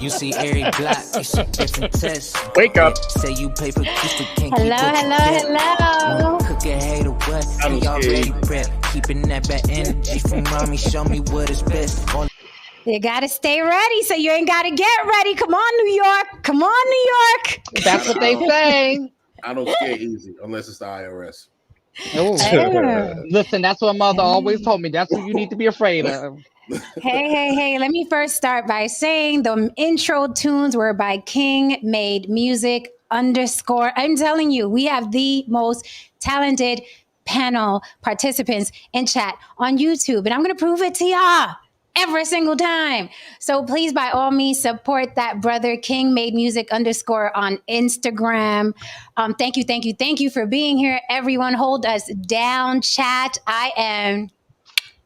You see every block, it's a different test. Wake up. Say you play for keeps, but can't Hello, keep what you hello, get. hello. Cook a hater what? I'm We already scared. prepped. Keeping that bad energy from mommy, show me what is best. All You got to stay ready, so you ain't got to get ready. Come on, New York. Come on, New York. That's what they say. I don't scare easy unless it's the IRS. Oh. Listen, that's what mother always told me. That's who you need to be afraid of. Hey. Let me first start by saying the intro tunes were by King Made Music _. I'm telling you, we have the most talented panel participants in chat on YouTube, and I'm going to prove it to y'all every single time. So please, by all means, support that brother King Made Music _ on Instagram. Thank you for being here. Everyone, hold us down, chat. I am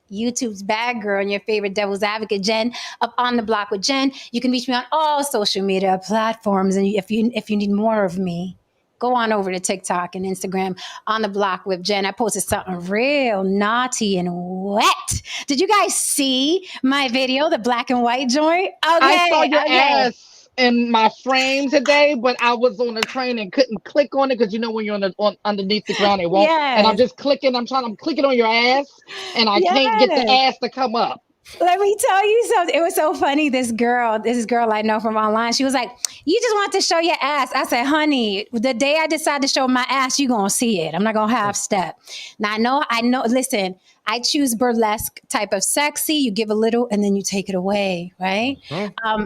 YouTube's bad girl and your favorite devil's advocate, Jen, up on the block with Jen. You can reach me on all social media platforms, and if you need more of me, go on over to TikTok and Instagram, on the block with Jen. I posted something real naughty and wet. Did you guys see my video, the black and white joint? Okay, I saw your ass in my frame today, but I was on the train and couldn't click on it because you know when you're on underneath the ground, it won't. Yes. And I'm just clicking. I'm clicking on your ass, and I can't get the Yes. ass to come up. Let me tell you something. It was so funny. This girl I know from online, she was like, "You just want to show your ass." I said, "Honey, the day I decide to show my ass, you gonna see it. I'm not gonna half step." Now I know. Listen, I choose burlesque type of sexy. You give a little and then you take it away, right?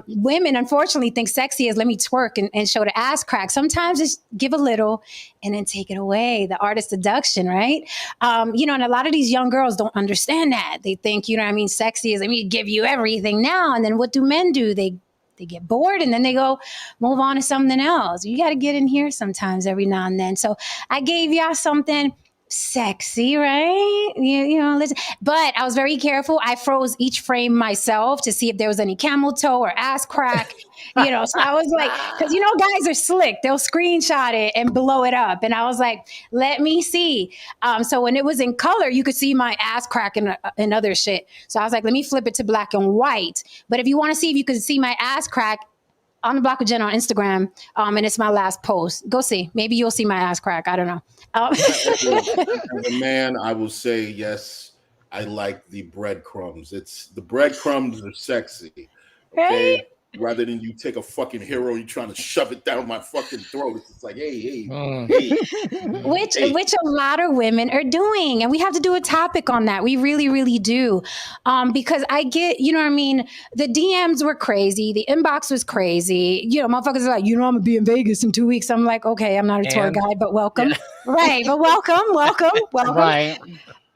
Women, unfortunately, think sexy is let me twerk and show the ass crack. Sometimes it's give a little and then take it away. The art of seduction, right? And a lot of these young girls don't understand that. They think, sexy is let me give you everything now. And then what do men do? They get bored and then they go move on to something else. You got to get in here sometimes every now and then. So I gave y'all something sexy, right? Listen. But I was very careful. I froze each frame myself to see if there was any camel toe or ass crack. So I was like, because guys are slick. They'll screenshot it and blow it up. And I was like, let me see. So when it was in color, you could see my ass crack and other shit. So I was like, let me flip it to black and white. But if you want to see if you can see my ass crack, on the block with Jen on Instagram, and it's my last post. Go see. Maybe you'll see my ass crack. I don't know. As a man, I will say yes. I like the breadcrumbs. The breadcrumbs are sexy. Okay. Right? Rather than you take a fucking hero, you trying to shove it down my fucking throat. It's just like, hey. Which a lot of women are doing. And we have to do a topic on that. We really, really do. Because I get, the DMs were crazy. The inbox was crazy. Motherfuckers are like, I'm going to be in Vegas in 2 weeks. I'm like, okay, I'm not a tour guide, but welcome. Yeah. Right. But welcome. Right.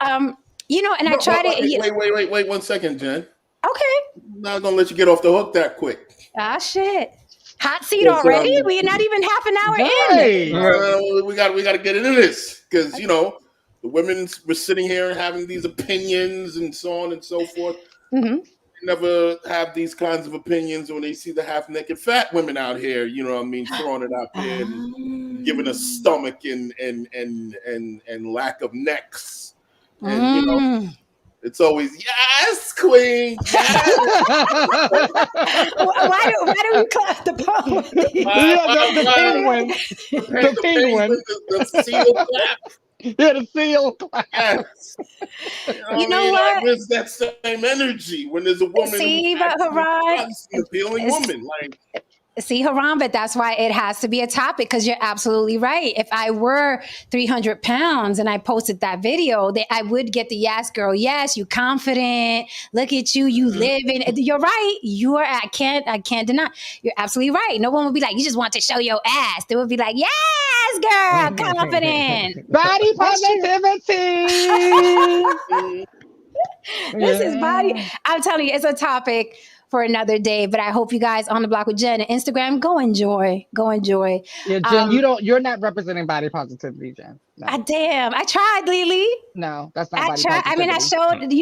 And I try to... Wait 1 second, Jen. Okay. I'm not going to let you get off the hook that quick. Ah, shit. Hot seat already? We're not even half an hour in. We got to get into this because, the women were sitting here having these opinions and so on and so forth. Mm-hmm. They never have these kinds of opinions when they see the half-naked fat women out here, throwing it out there and giving us stomach and lack of necks. And, it's always, yes, queen. Yes. why do we clap the poem? The penguin. The penguin. The seal clap. Yeah, the seal clap. Yes. What? There's that same energy when there's a woman who's Haran, an appealing woman. See, Haran, but that's why it has to be a topic because you're absolutely right. If I were 300 pounds and I posted that video, I would get the yes, girl. Yes, you confident. Look at you. You live in. You're right. I can't deny. You're absolutely right. No one would be like, you just want to show your ass. They would be like, yes, girl, confident. Body positivity. This is body. I'm telling you, it's a topic for another day, but I hope you guys on the block with Jen and Instagram go enjoy. Yeah, Jen, you're not representing body positivity, Jen. No. Damn, I tried, Lily. No, that's not body positivity. I mean,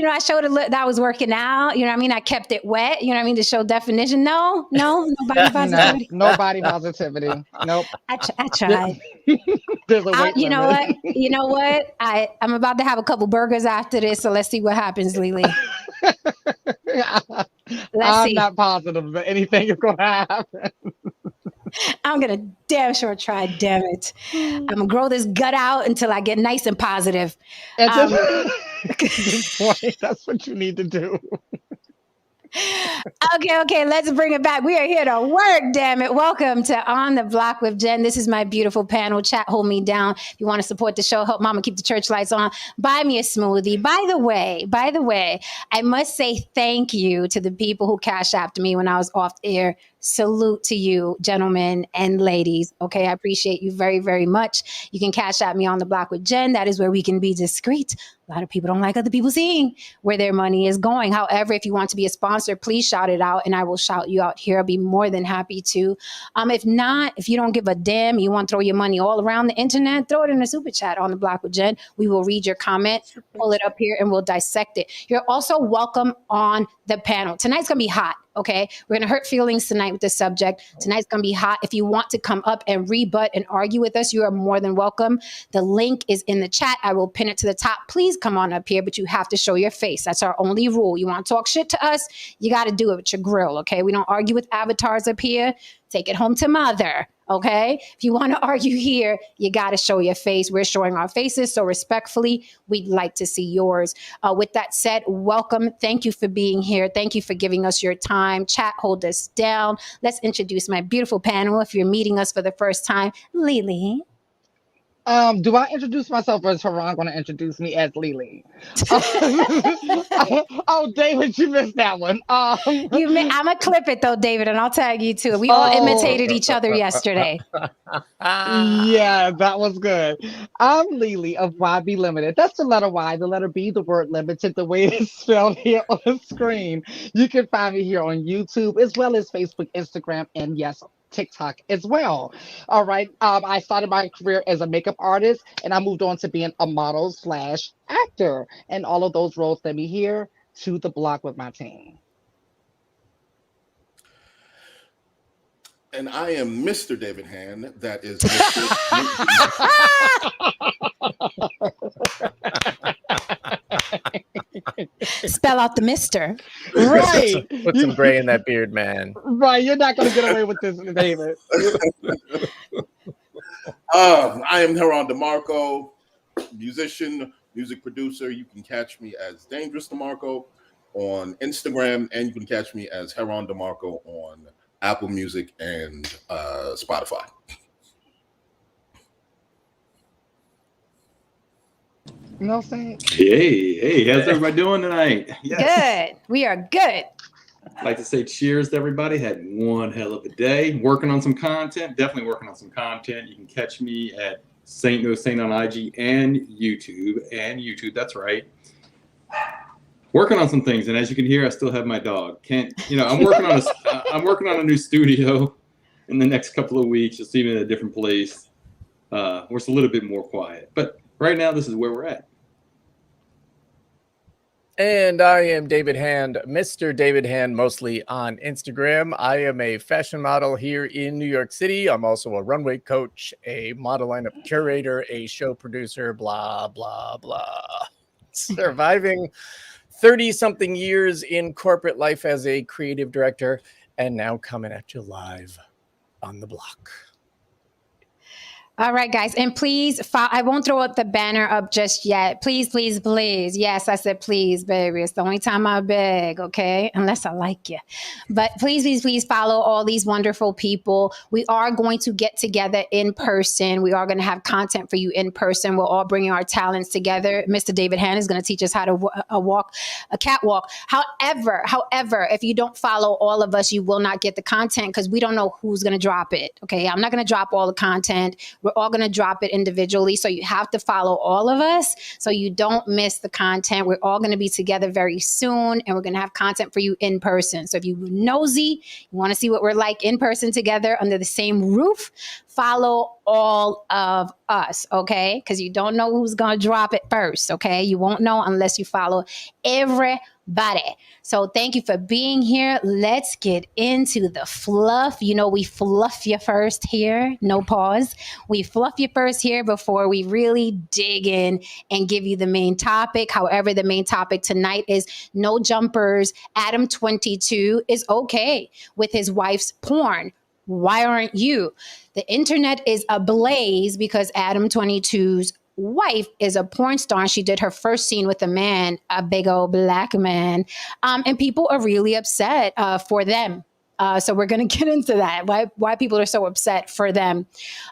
I showed a look that I was working out. I kept it wet. To show definition. No body positivity. No body positivity. Nope. I tried. There's a weight limit. You know what? I'm about to have a couple burgers after this, so let's see what happens, Lily. Let's I'm see. not positive that anything is going to happen. I'm going to damn sure try, damn it. I'm going to grow this gut out until I get nice and positive. At Um, this point, that's what you need to do. Okay, let's bring it back. We are here to work, damn it. Welcome to On the Block with Jen. This is my beautiful panel. Chat, hold me down. If you want to support the show, help mama keep the church lights on, buy me a smoothie. By the way, I must say thank you to the people who cash apped me when I was off air. Salute to you, gentlemen and ladies. Okay, I appreciate you very, very much. You can cash at me On the Block with Jen. That is where we can be discreet. A lot of people don't like other people seeing where their money is going. However, if you want to be a sponsor, please shout it out and I will shout you out here. I'll be more than happy to. If not, if you don't give a damn, you want to throw your money all around the internet, throw it in a super chat On the Block with Jen. We will read your comment, pull it up here, and we'll dissect it. You're also welcome on the panel. Tonight's going to be hot. Okay, we're going to hurt feelings tonight with this subject. Tonight's going to be hot. If you want to come up and rebut and argue with us, you are more than welcome. The link is in the chat. I will pin it to the top. Please come on up here, but you have to show your face. That's our only rule. You want to talk shit to us, you got to do it with your grill, okay? We don't argue with avatars up here. Take it home to mother, okay? If you want to argue here, you got to show your face. We're showing our faces, so respectfully, we'd like to see yours. With that said, welcome. Thank you for being here. Thank you for giving us your time. Chat, hold us down. Let's introduce my beautiful panel. If you're meeting us for the first time, Lily. Do I introduce myself or is Haran going to introduce me as Lily? Oh, David, you missed that one. I'm going to clip it though, David, and I'll tag you too. We all Oh. imitated each other yesterday. Yeah, that was good. I'm Lily of YB Limited. That's the letter Y, the letter B, the word limited, the way it's spelled here on the screen. You can find me here on YouTube as well as Facebook, Instagram, and yes, TikTok as well. All right. I started my career as a makeup artist and I moved on to being a model slash actor. And all of those roles led me here to the block with my team. And I am Mr. David Hand. That is Spell out the mister. Right. Put some gray in that beard, man. Right. You're not going to get away with this, David. I am Heron DeMarco, musician, music producer. You can catch me as Dangerous DeMarco on Instagram, and you can catch me as Heron DeMarco on Apple Music and Spotify. You know what I'm saying? Hey, how's everybody doing tonight? Yes. Good. We are good. I'd like to say cheers to everybody. Had one hell of a day. Working on some content. Definitely working on some content. You can catch me at Saint No Saint on IG and YouTube. That's right. Working on some things, and as you can hear, I still have my dog. I'm working on a new studio in the next couple of weeks. You'll see me in a different place where it's a little bit more quiet. But right now, this is where we're at. And I am David Hand, Mr. David Hand, mostly on Instagram. I am a fashion model here in New York City. I'm also a runway coach, a model lineup curator, a show producer, blah, blah, blah. Surviving 30-something years in corporate life as a creative director, and now coming at you live on the block. All right, guys. And please, I won't throw up the banner up just yet. Please, please, please. Yes, I said please, baby. It's the only time I beg, okay? Unless I like you. But please, please, please follow all these wonderful people. We are going to get together in person. We are going to have content for you in person. We're all bringing our talents together. Mr. David Hand is going to teach us how to walk a catwalk. However, if you don't follow all of us, you will not get the content because we don't know who's going to drop it, okay? I'm not going to drop all the content. We're all going to drop it individually. So you have to follow all of us so you don't miss the content. We're all going to be together very soon and we're going to have content for you in person. So if you're nosy, you want to see what we're like in person together under the same roof, follow all of us, okay? Because you don't know who's going to drop it first, okay? You won't know unless you follow every body. So thank you for being here. Let's get into the fluff. You know, we fluff you first here. No pause. We fluff you first here before we really dig in and give you the main topic. However, the main topic tonight is no jumpers. Adam 22 is okay with his wife's porn. Why aren't you? The internet is ablaze because Adam 22's wife is a porn star and she did her first scene with a man, a big old black man, and people are really upset for them. So we're going to get into that, why people are so upset for them.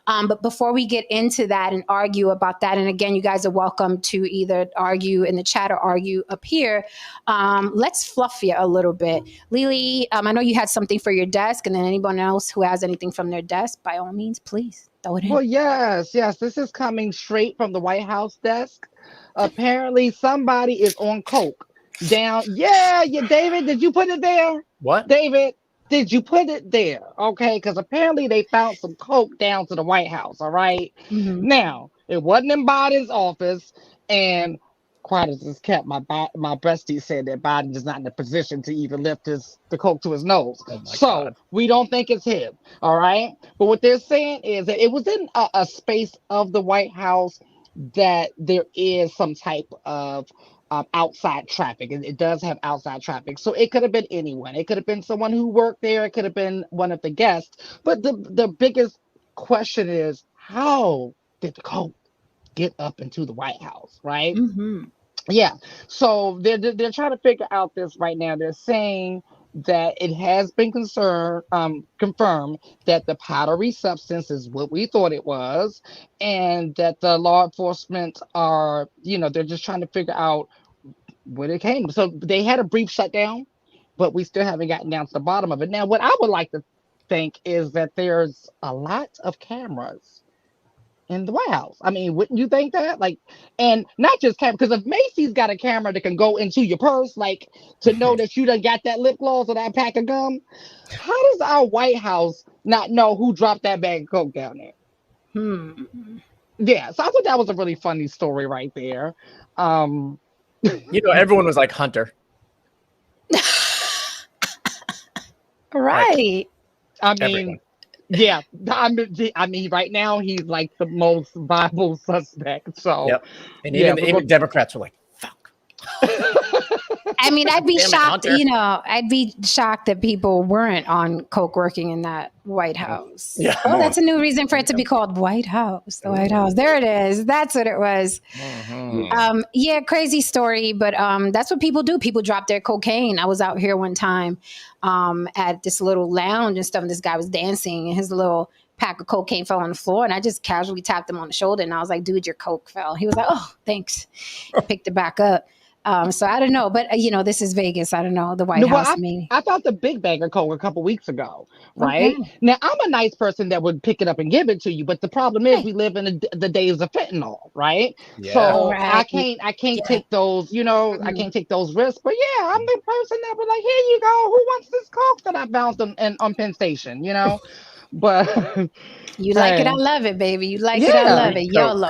But before we get into that and argue about that, and again, you guys are welcome to either argue in the chat or argue up here. Let's fluff you a little bit. Lily, I know you had something for your desk, and then anyone else who has anything from their desk, by all means, please throw it in. Well, yes, this is coming straight from the White House desk. Apparently, somebody is on coke down. Yeah, David, did you put it there? What? David, did you put it there? Okay, because apparently they found some coke down to the White House. All right. Mm-hmm. Now, it wasn't in Biden's office, and quiet as it's kept, my bestie said that Biden is not in a position to even lift the coke to his nose. Oh my So God. we don't think it's him. All right. But what they're saying is that it was in a space of the White House that there is some type of outside traffic. It does have outside traffic. So it could have been anyone. It could have been someone who worked there. It could have been one of the guests. But the biggest question is, how did the coke get up into the White House, right? Mm-hmm. Yeah. So they're trying to figure out this right now. They're saying that it has been confirmed that the powdery substance is what we thought it was, and that the law enforcement are, they're just trying to figure out where it came. So they had a brief shutdown, but we still haven't gotten down to the bottom of it. Now, what I would like to think is that there's a lot of cameras in the White House. I mean, wouldn't you think that? Like, and not just camera, because if Macy's got a camera that can go into your purse, like to know that you done got that lip gloss or that pack of gum, how does our White House not know who dropped that bag of coke down there? Yeah, so I thought that was a really funny story right there. Everyone was like Hunter. Right. I mean, Everyone. yeah, I mean, right now he's like the most viable suspect. So, Yep. And yeah, even Democrats were like, "Fuck." I mean, I'd be Damn it, shocked, Hunter. I'd be shocked that people weren't on coke working in that White House. Yeah. Oh, that's a new reason for it to be called White House. The White House. There it is. That's what it was. Mhm. Yeah, crazy story, but that's what people do. People drop their cocaine. I was out here one time at this little lounge and stuff, and this guy was dancing, and his little pack of cocaine fell on the floor, and I just casually tapped him on the shoulder, and I was like, "Dude, your coke fell." He was like, "Oh, thanks." Picked it back up. So I don't know, but this is Vegas. I don't know the White No, well, House. Maybe I found the big bag of coke a couple weeks ago, right? Okay. Now, I'm a nice person that would pick it up and give it to you, but the problem is we live in the days of fentanyl, right? Yeah. So Right. I can't Yeah. take those, I can't take those risks. But yeah, I'm the person that would like, here you go. Who wants this coke that I bounced on Penn Station, But You like it, I hey, love it, baby. You like it, I yeah, love it. YOLO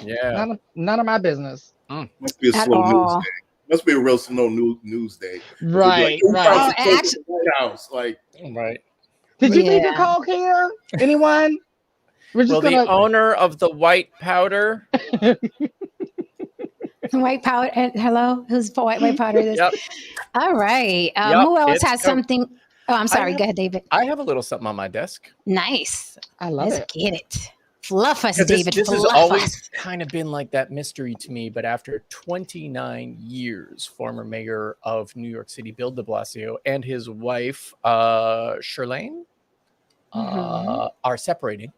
Yeah. none of my business. Must be a at slow news all. day. Must be a real slow news day. Right, Who right. found some Oh, coke actually- in the White House? Like, Right. Did you leave your Yeah. coke here? Anyone? We're just Well, gonna. the owner of the white powder. White powder. Hello, who's white powder? This. Yep. All right. Yep, Who else it's has something? Oh, I'm sorry. have- Go ahead, David. I have a little something on my desk. Nice. I love Let's it. get it. Fluff us, 'Cause David. This has Fluff always us. kind of been like that mystery to me, but after 29 years, former mayor of New York City, Bill de Blasio, and his wife, Shirlane, are separating.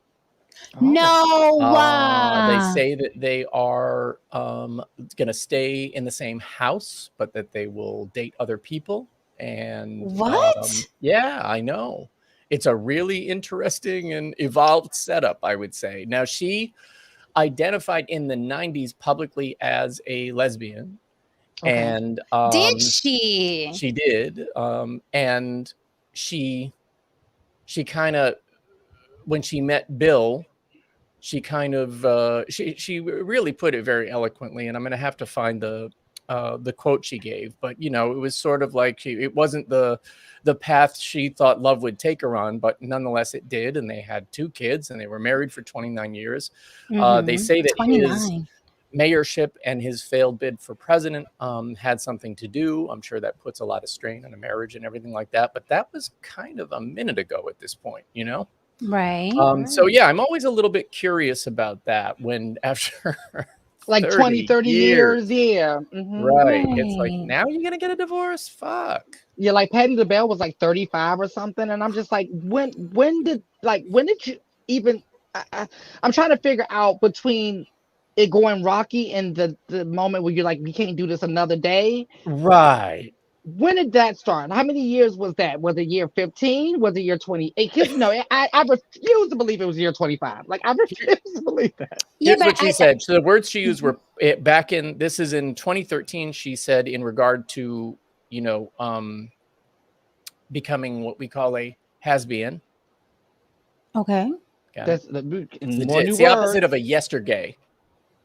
No. They say that they are going to stay in the same house, but that they will date other people. And What? yeah, I know. It's a really interesting and evolved setup, I would say. Now, she identified in the 90s publicly as a lesbian. Okay. And Did she? she did. And she kind of, when she met Bill, she kind of she really put it very eloquently, and I'm going to have to find the the quote she gave, but you know, it was sort of like it wasn't the path she thought love would take her on, but nonetheless it did, and they had 2 kids, and they were married for 29 years. They say that his 29. mayorship and his failed bid for president had something to do. I'm sure that puts a lot of strain on a marriage and everything like that, but that was kind of a minute ago at this point, you know? Right. So yeah, I'm always a little bit curious about that when after Like 20, 30 years. Yeah. Right. It's like, Right. now you're gonna get a divorce? Fuck. Yeah, like Patty LaBelle was like 35 or something. And I'm just like, when did you even I'm trying to figure out between it going rocky and the moment where you're like, we can't do this another day. Right. When did that start? How many years was that? Was it year 15? Was it year 28? Because no, I refuse to believe it was year 25. Like I refuse to believe that. Here's what she said. So the words she used were back in, this is in 2013. She said in regard to, you know, becoming what we call a has-been. Okay. That's it's the opposite of a yesterday.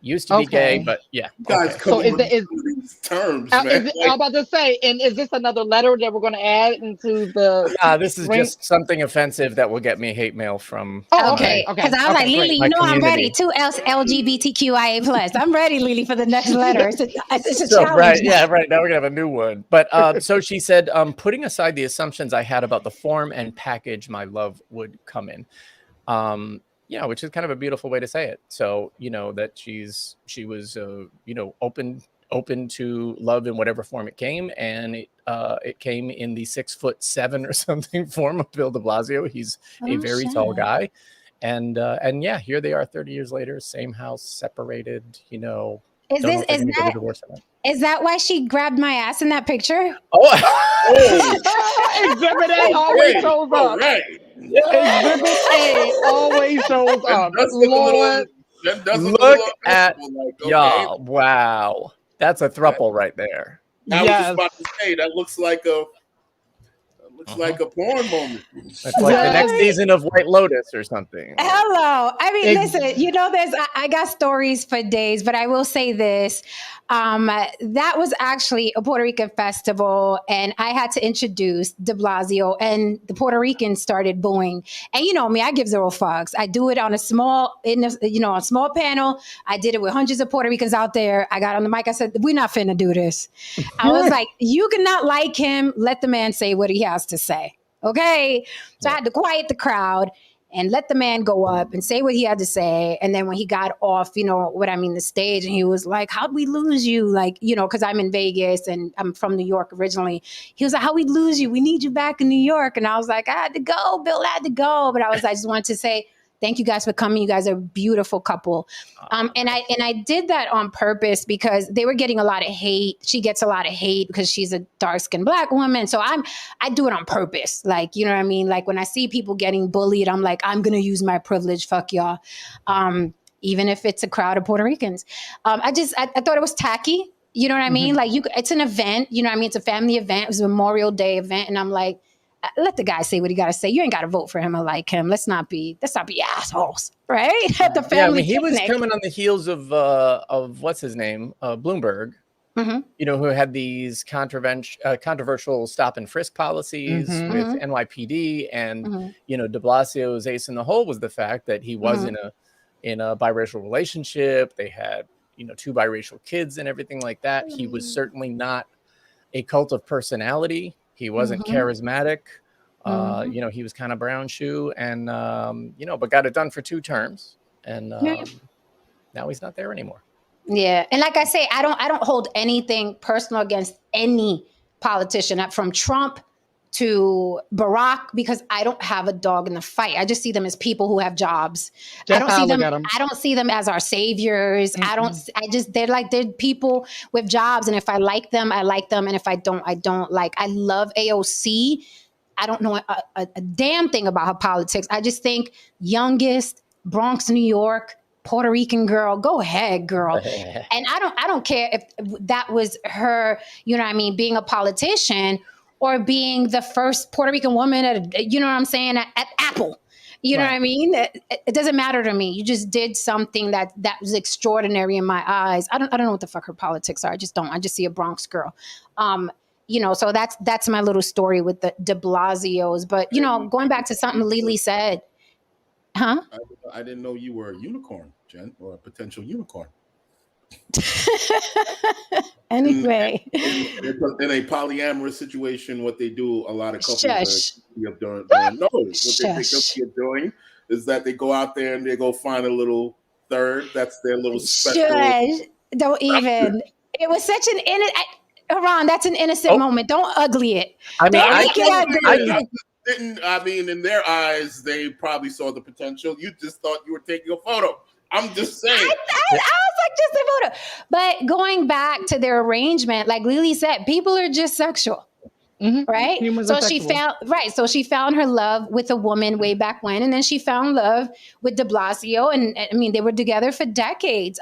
Used to be gay, but yeah. Guys, so is these terms, man. I'm about to say, and is this another letter that we're going to add into the? This is just something offensive that will get me hate mail from. Okay. Because I was like, Lily, you know, I'm ready. 2 LGBTQIA plus. I'm ready, Lily, for the next letter. It's a challenge. Right. Yeah. Right. Now we're gonna have a new one. But so she said, putting aside the assumptions I had about the form and package my love would come in. Yeah, which is kind of a beautiful way to say it. So, you know, that she was, you know, open to love in whatever form it came. And it came in the 6'7" or something form of Bill de Blasio. He's a very tall guy. And yeah, here they are 30 years later, same house, separated, you know. Is that why she grabbed my ass in that picture? Exhibit A always shows up. Right. Exhibit A always shows up. Lord, look at y'all. Wow, that's a throuple right there. I was just about to say that looks like a porn moment. It's like the next season of White Lotus or something. Hello. I mean, listen, you know, I got stories for days, but I will say this. That was actually a Puerto Rican festival, and I had to introduce de Blasio, and the Puerto Ricans started booing. And you know me, I give zero fucks. I do it on a small panel. I did it with hundreds of Puerto Ricans out there. I got on the mic. I said, we're not finna do this. I was like, you cannot like him. Let the man say what he has to say. Okay. So I had to quiet the crowd and let the man go up and say what he had to say. And then when he got off, you know what I mean, the stage, and he was like, how'd we lose you? Like, you know, because I'm in Vegas and I'm from New York originally. He was like, how'd we lose you? We need you back in New York. And I was like, I had to go, Bill, I had to go. But I just wanted to say, thank you guys for coming. You guys are a beautiful couple. And I did that on purpose because they were getting a lot of hate. She gets a lot of hate because she's a dark-skinned Black woman. So I do it on purpose. Like, you know what I mean? Like when I see people getting bullied, I'm like, I'm going to use my privilege. Fuck y'all. Even if it's a crowd of Puerto Ricans. I thought it was tacky. You know what I mean? Like it's an event, you know what I mean? It's a family event. It was a Memorial Day event. And I'm like, let the guy say what he got to say. You ain't got to vote for him or like him. Let's not be assholes, right? At the family. Yeah, I mean, he was coming on the heels of what's his name, Bloomberg. You know, who had these controversial stop and frisk policies with NYPD, and you know, de Blasio's ace in the hole was the fact that he was in a biracial relationship. They had, you know, 2 biracial kids and everything like that. He was certainly not a cult of personality. He wasn't charismatic. You know, he was kind of brown shoe, and you know, but got it done for 2 terms, and now he's not there anymore. Yeah, and like I say, I don't hold anything personal against any politician, from Trump to Barack, because I don't have a dog in the fight. I just see them as people who have jobs. I don't see them as our saviors. They're people with jobs. And if I like them, I like them. And if I don't, I don't. Like, I love AOC. I don't know a damn thing about her politics. I just think youngest, Bronx, New York, Puerto Rican girl, go ahead, girl. And I don't care if that was her, you know what I mean, being a politician or being the first Puerto Rican woman at, you know what I'm saying, at Apple. You know what I mean? It doesn't matter to me. You just did something that was extraordinary in my eyes. I don't know what the fuck her politics are. I just don't. I just see a Bronx girl. So that's my little story with the de Blasios. But going back to something Lily said, huh? I didn't know you were a unicorn, Jen, or a potential unicorn. Anyway, in a polyamorous situation, what they do, a lot of couples what they think of doing is that they go out there and they go find a little third. That's their little special. Don't even. It was such an Haran, that's an innocent moment. Don't ugly it. I mean, in their eyes, they probably saw the potential. You just thought you were taking a photo. I'm just saying. I was like, just a photo. But going back to their arrangement, like Lily said, people are just sexual. Right? So she found her love with a woman way back when, and then she found love with de Blasio, and I mean they were together for decades.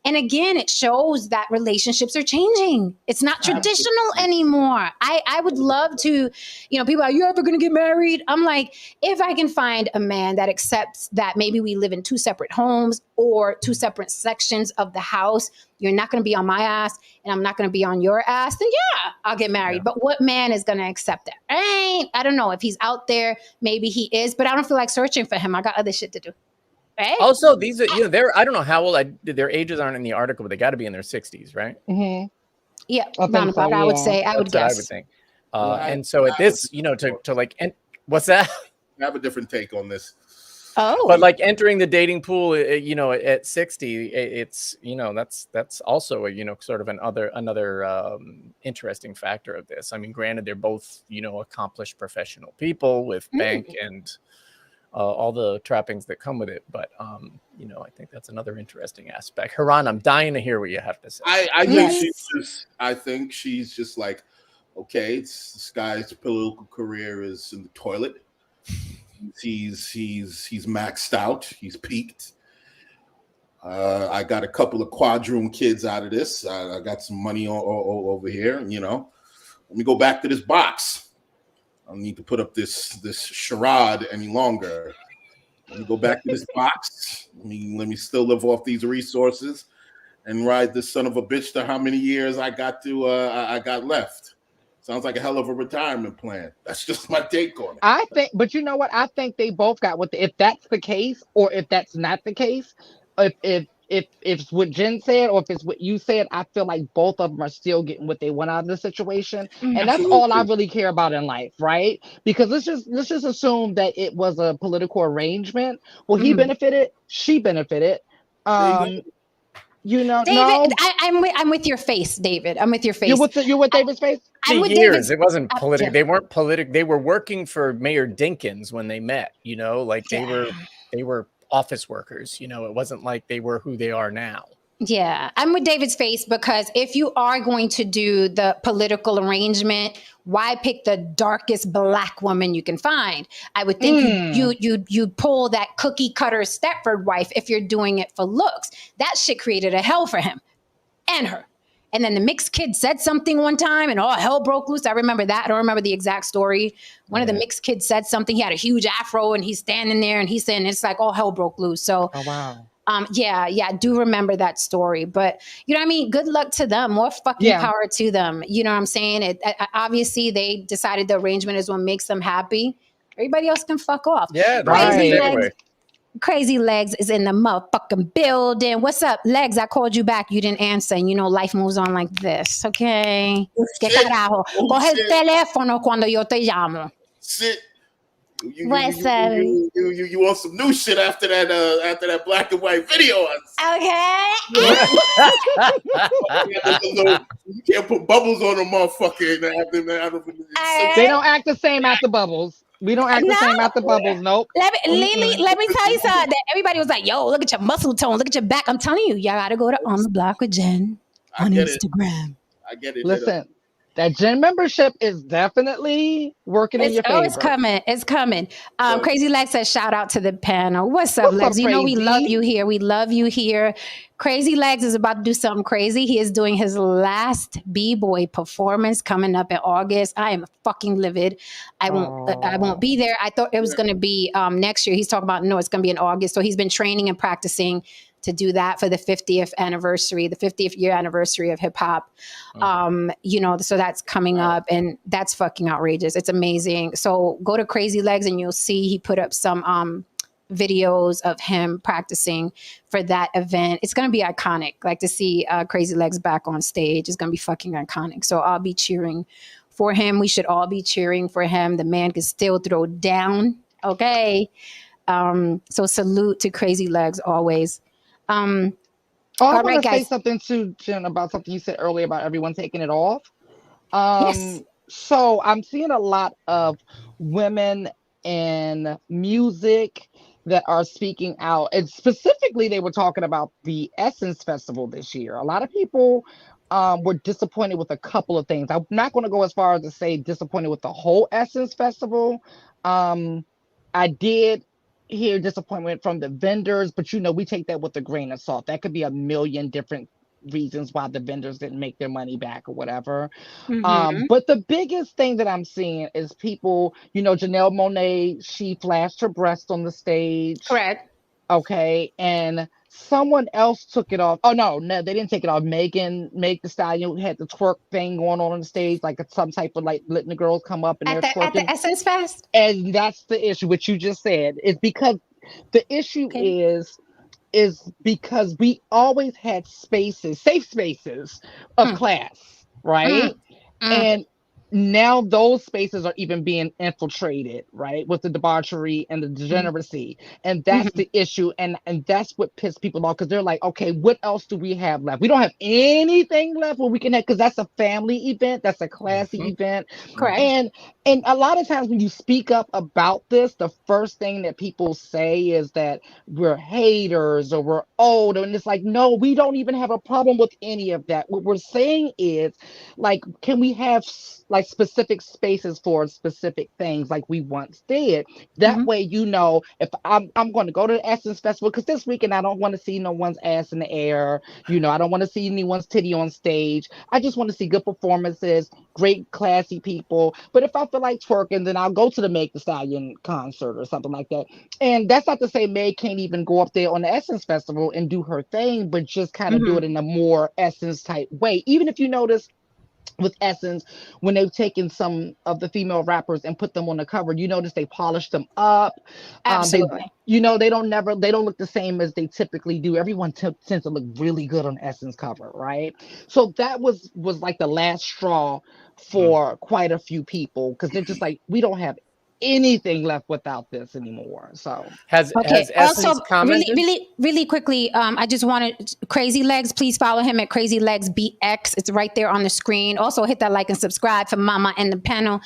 And again, it shows that relationships are changing. It's not traditional anymore. I would love to, people are, you ever going to get married? I'm like, if I can find a man that accepts that maybe we live in two separate homes or two separate sections of the house, you're not going to be on my ass and I'm not going to be on your ass, then yeah, I'll get married. Yeah. But what man is going to accept that? I don't know. If he's out there, maybe he is, but I don't feel like searching for him. I got other shit to do. Right? Also, these are, they're, I don't know how old their ages aren't in the article, but they got to be in their 60s, right? Mm-hmm. Yeah, roundabout, I would say, I would guess. I would think. And so at this, to like, what's that? I have a different take on this. Oh, but like entering the dating pool, at 60, it's, that's also a, sort of another interesting factor of this. I mean, granted, they're both, accomplished professional people with bank and all the trappings that come with it. But, I think that's another interesting aspect. Haran, I'm dying to hear what you have to say. I think she's just like, okay, this guy's political career is in the toilet. He's maxed out. He's peaked. I got a couple of quadroon kids out of this. I got some money over here. Let me go back to this box. I don't need to put up this charade any longer. Let me go back to this box. Let me still live off these resources and ride this son of a bitch to how many years I got left. Sounds like a hell of a retirement plan. That's just my take on it. I think, but you know what? I think they both got if that's the case, or if that's not the case, if it's what Jen said, or if it's what you said, I feel like both of them are still getting what they want out of the situation, and that's all I really care about in life, right? Because let's just assume that it was a political arrangement. Well, he benefited, she benefited. David, no. I'm with your face, David. I'm with your face. You're with David's face? I'm with years. It wasn't political. They weren't political. They were working for Mayor Dinkins when they met, they were office workers, it wasn't like they were who they are now. Yeah, I'm with David's face, because if you are going to do the political arrangement, why pick the darkest black woman you can find? I would think you pull that cookie cutter Stepford wife if you're doing it for looks. That shit created a hell for him and her. And then the mixed kid said something one time and all hell broke loose. I remember that. I don't remember the exact story. One of the mixed kids said something. He had a huge afro and he's standing there and he's saying it's like all hell broke loose. So, oh, wow. I do remember that story. But, good luck to them. More fucking power to them. You know what I'm saying? Obviously, they decided the arrangement is what makes them happy. Everybody else can fuck off. Yeah, Crazy Legs is in the motherfucking building. What's up, Legs? I called you back. You didn't answer. And life moves on like this, okay? ¿Qué carajo? Coge el teléfono cuando yo te llamo. Sit. What's up? You want some new shit after that black and white video? Okay. You can't put bubbles on a motherfucker. They don't act the same after bubbles. We don't act the same after bubbles. Nope. Let me tell you something. Everybody was like, yo, look at your muscle tone. Look at your back. I'm telling you, y'all got to go to On the Block with Jen on Instagram. I get it. Listen, That gym membership is definitely working in your favor. It's coming. It's coming. Crazy Legs says, shout out to the panel. What's up, What's Legs? up, You know we Crazy? love you here. We love you here. Crazy Legs is about to do something crazy. He is doing his last B-boy performance coming up in August. I am fucking livid. I won't be there. I thought it was going to be next year. He's talking about, no, it's going to be in August. So he's been training and practicing to do that for the 50th anniversary, the 50th year anniversary of hip hop. So that's coming up, and that's fucking outrageous. It's amazing. So go to Crazy Legs and you'll see he put up some videos of him practicing for that event. It's going to be iconic. Like, to see Crazy Legs back on stage is going to be fucking iconic. So I'll be cheering for him. We should all be cheering for him. The man can still throw down. Okay. So salute to Crazy Legs always. I want to say something too, Jen, about something you said earlier about everyone taking it off. Yes. So I'm seeing a lot of women in music that are speaking out. And specifically, they were talking about the Essence Festival this year. A lot of people were disappointed with a couple of things. I'm not going to go as far as to say disappointed with the whole Essence Festival. I did hear disappointment from the vendors, but we take that with a grain of salt. That could be a million different reasons why the vendors didn't make their money back or whatever. But the biggest thing that I'm seeing is people, Janelle Monae, she flashed her breast on the stage. Correct. Okay. And someone else took it off. Oh, no, they didn't take it off. Meg Thee Stallion had the twerk thing going on the stage, like some type of like letting the girls come up and they're twerking. At the Essence Fest? And that's the issue, what you just said. It's because the issue is because we always had safe spaces of class, right? And now those spaces are even being infiltrated, right, with the debauchery and the degeneracy. And that's the issue. And that's what pissed people off, because they're like, okay, what else do we have left? We don't have anything left where we can have, because that's a family event. That's a classy event. Correct. And a lot of times when you speak up about this, the first thing that people say is that we're haters or we're old. And it's like, no, we don't even have a problem with any of that. What we're saying is, like, can we have like specific spaces for specific things like we once did? That way, if I'm going to go to the Essence Festival, because this weekend I don't want to see no one's ass in the air. I don't want to see anyone's titty on stage. I just want to see good performances, great classy people. But if I feel like twerking, then I'll go to the Meg Thee Stallion concert or something like that. And that's not to say Meg can't even go up there on the Essence Festival and do her thing, but just kind of do it in a more Essence type way. Even if you notice with Essence, when they've taken some of the female rappers and put them on the cover, you notice they polished them up. Absolutely. They don't look the same as they typically do. Everyone tends to look really good on Essence cover, right? So that was like the last straw for quite a few people, because they're just like, we don't have anything left without this anymore. So has Essence also commented? really quickly, I just wanted Crazy Legs, please follow him at Crazy Legs BX. It's right there on the screen. Also hit that like and subscribe for Mama and the panel.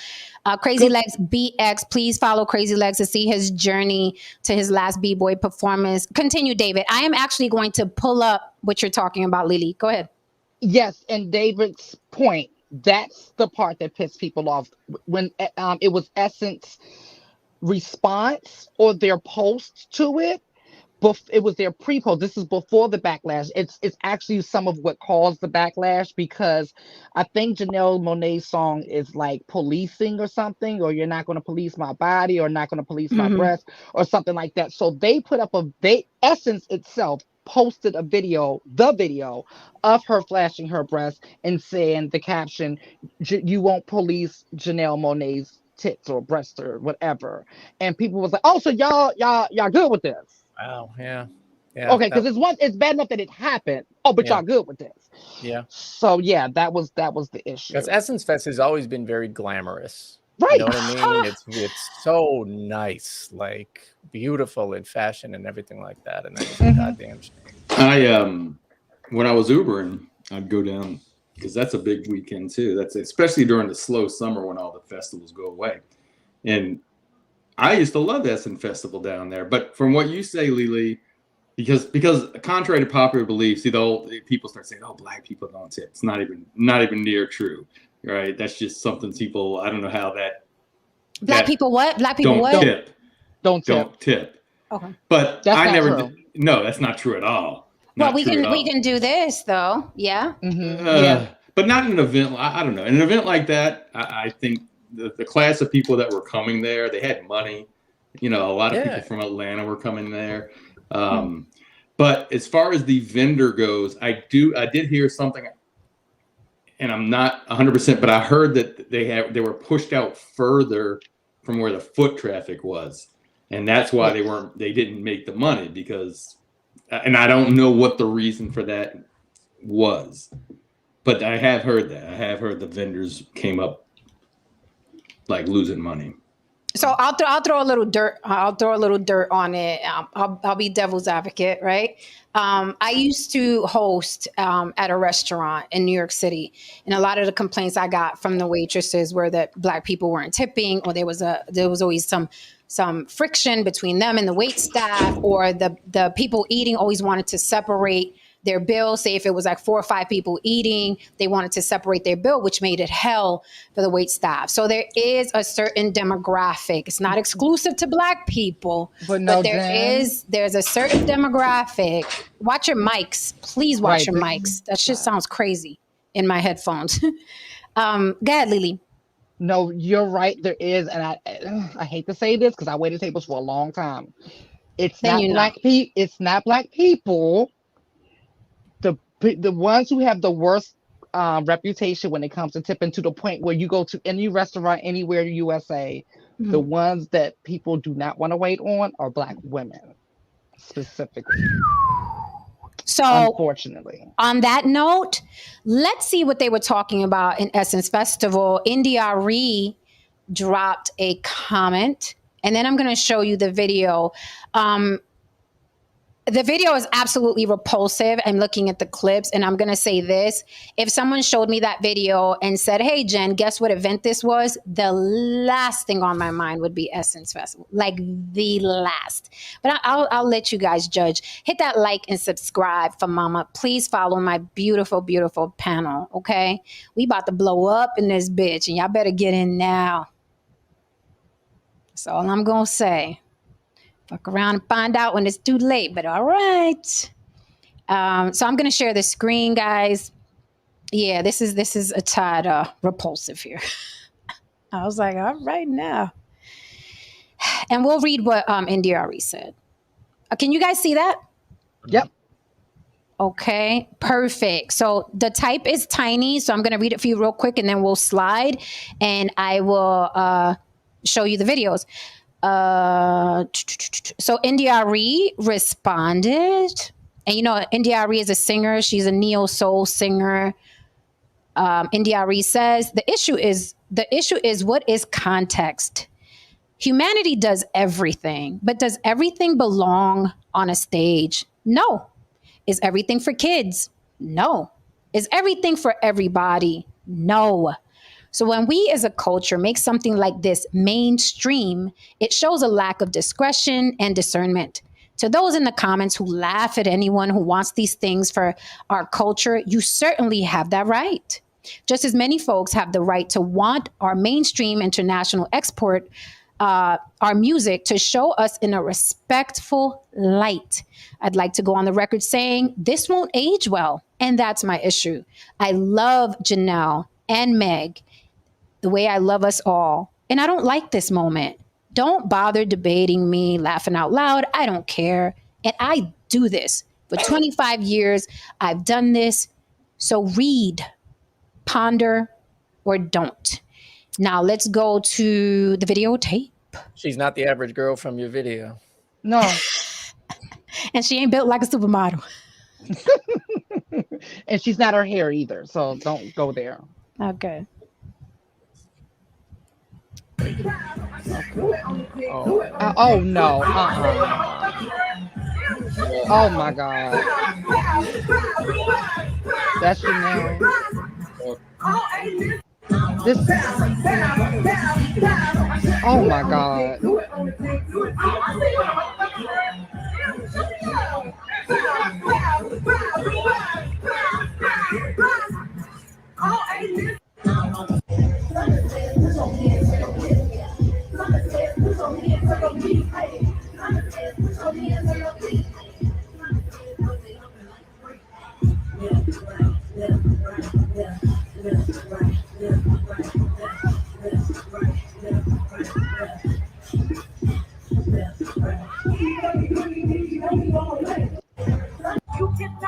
Crazy Legs BX, please follow Crazy Legs to see his journey to his last B-boy performance. Continue, David. I am actually going to pull up what you're talking about, Lily. Go ahead. Yes, and David's point, that's the part that pissed people off when it was Essence response or their post to it. It was their pre-post. This is before the backlash. It's actually some of what caused the backlash, because I think Janelle Monae's song is like policing or something, or you're not going to police my body, or not going to police my breast, or something like that. So they put up Essence itself posted the video of her flashing her breast and saying the caption, "You won't police Janelle Monae's tits or breast or whatever." And people was like, "Oh, so y'all good with this?" Wow. Yeah. Okay, because it's bad enough that it happened. Oh, but y'all good with this? Yeah. So yeah, that was the issue. Because Essence Fest has always been very glamorous. Right. You know what I mean? It's so nice, like beautiful in fashion and everything like that. And that's a goddamn shame. When I was Ubering, I'd go down, because that's a big weekend too. That's especially during the slow summer when all the festivals go away. And I used to love the Essence Festival down there. But from what you say, Lily, because contrary to popular belief, people start saying, "Oh, black people don't tip." It's not even near true. right? That's just something people, I don't know how that. Black people what? Black people don't what? Tip. Don't tip. Okay. But That's I not never true. no, that's not true at all. Well, Not we true at can all. we can do this though. Yeah. Yeah. But not in an event. I don't know. In an event like that, I think the class of people that were coming there, they had money. You know, a lot of people from Atlanta were coming there. But as far as the vendor goes, I did hear something, and I'm not 100%, but I heard that they were pushed out further from where the foot traffic was, and that's why they didn't make the money, because, and I don't know what the reason for that was, but I have heard that. I have heard the vendors came up like losing money. So I'll throw a little dirt. I'll throw a little dirt on it. I'll be devil's advocate, right? I used to host at a restaurant in New York City, and a lot of the complaints I got from the waitresses were that Black people weren't tipping, or there was always some friction between them and the wait staff, or the people eating always wanted to separate their bill. Say if it was like 4 or 5 people eating, they wanted to separate their bill, which made it hell for the wait staff. So there is a certain demographic. It's not exclusive to Black people, but there's a certain demographic. Watch your mics. Please watch your mics. That shit sounds crazy in my headphones. Go ahead, Lily. No, you're right. There is, and I hate to say this because I waited tables for a long time. It's not Black people. It's not Black people. The ones who have the worst reputation when it comes to tipping, to the point where you go to any restaurant anywhere in the USA, the ones that people do not want to wait on are Black women specifically. So unfortunately, on that note, let's see what they were talking about in Essence Festival. India.Re dropped a comment, and then I'm going to show you the video. The video is absolutely repulsive. I'm looking at the clips, and I'm going to say this. If someone showed me that video and said, hey, Jen, guess what event this was? The last thing on my mind would be Essence Festival. Like the last. But I'll let you guys judge. Hit that like and subscribe for Mama. Please follow my beautiful, beautiful panel, okay? We about to blow up in this bitch, and y'all better get in now. That's all I'm going to say. Fuck around and find out when it's too late, but all right. So I'm going to share the screen, guys. Yeah, this is a tad repulsive here. I was like, all right now. And we'll read what India.Re said. Can you guys see that? Yep. Okay, perfect. So the type is tiny, so I'm going to read it for you real quick, and then we'll slide, and I will show you the videos. So India.Re responded, and you know, India.Re is a singer. She's a neo soul singer. India.Re says the issue is what is context? Humanity does everything, but does everything belong on a stage? No. Is everything for kids? No. Is everything for everybody? No. So when we as a culture make something like this mainstream, it shows a lack of discretion and discernment. To those in the comments who laugh at anyone who wants these things for our culture, you certainly have that right. Just as many folks have the right to want our mainstream international export our music to show us in a respectful light. I'd like to go on the record saying this won't age well, and that's my issue. I love Janelle and Meg the way I love us all. And I don't like this moment. Don't bother debating me, laughing out loud. I don't care. And I do this for 25 years. I've done this. So read, ponder, or don't. Now let's go to the videotape. She's not the average girl from your video. No. And she ain't built like a supermodel. And she's not her hair either. So don't go there. Okay. Oh no. Oh my God. That's Janelle. This. Oh my God.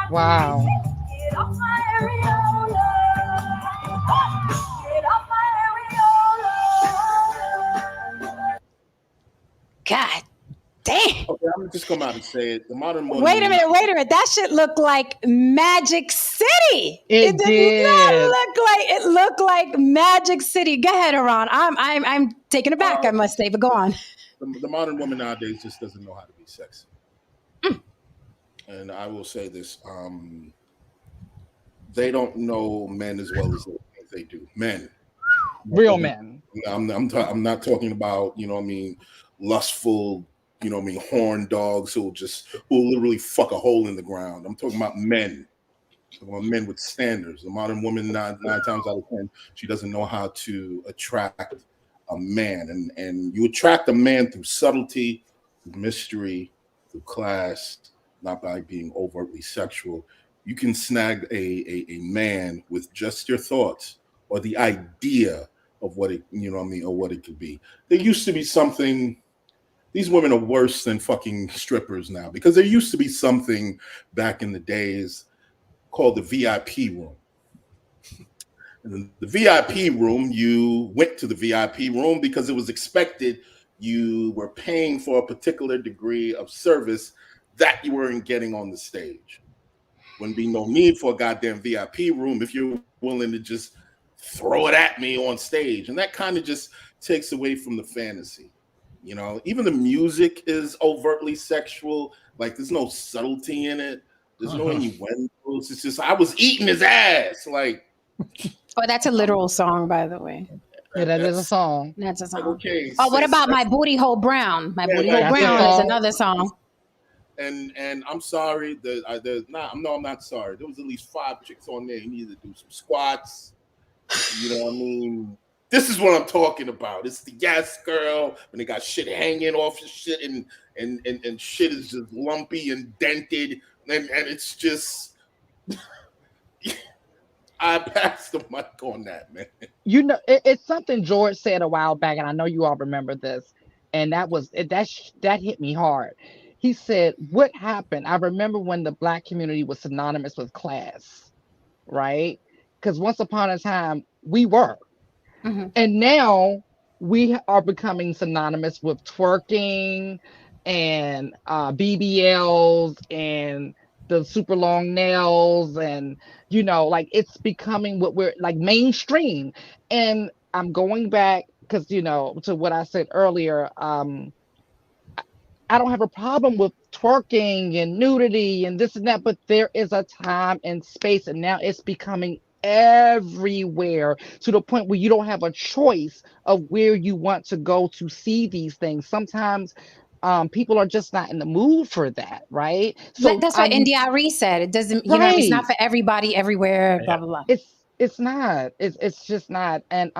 Wow. God damn. Okay, I'm gonna just come out and say it. The modern woman. Wait a minute. That shit looked like Magic City. It did did. not look like it looked like Magic City. Go ahead, Iran. I'm taken aback, I must say, but go on. The modern woman nowadays just doesn't know how to be sexy. And I will say this: they don't know men as well as they do. Men, Real men. I'm not talking about, you know what I mean, lustful, you know what I mean, horn dogs who will literally fuck a hole in the ground. I'm talking about men. I'm talking about men with standards. The modern woman, nine times out of 10, she doesn't know how to attract a man. And you attract a man through subtlety, through mystery, through class, not by being overtly sexual. You can snag a man with just your thoughts or the idea of what it, you know what I mean, or what it could be. There used to be something. These women are worse than fucking strippers now, because there used to be something back in the days called the VIP room. And the VIP room, you went to the VIP room because it was expected you were paying for a particular degree of service that you weren't getting on the stage. Wouldn't be no need for a goddamn VIP room if you're willing to just throw it at me on stage. And that kind of just takes away from the fantasy. You know, even the music is overtly sexual. Like, there's no subtlety in it. There's no innuendos. It's just, I was eating his ass. Like, oh, that's a literal song, by the way. Yeah, that is a song. That's a song. Okay. Oh, what about My Booty Hole Brown? My Booty Hole that's Brown a is song. another song. And I'm sorry that I'm not sorry. There was at least 5 chicks on there. You needed to do some squats. You know what I mean? This is what I'm talking about. It's the yes girl when they got shit hanging off your shit and shit is just lumpy and dented and it's just I passed the mic on that, man. You know, it's something George said a while back, and I know you all remember this, and that hit me hard. He said, "What happened?" I remember when the Black community was synonymous with class, right? Because once upon a time we were, and now we are becoming synonymous with twerking and BBLs and the super long nails, and you know, like it's becoming what we're like mainstream. And I'm going back because, you know, to what I said earlier. I don't have a problem with twerking and nudity and this and that, but there is a time and space, and now it's becoming everywhere to the point where you don't have a choice of where you want to go to see these things. Sometimes people are just not in the mood for that, right? So that's what NDRE said. It doesn't, you know, it's not for everybody everywhere, blah, blah, blah. It's not. It's just not. And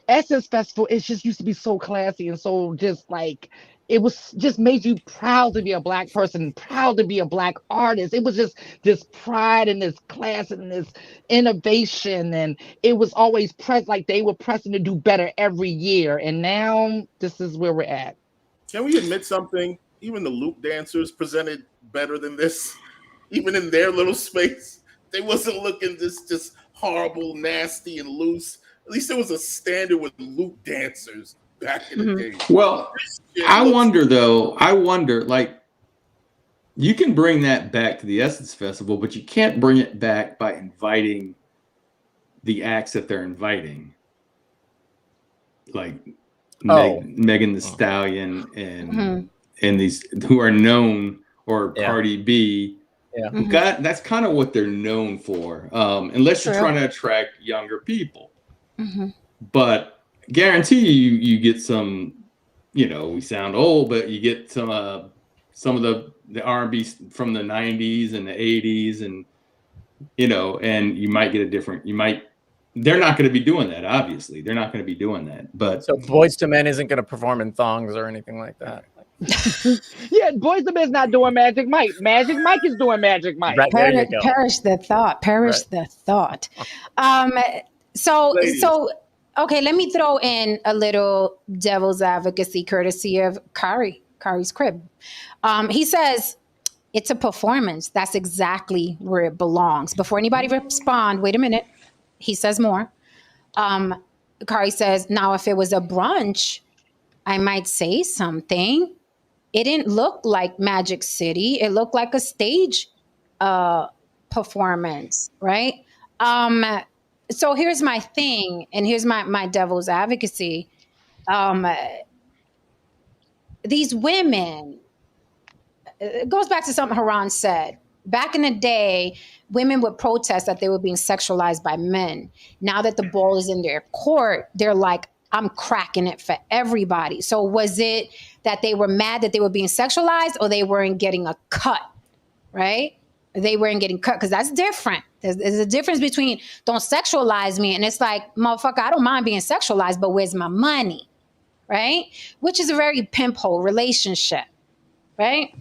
Essence Festival, it just used to be so classy and so just like, it was just made you proud to be a Black person, proud to be a Black artist. It was just this pride and this class and this innovation, and it was always like they were pressing to do better every year. And now this is where we're at. Can we admit something? Even the loop dancers presented better than this, even in their little space. They wasn't looking just horrible, nasty, and loose. At least there was a standard with loop dancers back in the day. Well, I wonder, like, you can bring that back to the Essence Festival, but you can't bring it back by inviting the acts that they're inviting. Like Megan Thee Stallion and these who are known, or Cardi B. Yeah. That's kind of what they're known for. Unless you're trying to attract younger people. But guarantee you get some, you know, we sound old, but you get some of the R&B from the 90s and the 80s, and you know, and you might get they're not going to be doing that, obviously. They're not going to be doing that. But so Boyz II Men isn't going to perform in thongs or anything like that. Yeah, Boyz II Men's not doing Magic Mike. Magic Mike is doing Magic Mike. Right, there you go. Perish the thought. The thought. So Okay, let me throw in a little devil's advocacy courtesy of Kari's crib. He says it's a performance. That's exactly where it belongs. Before anybody respond, wait a minute. He says more. Kari says, now if it was a brunch, I might say something. It didn't look like Magic City. It looked like a stage performance, right? Um, so here's my thing, and here's my devil's advocacy. Um, these women, it goes back to something Haran said. Back in the day, women would protest that they were being sexualized by men. Now that the ball is in their court, they're like, I'm cracking it for everybody. So was it that they were mad that they were being sexualized, or they weren't getting a cut, right? They weren't getting cut, because that's different. There's a difference between don't sexualize me, and it's like, motherfucker, I don't mind being sexualized, but where's my money, right? Which is a very pimp hole relationship, right?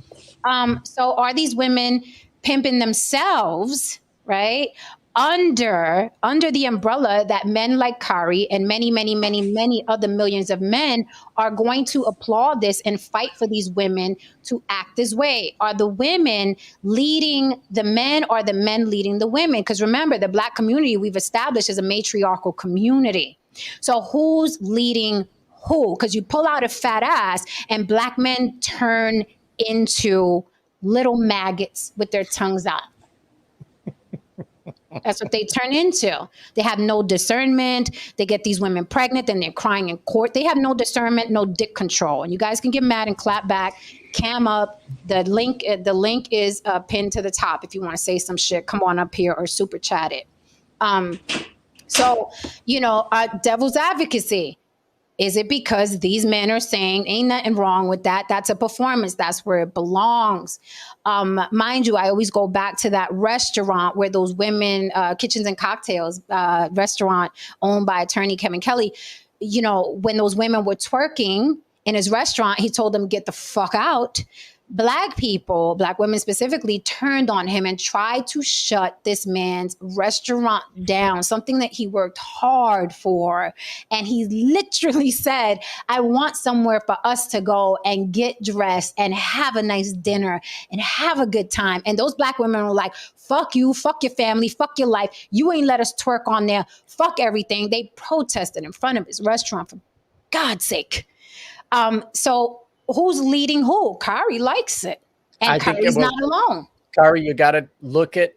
So are these women pimping themselves, right? Under the umbrella that men like Kari and many other millions of men are going to applaud this and fight for these women to act this way? Are the women leading the men, or the men leading the women? Because remember, the Black community we've established is a matriarchal community. So who's leading who? Because you pull out a fat ass and Black men turn into little maggots with their tongues out. That's what they turn into. They have no discernment. They get these women pregnant, and they're crying in court. They have no discernment, no dick control. And you guys can get mad and clap back. Cam up. The link is pinned to the top. If you want to say some shit, come on up here or super chat it. So, devil's advocacy. Is it because these men are saying ain't nothing wrong with that? That's a performance. That's where it belongs. Mind you, I always go back to that restaurant where those women, Kitchens and Cocktails restaurant owned by attorney Kevin Kelly, when those women were twerking in his restaurant, he told them, get the fuck out. Black people, Black women specifically, turned on him and tried to shut this man's restaurant down, something that he worked hard for. And he literally said, I want somewhere for us to go and get dressed and have a nice dinner and have a good time. And those Black women were like, fuck you, fuck your family, fuck your life. You ain't let us twerk on there. Fuck everything. They protested in front of his restaurant, for God's sake. So who's leading who? Kari likes it. And Kari's not alone. Kari, you got to look at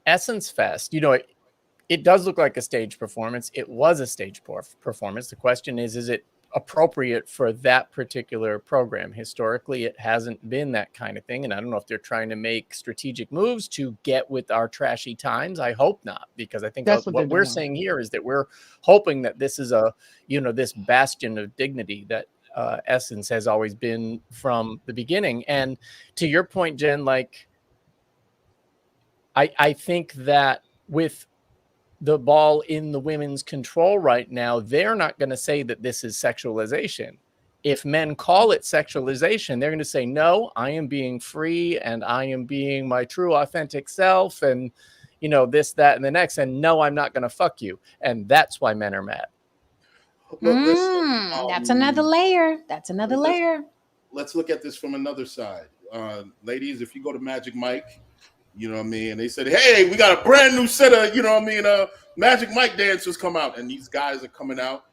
Essence Fest. It does look like a stage performance. It was a stage performance. The question is it appropriate for that particular program? Historically, it hasn't been that kind of thing. And I don't know if they're trying to make strategic moves to get with our trashy times. I hope not, because I think what we're saying here is that we're hoping that this is this bastion of dignity that Essence has always been from the beginning. And to your point, Jen, I think that with the ball in the women's control right now, they're not going to say that this is sexualization. If men call it sexualization, they're going to say, no, I am being free and I am being my true authentic self and, this, that, and the next. And no, I'm not going to fuck you. And that's why men are mad. That's another layer. Let's look at this from another side. Ladies, if you go to Magic Mike, they said, hey, we got a brand new set of, Magic Mike dancers come out. And these guys are coming out.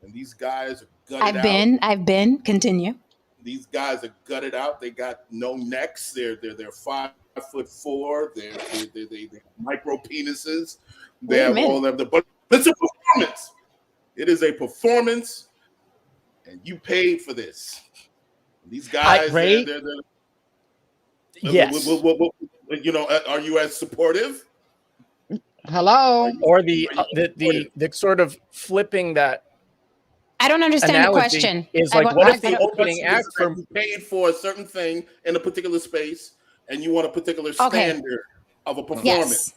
And these guys are gutted out. I've been. Continue. These guys are gutted out. They got no necks. They're 5'4". They're micro penises. They have all of the, but it's a performance. It is a performance, and you paid for this. These guys, yes. Are you as supportive? Hello. Or the sort of flipping that. I don't understand the question. Is what if the opening act you paid for a certain thing in a particular space, and you want a particular standard of a performance? Yes.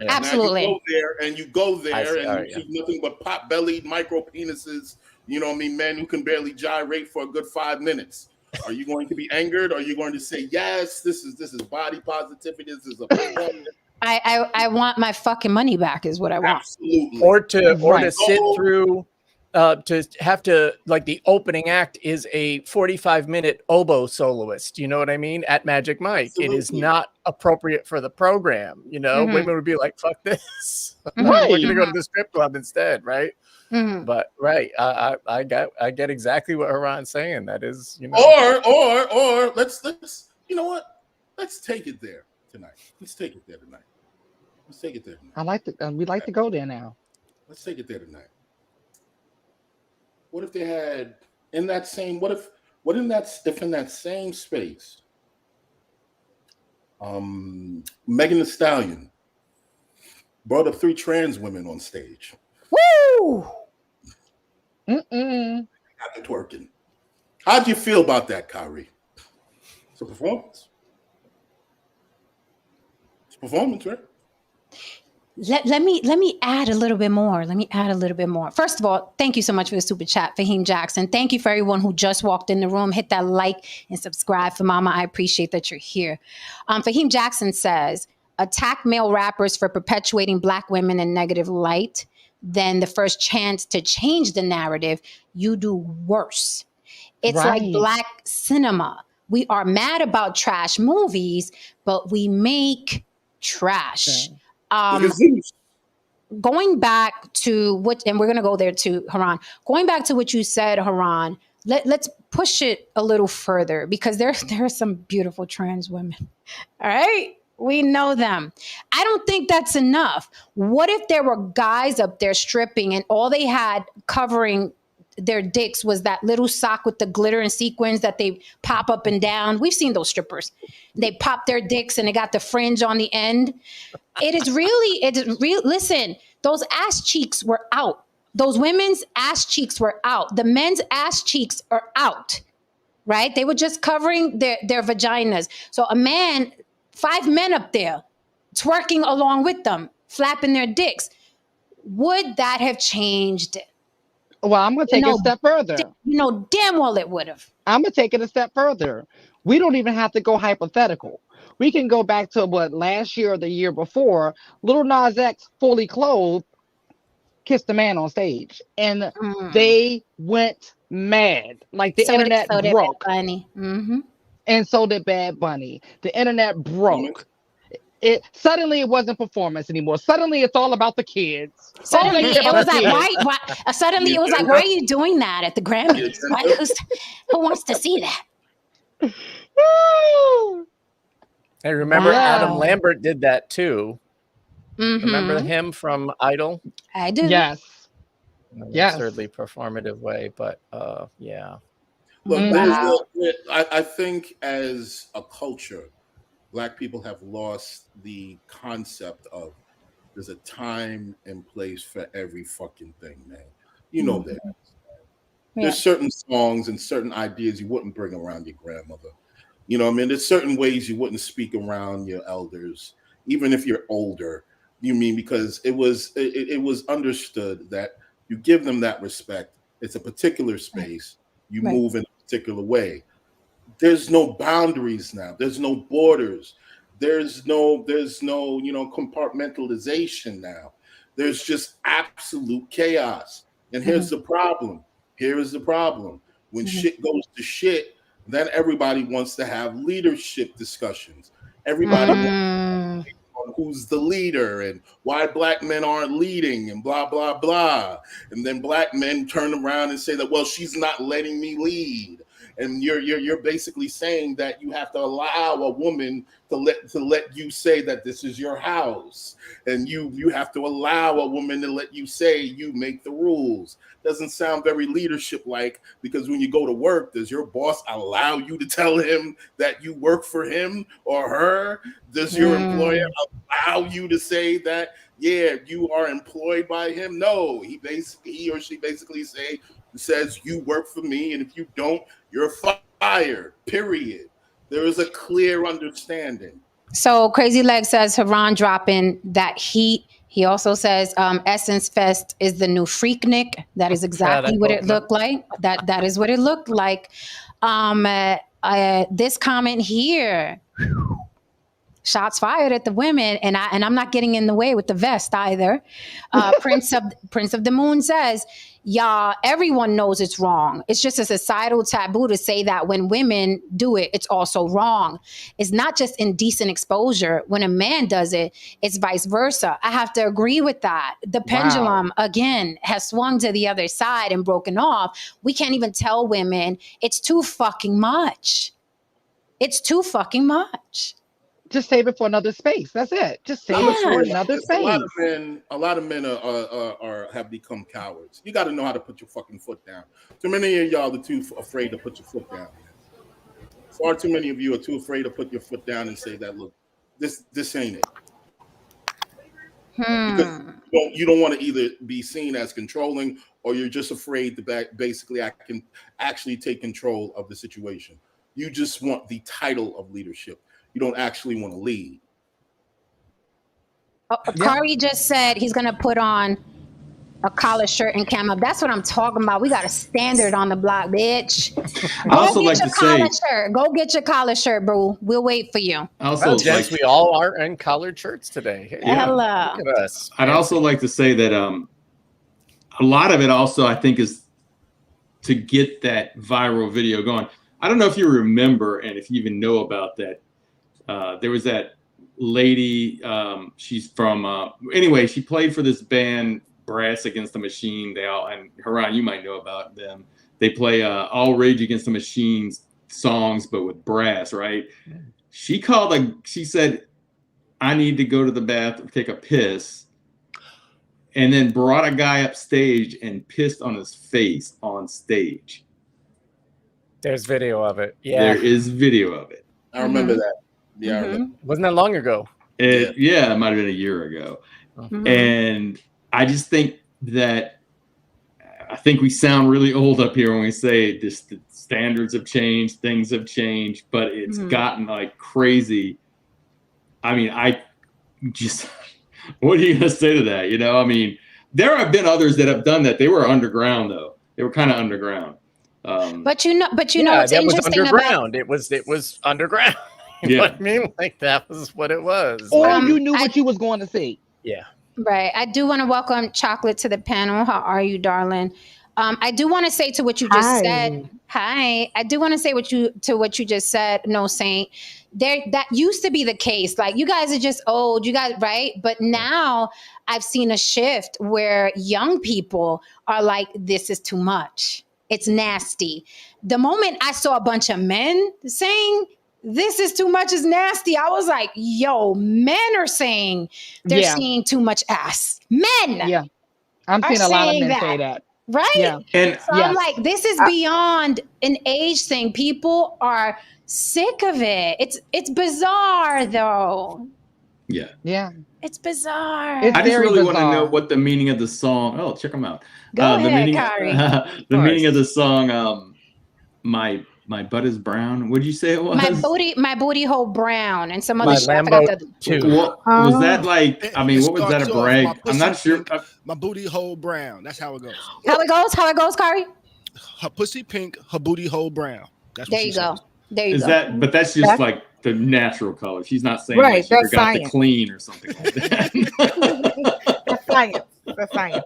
Yeah. Absolutely. You go there and you see nothing but pot-bellied micro penises, men who can barely gyrate for a good 5 minutes. Are you going to be angered? Are you going to say, yes, this is body positivity, this is a performance? I want my fucking money back is what I want. Absolutely. Or to sit through to have to, like, the opening act is a 45-minute oboe soloist, you know what I mean, at Magic Mike. It is Absolutely. not appropriate for the program, you know. Mhm. Women would be like, fuck this. Mhm. We're gonna go Right. to the strip club instead, right? Mhm. But right, I get exactly what Haran's saying. That is, you know, Or let's you know what? Let's take it there tonight. Let's take it there tonight. Let's take it there tonight. I like to. We like to go there now. Let's take it there tonight. What if they had in that same? What in that same space? Megan Thee Stallion brought up 3 trans women on stage. Woo! Mm-mm. Got the twerking. How'd you feel about that, Kyrie? It's a performance. It's a performance, right? Let me add a little bit more. First of all, thank you so much for the super chat, Fahim Jackson. Thank you for everyone who just walked in the room. Hit that like and subscribe for Mama. I appreciate that you're here. Fahim Jackson says, attack male rappers for perpetuating Black women in negative light. Then the first chance to change the narrative, you do worse. It's like Right. Black cinema. We are mad about trash movies, but we make trash. Okay. Going back to what, and we're going to go there too, Haran. Going back to what you said, Haran, let's push it a little further because there are some beautiful trans women. All right? We know them. I don't think that's enough. What if there were guys up there stripping and all they had covering their dicks was that little sock with the glitter and sequins that they pop up and down? We've seen those strippers. They pop their dicks and they got the fringe on the end. It is real. Listen, those ass cheeks were out. Those women's ass cheeks were out. The men's ass cheeks are out, right? They were just covering their vaginas. So a man, 5 men up there twerking along with them, flapping their dicks. Would that have changed it? Well, I'm going to take it a step further. You know damn well it would have. I'm going to take it a step further. We don't even have to go hypothetical. We can go back to what last year or the year before, Lil Nas X, fully clothed, kissed a man on stage. And they went mad. Like the internet broke. Mm-hmm. And so did Bad Bunny. The internet broke. Suddenly it wasn't performance anymore. Suddenly it's all about the kids. Suddenly it was like, why? Suddenly it was like, why are you doing that at the Grammys? Who wants to see that? Hey, remember Adam Lambert did that too. Mm-hmm. Remember him from Idol? I do. Yes. In an Yes. absurdly performative way, but yeah. Look, I think as a culture, Black people have lost the concept of there's a time and place for every fucking thing, man. You know that. There's certain songs and certain ideas you wouldn't bring around your grandmother. You know what I mean? There's certain ways you wouldn't speak around your elders, even if you're older. You mean because it was understood that you give them that respect. It's a particular space. You move in a particular way. There's no boundaries now. There's no borders. There's no compartmentalization now. There's just absolute chaos. And here's the problem. When shit goes to shit, then everybody wants to have leadership discussions. Everybody wants to on who's the leader and why Black men aren't leading and blah, blah, blah. And then Black men turn around and say that, well, she's not letting me lead. And you're basically saying that you have to allow a woman to let you say that this is your house, and you have to allow a woman to let you say you make the rules. Doesn't sound very leadership like, because when you go to work, does your boss allow you to tell him that you work for him or her? Does your employer allow you to say that you are employed by him? No, he or she basically says you work for me, and if you don't, you're fired, period. There is a clear understanding. So Crazy Leg says Haran dropping that heat. He also says Essence Fest is the new Freaknik. That is exactly what it looked like. That is what it looked like. This comment here. shots fired at the women, and I'm not getting in the way with the vest either. Prince of the Moon says, y'all, everyone knows it's wrong. It's just a societal taboo to say that when women do it, it's also wrong. It's not just indecent exposure. When a man does it, it's vice versa. I have to agree with that. The pendulum, again, has swung to the other side and broken off. We can't even tell women it's too fucking much. It's too fucking much. Just save it for another space. That's it. Just save it for another space. A lot of men have become cowards. You got to know how to put your fucking foot down. Too many of y'all are too afraid to put your foot down. Far too many of you are too afraid to put your foot down and say that, look, this ain't it. Because you don't want to either be seen as controlling, or you're just afraid to basically I can actually take control of the situation. You just want the title of leadership. You don't actually want to lead. Kari just said he's going to put on a collar shirt and camo. That's what I'm talking about. We got a standard on the block, bitch. I also like to say, go get your collar shirt, bro. We'll wait for you. Also, gents, we all are in collared shirts today. Hey, hello. Look at us. I'd also like to say that a lot of it also, I think, is to get that viral video going. I don't know if you remember, and if you even know about that. There was that lady, she's from, anyway, she played for this band, Brass Against the Machine. And Haran, you might know about them. They play all Rage Against the Machine's songs, but with brass, right? Yeah. She said, I need to go to the bathroom, take a piss, and then brought a guy upstage and pissed on his face on stage. There's video of it. Yeah. There is video of it. I remember that. Yeah, I remember. Wasn't that long ago? It might have been a year ago. And I just think that we sound really old up here when we say this. The standards have changed, things have changed, but it's gotten like crazy. I mean, what are you gonna say to that? You know, I mean, there have been others that have done that. They were underground though. They were kind of underground. But you know, what's interesting was underground. It was underground. You know what I mean? Like that was what it was. Or you knew what you was going to see. Yeah. Right. I do want to welcome Chocolate to the panel. How are you, darling? I do want to say to what you just said. Hi. I do want to say what you just said. No, Saint. That used to be the case. Like you guys are just old. You guys, right? But now I've seen a shift where young people are like, this is too much. It's nasty. The moment I saw a bunch of men saying this is too much, is nasty, I was like, yo, men are saying they're seeing too much ass. Men. Yeah. I'm seeing a lot of men say that. Right? Yeah. And so I'm like, this is beyond an age thing. People are sick of it. It's bizarre though. Yeah. Yeah. It's bizarre. I just really want to know what the meaning of the song. Oh, check them out. Go ahead, Kari. The meaning of the song, My butt is brown. What did you say it was? My booty hole brown, and some other shit. Was that like? I mean, what was that a brag? I'm not sure. My booty hole brown. That's how it goes. How it goes, Kari? Her pussy pink, her booty hole brown. That's what there you go. says. There you go. That? But that's just like the natural color. She's not saying like she forgot to clean or something like that. That's science. That's science.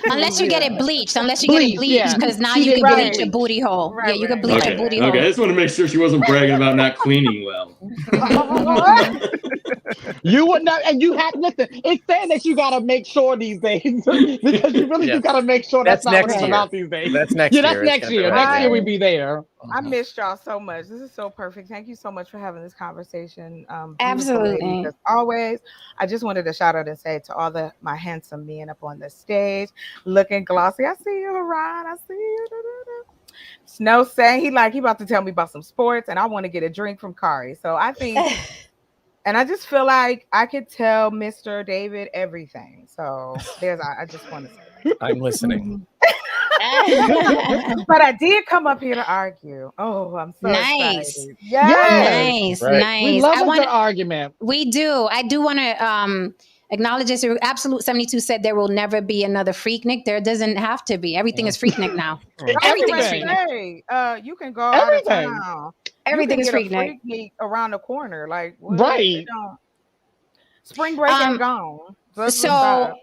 Unless you get it bleached. Because now you can bleach your booty hole. Right, you can bleach your booty hole. Okay, I just want to make sure she wasn't bragging about not cleaning well. You would not, and you have listen. It's saying that you gotta make sure these days because you really do gotta make sure that's not what it's about these days. That's next year. That's next year. Next year we be there. I missed y'all so much. This is so perfect. Thank you so much for having this conversation. Absolutely. As always, I just wanted to shout out and say to all my handsome men up on the stage, looking glossy. I see you, Haran. I see you. Snow saying he about to tell me about some sports, and I want to get a drink from Kari. So I think, and I just feel like I could tell Mr. David everything. So I just want to say that. I'm listening. But I did come up here to argue. Oh, I'm so excited. Yes. Nice. We love a good argument. We do. I do want to acknowledge this. Absolute 72 said there will never be another Freaknik. There doesn't have to be. Everything is Freaknik now. Everything is Freaknik. You can go out of town Everything is get a Freak Night. Freak Night around the corner. Like, what? Right. Spring break ain't gone. So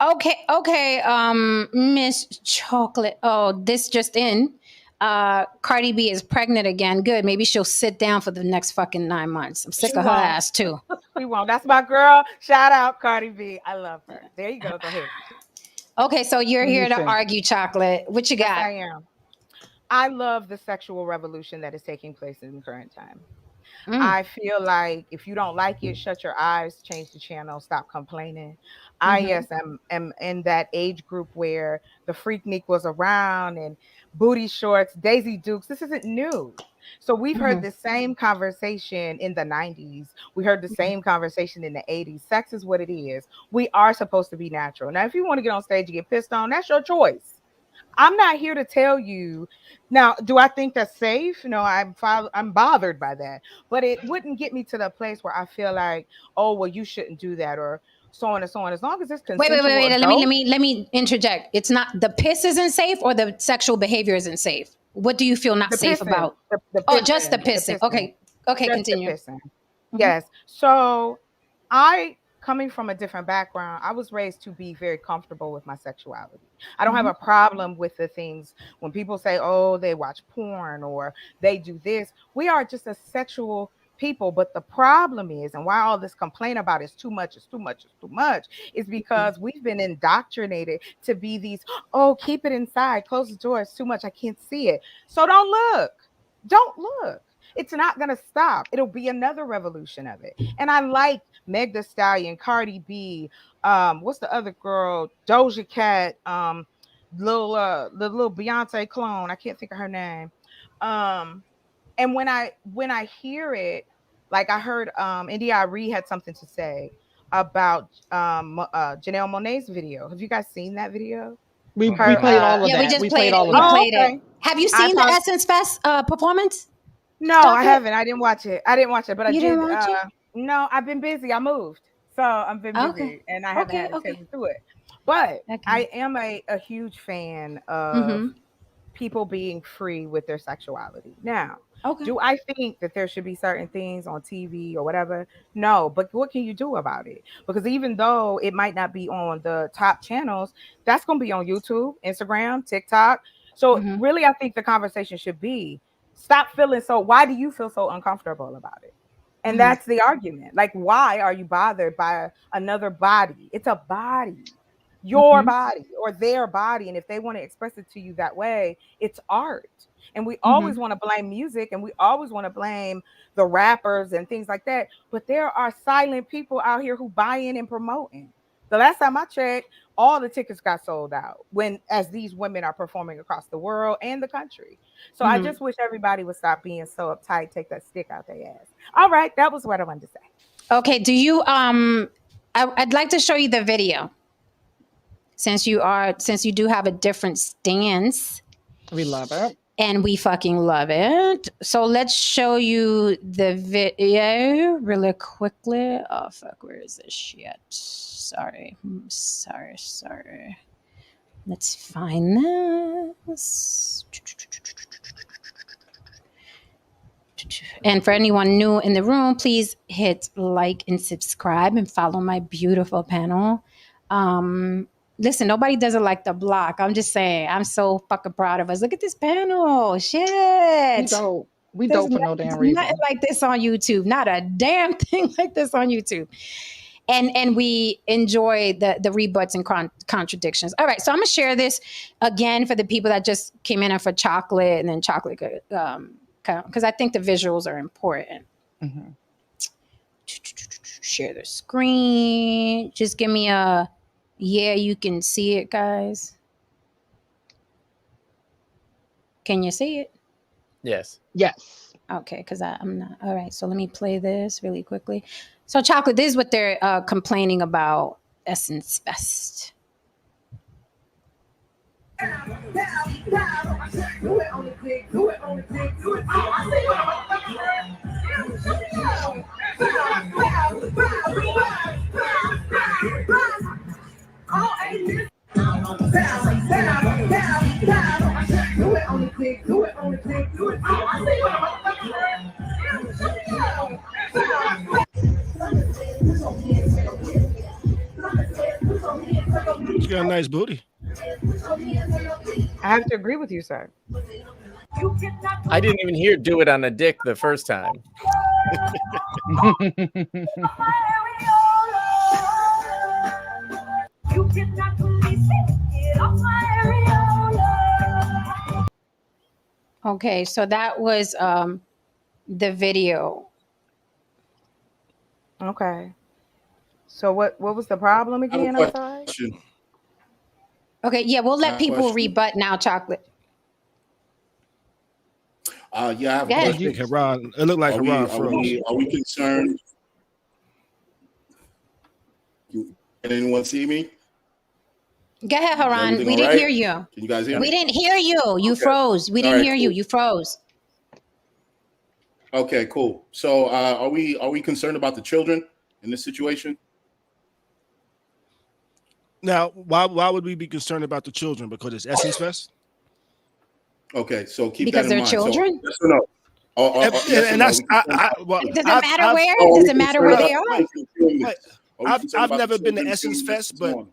okay, Miss Chocolate. Oh, this just in. Cardi B is pregnant again. Good. Maybe she'll sit down for the next fucking 9 months. I'm sick of her ass too. We won't. That's my girl. Shout out Cardi B. I love her. There you go. Go ahead. Okay, so you're here to argue, Chocolate. What you got? Yes, I am. I love the sexual revolution that is taking place in the current time. I feel like if you don't like it, shut your eyes, change the channel, stop complaining. I am in that age group where the Freaknik was around and booty shorts, Daisy Dukes. This isn't new. So we've heard the same conversation in the 90s. We heard the same conversation in the 80s. Sex is what it is. We are supposed to be natural. Now, if you want to get on stage and get pissed on, that's your choice. I'm not here to tell you. Now, do I think that's safe? No, I'm bothered by that. But it wouldn't get me to the place where I feel like, oh, well, you shouldn't do that, or so on and so on. As long as it's consensual. Wait. Let me interject. It's not the piss isn't safe, or the sexual behavior isn't safe. What do you feel not safe about? Just the pissing. Okay, just continue. Yes. So coming from a different background, I was raised to be very comfortable with my sexuality. I don't have a problem with the things when people say, oh, they watch porn or they do this. We are just a sexual people. But the problem is, and why all this complaint about it's too much, is because we've been indoctrinated to be these, oh, keep it inside, close the door, it's too much, I can't see it. So don't look. It's not going to stop. It'll be another revolution of it. And I like Meg Thee Stallion, Cardi B, what's the other girl? Doja Cat, the little Beyonce clone. I can't think of her name. And when I hear it, like I heard India Arie had something to say about Janelle Monae's video. Have you guys seen that video? We played all of that. Yeah, we just played it. Have you seen the Essence Fest performance? No, I haven't. I didn't watch it. But I did. No, I've been busy. I moved. So I've been busy and I haven't had a chance to do it. But I am a huge fan of people being free with their sexuality. Now, do I think that there should be certain things on TV or whatever? No, but what can you do about it? Because even though it might not be on the top channels, that's going to be on YouTube, Instagram, TikTok. So really, I think the conversation should be, why do you feel so uncomfortable about it? And that's the argument. Like, why are you bothered by another body? It's a body, your body or their body. And if they want to express it to you that way, it's art. And we always want to blame music and we always want to blame the rappers and things like that. But there are silent people out here who buy in and promoting. The last time I checked, all the tickets got sold out as these women are performing across the world and the country. So I just wish everybody would stop being so uptight, take that stick out their ass. All right, that was what I wanted to say. Okay, do you I'd like to show you the video. Since you do have a different stance. We love it. And we fucking love it. So let's show you the video really quickly. Oh fuck, where is this shit? Sorry. Let's find this. And for anyone new in the room, please hit like and subscribe and follow my beautiful panel. Listen, nobody does it like the block. I'm just saying, I'm so fucking proud of us. Look at this panel. Shit. We don't for no damn reason. Nothing like this on YouTube. Not a damn thing like this on YouTube. And we enjoy the rebuts and contradictions. All right, so I'm gonna share this again for the people that just came in for chocolate and then chocolate, because I think the visuals are important. Share the screen. Just give me a yeah, you can see it, guys. Can you see it? Yes. Yes. Okay, because I'm not. All right, so let me play this really quickly. So, chocolate, this is what they're complaining about Essence Fest. got a nice booty. I have to agree with you, sir. I didn't even hear "Do It on a Dick" the first time. Okay, so that was the video. Okay. So what was the problem I have a again? I'm sorry. question. Okay, yeah, we'll let people Question. rebut now, Chocolate. Yeah, I have Go a ahead. I question. think Haran. It looked like Haran froze. Are we concerned? Can anyone see me? Go ahead, Haran. Everything We all didn't right? hear you. Can you guys hear We me? didn't hear you. You Okay. froze. We All didn't right, hear you. cool. You froze. Okay, cool. So are we concerned about the children in this situation? Now, why would we be concerned about the children? Because it's Essence Fest? Okay, so keep Because that in they're mind. children? So yes or no? Yes or And no? that's Are we concerned about well, Does it I've- matter I've- where? are Does we it matter concerned where they about are? the children viewing this? Wait, Are we concerned I've about never the been to children Essence viewing this Fest, and but so on?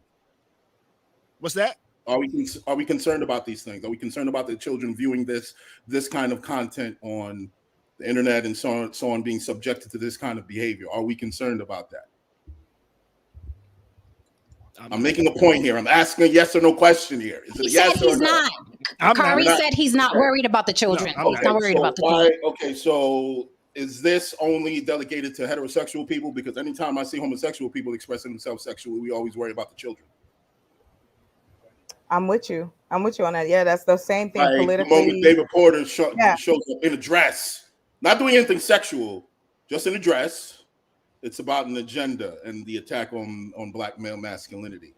what's that? Are we concerned about these things? Are we concerned about the children viewing this kind of content on the internet and so on, being subjected to this kind of behavior? Are we concerned about that? I'm making a point here. I'm asking a yes or no question here. Is it He a said yes or he's no? not. I'm Kari not. said he's not worried about the children. No, I'm He's not worried so about the children. Okay, so is this only delegated to heterosexual people? Because anytime I see homosexual people expressing themselves sexually, we always worry about the children. I'm with you. I'm with you on that. Yeah, that's the same thing Like the politically. moment David Porter shows Yeah. up in a dress, not doing anything sexual, just in a dress, it's about an agenda and the attack on Black male masculinity.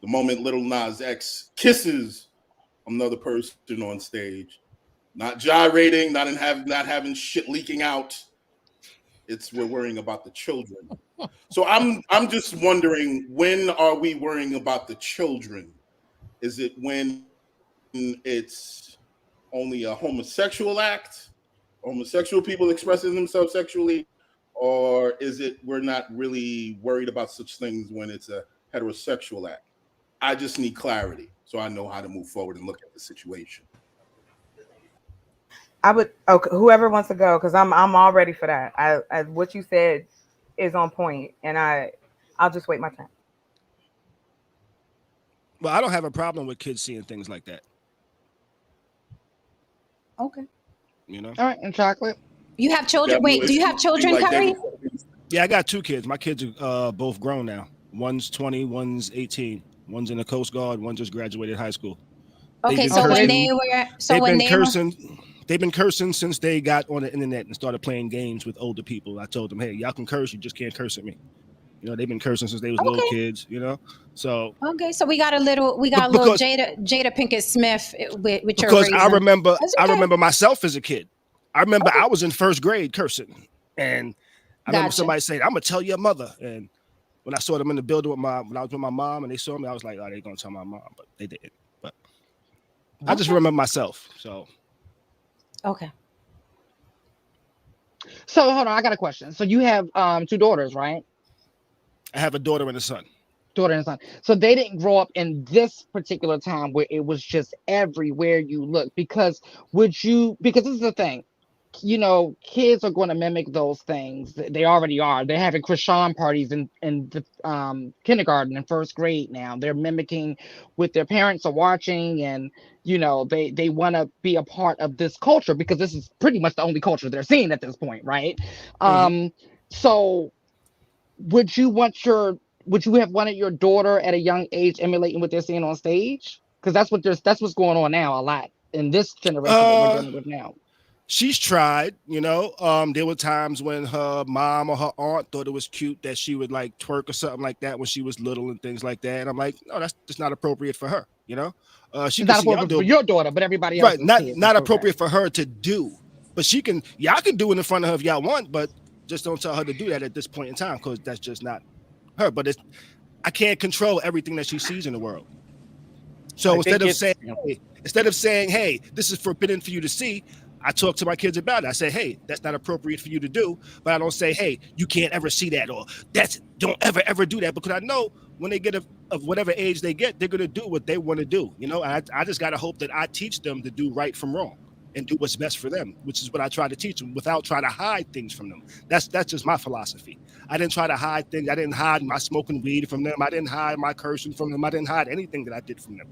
The moment Little Nas X kisses another person on stage, not gyrating, not having shit leaking out. We're worrying about the children. So I'm just wondering, when are we worrying about the children? Is it when it's only a homosexual act, homosexual people expressing themselves sexually, or is it we're not really worried about such things when it's a heterosexual act? I just need clarity so I know how to move forward and look at the situation. I would. Okay, whoever wants to go, because I'm all ready for that. I what you said is on point, and I'll just wait my turn. Well, I don't have a problem with kids seeing things like that. Okay. You know? All right, and Chocolate. You have children? Wait, do you have children, Like Kari? Yeah, I got two kids. My kids are both grown now. One's 20, one's 18. One's in the Coast Guard. One just graduated high school. Okay, been so when cursing- they were, so They've when been they were, cursing. They've been cursing since they got on the internet and started playing games with older people. I told them, hey, y'all can curse, you just can't curse at me. You know, they've been cursing since they was little kids. You know, so okay, so we got a little Jada Pinkett Smith with your because raising. I remember That's okay. I remember myself as a kid. I remember I was in first grade cursing, and I remember Gotcha. somebody saying, "I'm gonna tell your mother." And when I saw them in the building when I was with my mom, and they saw me, I was like, "Oh, they're gonna tell my mom," but they didn't. But I just remember myself. So Okay. So hold on, I got a question. So you have two daughters, right? I have a daughter and a son. Daughter and son. So they didn't grow up in this particular time where it was just everywhere you look. Because this is the thing, you know, kids are going to mimic those things. They already are. They're having Krishan parties in the kindergarten and first grade now. They're mimicking what their parents are watching, and you know, they want to be a part of this culture because this is pretty much the only culture they're seeing at this point, right? So would you have wanted your daughter at a young age emulating what they're seeing on stage? Because that's what's going on now a lot in this generation that we're dealing with now. She's tried, you know. There were times when her mom or her aunt thought it was cute that she would like twerk or something like that when she was little and things like that. And I'm like, no, that's just not appropriate for her, you know. She It's can not see y'all appropriate do for your daughter, but everybody else. right, not appropriate for her to do. But y'all can do it in front of her if y'all want, but just don't tell her to do that at this point in time because that's just not her. But I can't control everything that she sees in the world. So instead of saying, hey, this is forbidden for you to see, I talk to my kids about it. I say, hey, that's not appropriate for you to do. But I don't say, hey, you can't ever see that, or don't ever do that, because I know when they get of whatever age they get, they're going to do what they want to do. You know, I just got to hope that I teach them to do right from wrong and do what's best for them, which is what I try to teach them without trying to hide things from them. That's just my philosophy. I didn't try to hide things. I didn't hide my smoking weed from them. I didn't hide my cursing from them. I didn't hide anything that I did from them.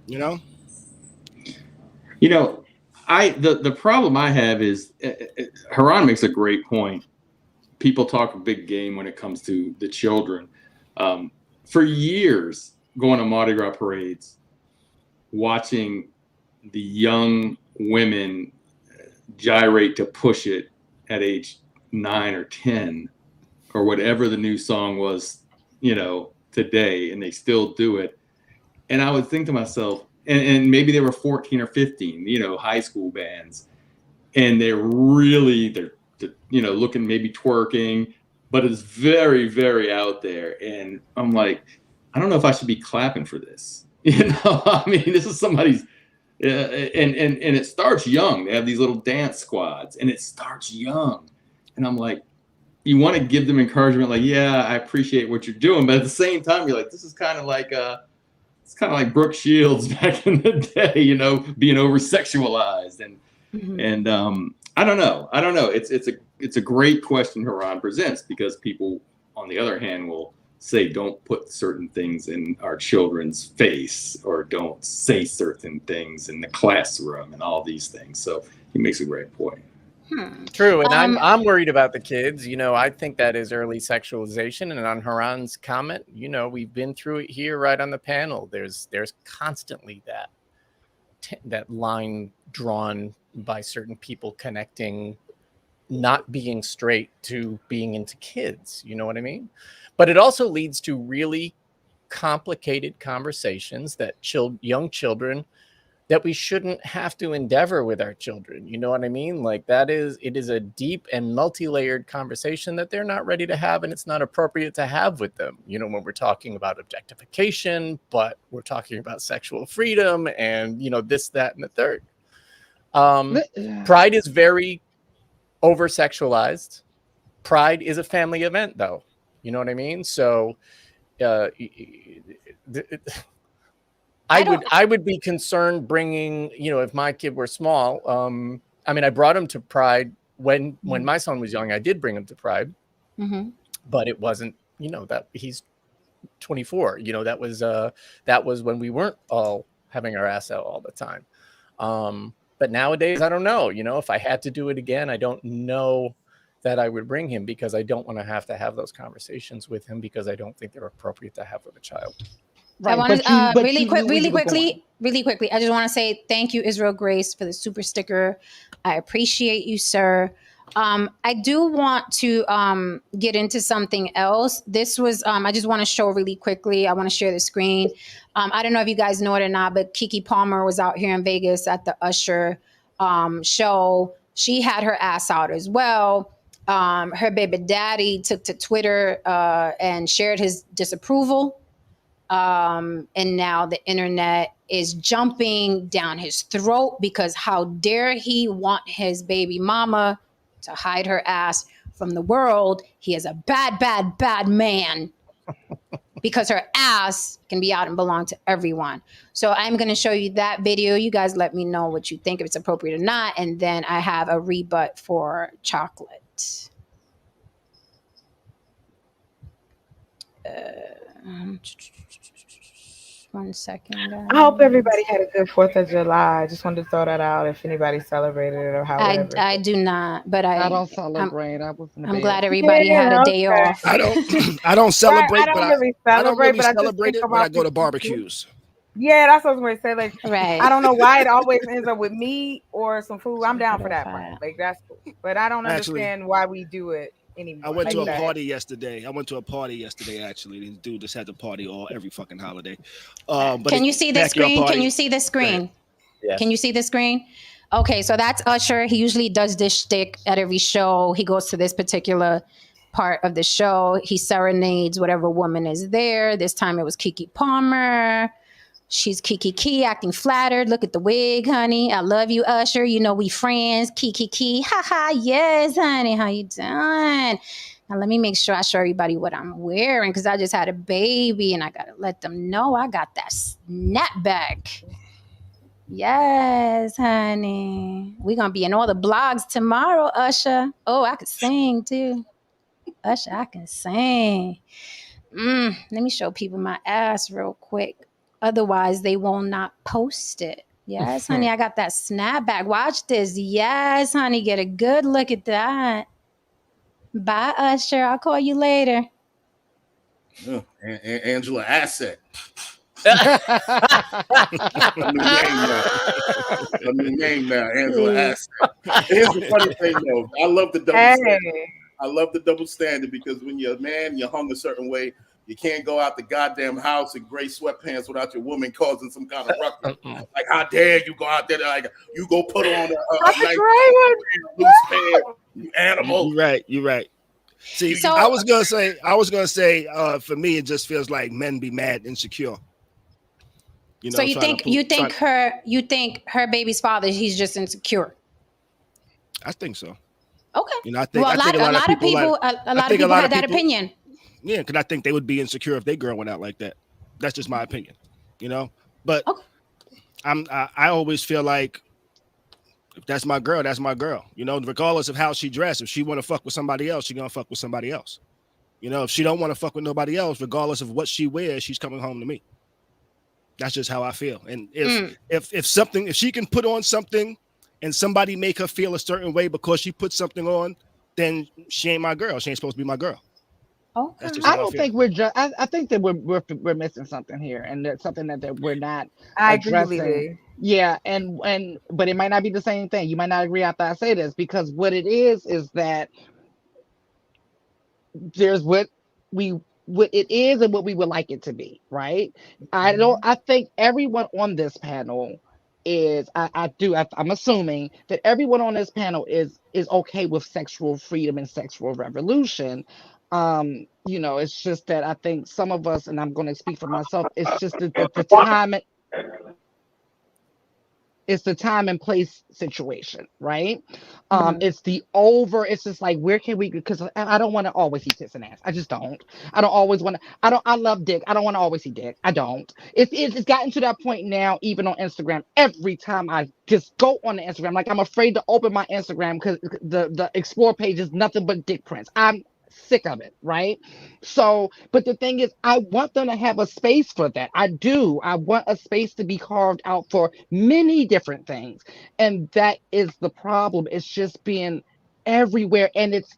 You know? You know, the problem I have is Haran makes a great point. People talk a big game when it comes to the children. For years, going to Mardi Gras parades, watching the young women gyrate to Push It at age 9 or 10 or whatever the new song was, you know, today, and they still do it. And I would think to myself, and maybe they were 14 or 15, you know, high school bands, and they're you know, looking, maybe twerking, but it's very, very out there. And I'm like, I don't know if I should be clapping for this. You know, I mean, this is somebody's, and it starts young. They have these little dance squads, and it starts young. And I'm like, you want to give them encouragement, like, yeah, I appreciate what you're doing, but at the same time, you're like, this is kind of like it's kind of like Brooke Shields back in the day, you know, being over sexualized, and I don't know. It's a great question Haran presents, because people, on the other hand, will say don't put certain things in our children's face, or don't say certain things in the classroom, and all these things. So he makes a great point. True, and I'm worried about the kids. You know, I think that is early sexualization. And on Haran's comment, you know, we've been through it here right on the panel. There's constantly that line drawn by certain people connecting not being straight to being into kids. You know what I mean? But it also leads to really complicated conversations that young children, that we shouldn't have to endeavor with our children. You know what I mean? Like, it is a deep and multi-layered conversation that they're not ready to have, and it's not appropriate to have with them. You know, when we're talking about objectification, but we're talking about sexual freedom and, you know, this, that, and the third. Pride is very over-sexualized. Pride is a family event, though. You know what I mean? So I would be concerned bringing, you know, if my kid were small. I mean, I brought him to Pride when my son was young. I did bring him to Pride, but it wasn't, you know, that he's 24. You know, that was when we weren't all having our ass out all the time. But nowadays, I don't know. You know, if I had to do it again, I don't know that I would bring him, because I don't want to have those conversations with him, because I don't think they're appropriate to have with a child. Right, I want to really quickly. I just want to say thank you, Israel Grace, for the super sticker. I appreciate you, sir. I do want to get into something else. This was I just want to show really quickly. I want to share the screen. I don't know if you guys know it or not, but Keke Palmer was out here in Vegas at the Usher show. She had her ass out as well. Her baby daddy took to Twitter and shared his disapproval. And now the internet is jumping down his throat, because how dare he want his baby mama to hide her ass from the world? He is a bad, bad, bad man, because her ass can be out and belong to everyone. So I'm going to show you that video. You guys let me know what you think, if it's appropriate or not. And then I have a rebut for Chocolate. 1 second. I hope everybody had a good 4th of July. I just wanted to throw that out, if anybody celebrated it or however. I do not, but I don't celebrate. I'm glad everybody had a day off. I don't celebrate, I don't really celebrate, but I go to barbecues. Yeah, that's what I was going to say. Like, right. I don't know why it always ends up with meat or some food. I'm down for that part. Like, that's cool. But I don't understand why we do it anymore. I went to a party yesterday. Actually. This dude just had to party every fucking holiday. But can you see the screen? Can you see the screen? Yes. Can you see the screen? Okay, so that's Usher. He usually does this shtick at every show. He goes to this particular part of the show. He serenades whatever woman is there. This time it was Keke Palmer. She's Kiki acting flattered. Look at the wig, honey. I love you, Usher. You know we friends. Kiki. Ha ha. Yes, honey. How you doing? Now let me make sure I show everybody what I'm wearing because I just had a baby and I gotta let them know I got that snapback. Yes, honey. We're gonna be in all the blogs tomorrow, Usher. Oh, I could sing too. Usher, I can sing. Let me show people my ass real quick. Otherwise, they will not post it. Yes, honey, I got that snapback. Watch this. Yes, honey, get a good look at that. Bye, Usher. I'll call you later. Angela Asset. A new name now, Angela Asset. Here's the funny thing though. I love the double standard. I love the double standard because when you're a man, you're hung a certain way. You can't go out the goddamn house in gray sweatpants without your woman causing some kind of ruckus. Like, how dare you go out there? Like, you go put on a nice loose pants, you animal. You're right. See, so, I was gonna say, for me, it just feels like men be mad insecure. You know, so you think her baby's father, he's just insecure? I think so. Okay. You know, I think a lot of people had that opinion. Yeah, because I think they would be insecure if their girl went out like that. That's just my opinion. You know, but okay. I always feel like if that's my girl, that's my girl. You know, regardless of how she dressed, if she want to fuck with somebody else, she gonna fuck with somebody else. You know, if she don't want to fuck with nobody else, regardless of what she wears, she's coming home to me. That's just how I feel. And if she can put on something and somebody make her feel a certain way because she put something on, then she ain't my girl. She ain't supposed to be my girl. Okay. I don't think we're just. I think that we're missing something here, and that's something that we're not addressing. Yeah, and but it might not be the same thing. You might not agree after I say this because what it is that there's what it is and what we would like it to be, right? I think everyone on this panel is I'm assuming that everyone on this panel is okay with sexual freedom and sexual revolution. You know, it's just that I think some of us, and I'm going to speak for myself, it's just that the time it's the time and place situation, right? It's just like, where can we, because I don't want to always see tits and ass. I just don't. I don't always want to, I love dick. I don't want to always see dick. I don't. It's gotten to that point now, even on Instagram, every time I just go on the Instagram, like I'm afraid to open my Instagram because the explore page is nothing but dick prints. I'm sick of it, right? So, but the thing is, I want them to have a space for that. I do. I want a space to be carved out for many different things. And that is the problem. It's just being everywhere, and it's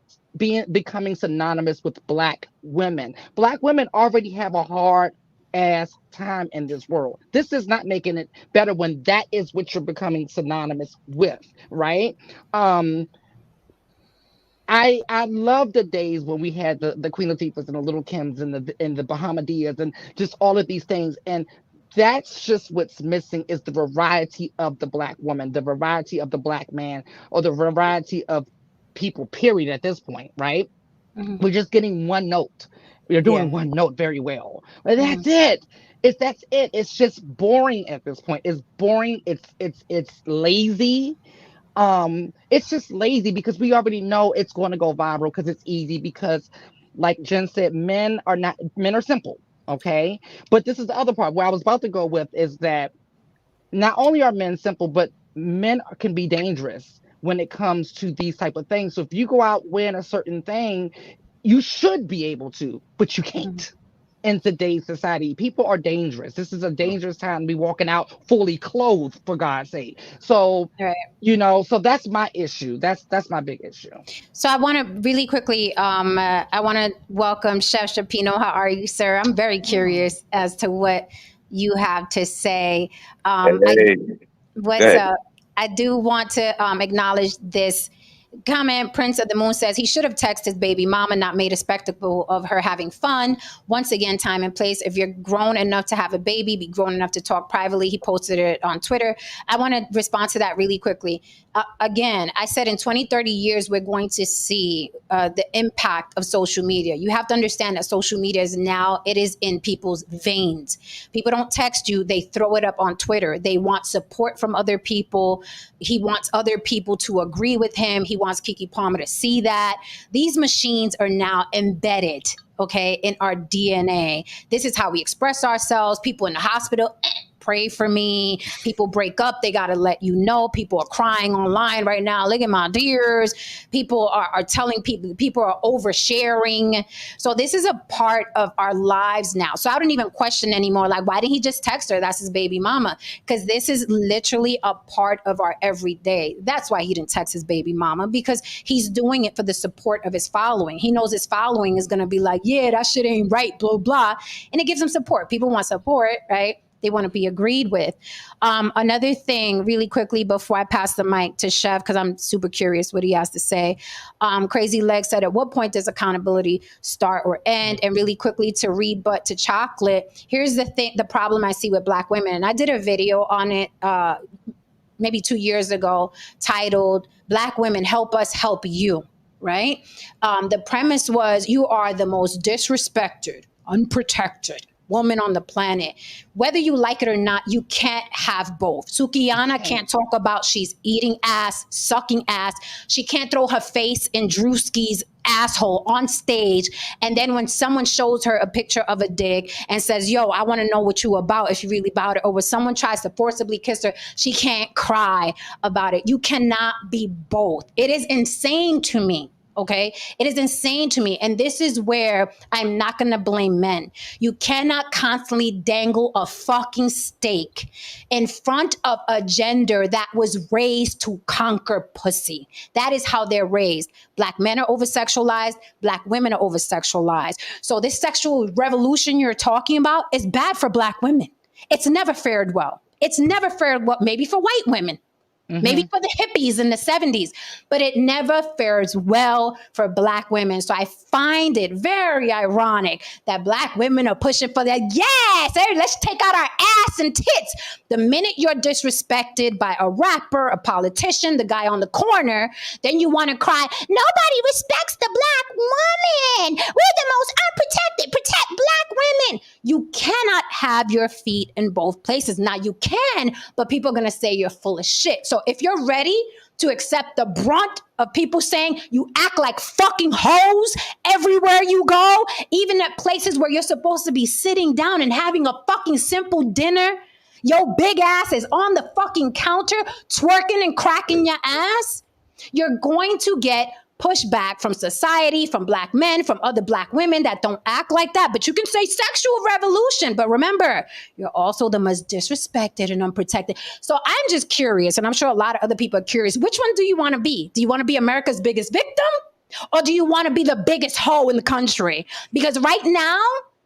becoming synonymous with Black women. Black women already have a hard ass time in this world. This is not making it better when that is what you're becoming synonymous with, right? I love the days when we had the Queen Latifahs and the Little Kims and the Bahamadia and just all of these things. And that's just what's missing is the variety of the Black woman, the variety of the Black man, or the variety of people, period, at this point, right? Mm-hmm. We're just getting one note. We're doing one note very well. But that's it. That's it. It's just boring at this point. It's boring. It's lazy. It's just lazy because we already know it's going to go viral because it's easy, because like Jen said, men are simple. Okay. But this is the other part where I was about to go with is that not only are men simple, but men can be dangerous when it comes to these type of things. So if you go out wearing a certain thing, you should be able to, but you can't. Mm-hmm. In today's society, people are dangerous. This is a dangerous time to be walking out fully clothed, for God's sake. So, you know, so that's my issue. That's my big issue. So I want to really quickly, I want to welcome Chef Shapino. How are you, sir? I'm very curious as to what you have to say. What's up? I do want to acknowledge this comment. Prince of the Moon says he should have texted his baby mama, not made a spectacle of her having fun. Once again, time and place. If you're grown enough to have a baby, be grown enough to talk privately. He posted it on Twitter. I want to respond to that really quickly. Again, I said in 20, 30 years, we're going to see the impact of social media. You have to understand that social media is now, it is in people's veins. People don't text you. They throw it up on Twitter. They want support from other people. He wants other people to agree with him. He wants wants Keke Palmer to see that. These machines are now embedded, okay, in our DNA. This is how we express ourselves. People in the hospital, pray for me. People break up, they got to let you know. People are crying online right now. Look at my tears. People are telling people are oversharing. So this is a part of our lives now. So I don't even question anymore, like, why didn't he just text her? That's his baby mama. Because this is literally a part of our everyday. That's why he didn't text his baby mama, because he's doing it for the support of his following. He knows his following is going to be like, yeah, that shit ain't right, blah, blah. And it gives him support. People want support, right? They want to be agreed with. Another thing, really quickly, before I pass the mic to Chef, because I'm super curious what he has to say. Crazy Leg said, at what point does accountability start or end? And really quickly, to rebut to Chocolate, here's the thing, the problem I see with Black women. And I did a video on it maybe 2 years ago titled, Black Women Help Us Help You, right? The premise was, you are the most disrespected, unprotected woman on the planet. Whether you like it or not, you can't have both. Sukiyana can't talk about she's eating ass, sucking ass. She can't throw her face in Drewski's asshole on stage. And then when someone shows her a picture of a dick and says, yo, I want to know what you about, if you really about it, or when someone tries to forcibly kiss her, she can't cry about it. You cannot be both. It is insane to me. Okay, it is insane to me. And this is where I'm not going to blame men. You cannot constantly dangle a fucking stake in front of a gender that was raised to conquer pussy. That is how they're raised. Black men are over-sexualized. Black women are over-sexualized. So this sexual revolution you're talking about is bad for Black women. It's never fared well. It's never fared well, maybe for white women. Maybe for the hippies in the 70s, but it never fares well for Black women. So I find it very ironic that Black women are pushing for that. Yes, hey, let's take out our ass and tits. The minute you're disrespected by a rapper, a politician, the guy on the corner, then you want to cry, nobody respects the Black woman. We're the most unprotected. Protect Black women. You cannot have your feet in both places. Now you can, but people are going to say you're full of shit. So if you're ready to accept the brunt of people saying you act like fucking hoes everywhere you go, even at places where you're supposed to be sitting down and having a fucking simple dinner, your big ass is on the fucking counter twerking and cracking your ass, you're going to get pushback from society, from Black men, from other Black women that don't act like that. But you can say sexual revolution. But remember, you're also the most disrespected and unprotected. So I'm just curious, and I'm sure a lot of other people are curious, which one do you want to be? Do you want to be America's biggest victim? Or do you want to be the biggest hoe in the country? Because right now,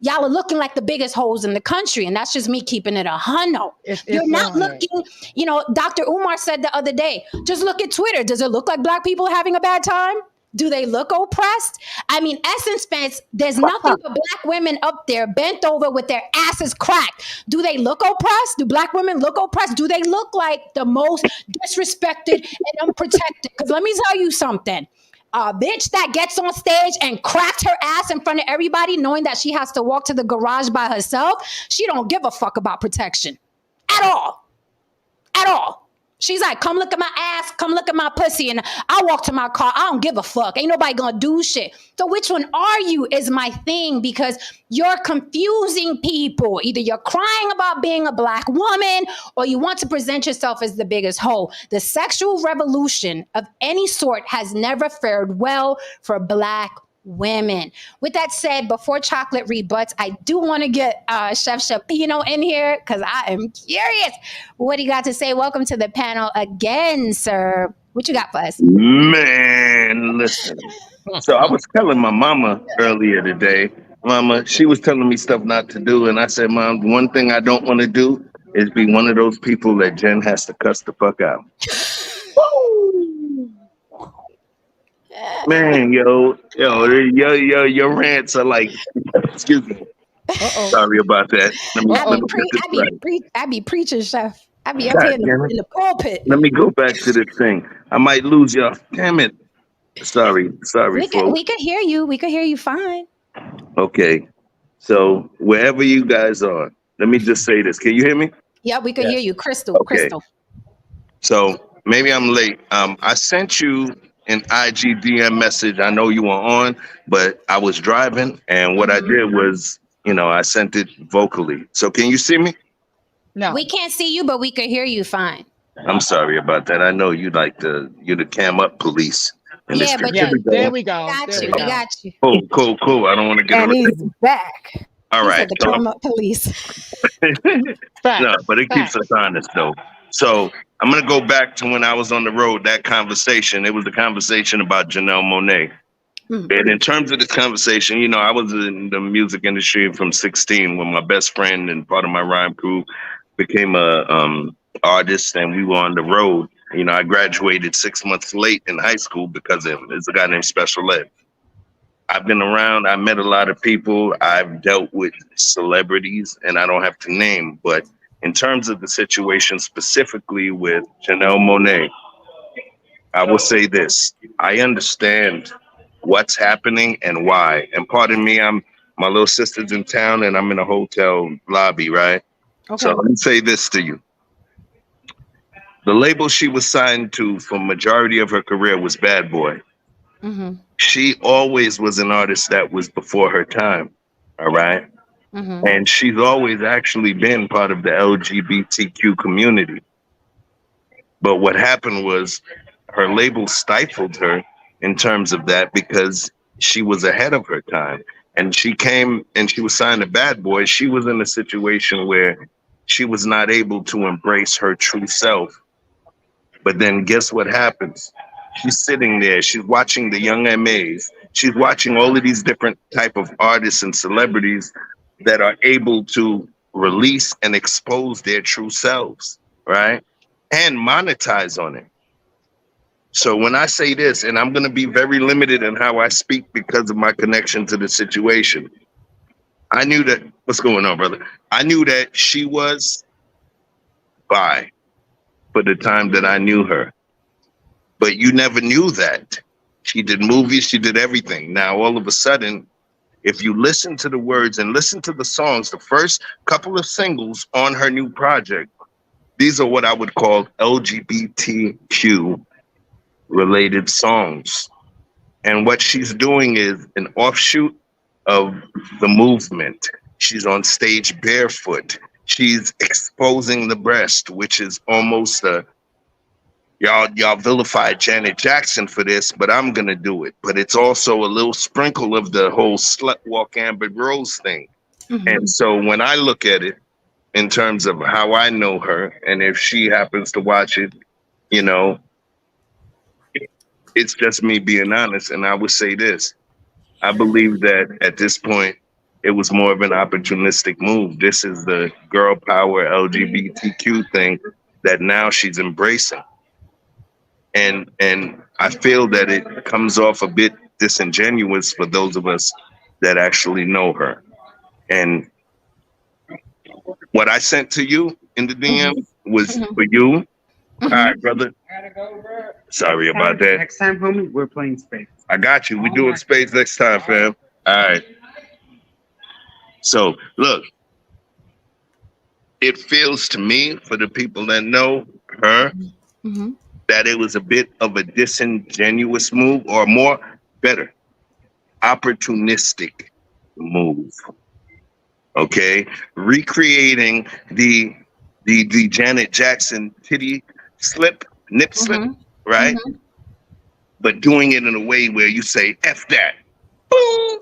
y'all are looking like the biggest hoes in the country. And that's just me keeping it 100. You're not looking, you know, Dr. Umar said the other day, just look at Twitter. Does it look like Black people are having a bad time? Do they look oppressed? I mean, Essence fans, there's nothing but Black women up there bent over with their asses cracked. Do they look oppressed? Do Black women look oppressed? Do they look like the most disrespected and unprotected? Because let me tell you something. A bitch that gets on stage and cracks her ass in front of everybody, knowing that she has to walk to the garage by herself, she don't give a fuck about protection at all. At all. She's like, come look at my ass, come look at my pussy, and I walk to my car. I don't give a fuck. Ain't nobody gonna do shit. So which one are you is my thing, because you're confusing people. Either you're crying about being a Black woman or you want to present yourself as the biggest hoe. The sexual revolution of any sort has never fared well for Black women. With that said, before Chocolate rebuts, I do want to get Chef Shapino in here because I am curious what he got to say. Welcome to the panel again, sir. What you got for us? Man, listen. So I was telling my mama earlier today, Mama, she was telling me stuff not to do. And I said, Mom, one thing I don't want to do is be one of those people that Jen has to cuss the fuck out. Man, your rants are like, excuse me. Sorry about that. I be preaching, Chef. I be up here in the pulpit. Let me go back to this thing. I might lose y'all. Damn it. Sorry, we could hear you. We could hear you fine. Okay. So wherever you guys are, let me just say this. Can you hear me? Yeah, we could hear you. Crystal. Okay. Crystal. So maybe I'm late. I sent you an IG DM message. I know you were on, but I was driving, and what I did was, I sent it vocally. So can you see me? No. We can't see you, but we can hear you fine. I'm sorry about that. I know you're the cam up police. In Yeah, this but Yeah, you there we go. got There you. we We go. got you. Cool. I don't want to get And arrested. he's back. All He right. said the So, come up police. Facts. no, but it keeps Facts. us honest though. So I'm gonna go back to when I was on the road. That conversation. It was a conversation about Janelle Monae. And in terms of this conversation, I was in the music industry from 16 when my best friend and part of my rhyme crew became a artist, and we were on the road. I graduated 6 months late in high school because of him. There's a guy named Special Ed. I've been around. I met a lot of people. I've dealt with celebrities, and I don't have to name. But in terms of the situation specifically with Janelle Monae, I will say this. I understand what's happening and why. And pardon me, my little sister's in town, and I'm in a hotel lobby, right? Okay. So let me say this to you. The label she was signed to for majority of her career was Bad Boy. She always was an artist that was before her time, all right? And she's always actually been part of the LGBTQ community. But what happened was her label stifled her in terms of that because she was ahead of her time. And she came and she was signed to Bad Boy. She was in a situation where she was not able to embrace her true self. But then guess what happens? She's sitting there, she's watching the young MAs, she's watching all of these different type of artists and celebrities that are able to release and expose their true selves, right? And monetize on it. So when I say this, and I'm going to be very limited in how I speak because of my connection to the situation, I knew that, what's going on, brother? I knew that she was bi for the time that I knew her. But you never knew that. She did movies, she did everything. Now, all of a sudden, if you listen to the words and listen to the songs, the first couple of singles on her new project, these are what I would call LGBTQ related songs. And what she's doing is an offshoot of the movement. She's on stage barefoot. She's exposing the breast, which is almost y'all vilified Janet Jackson for this, but I'm gonna do it. But it's also a little sprinkle of the whole slut walk Amber Rose thing. And so when I look at it in terms of how I know her, and if she happens to watch it, it's just me being honest. And I would say this. I believe that at this point, it was more of an opportunistic move. This is the girl power LGBTQ thing that now she's embracing. And I feel that it comes off a bit disingenuous for those of us that actually know her. And what I sent to you in the DM was for you. All right, brother. Sorry about that. Next time, homie, we're playing space. I got you. We're doing space next time, fam. All right. So, look. It feels to me, for the people that know her, that it was a bit of a disingenuous move, or better, opportunistic move. Okay, recreating the Janet Jackson titty nip slip, right? But doing it in a way where you say "F that," boom.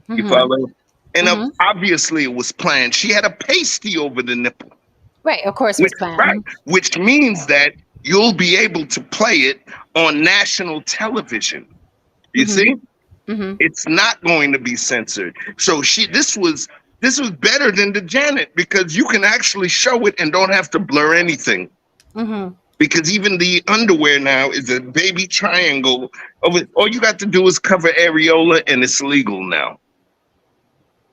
You follow? And obviously, it was planned. She had a pasty over the nipple. Right, of course, it was planned. Right, which means that you'll be able to play it on national television. You see? It's not going to be censored. So this was better than the Janet, because you can actually show it and don't have to blur anything. Because even the underwear now is a baby triangle of it. All you got to do is cover areola, and it's legal now.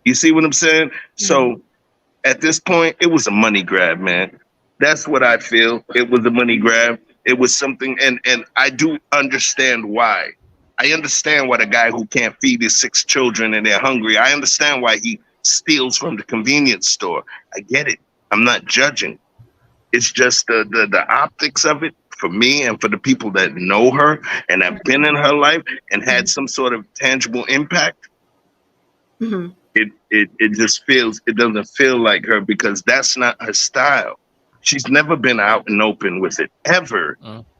You see what I'm saying? So at this point, it was a money grab, man. That's what I feel. It was a money grab. It was something, and I do understand why. I understand why the guy who can't feed his 6 children and they're hungry, I understand why he steals from the convenience store. I get it. I'm not judging. It's just the optics of it for me and for the people that know her and have been in her life and had some sort of tangible impact, it just feels, it doesn't feel like her because that's not her style. She's never been out and open with it ever.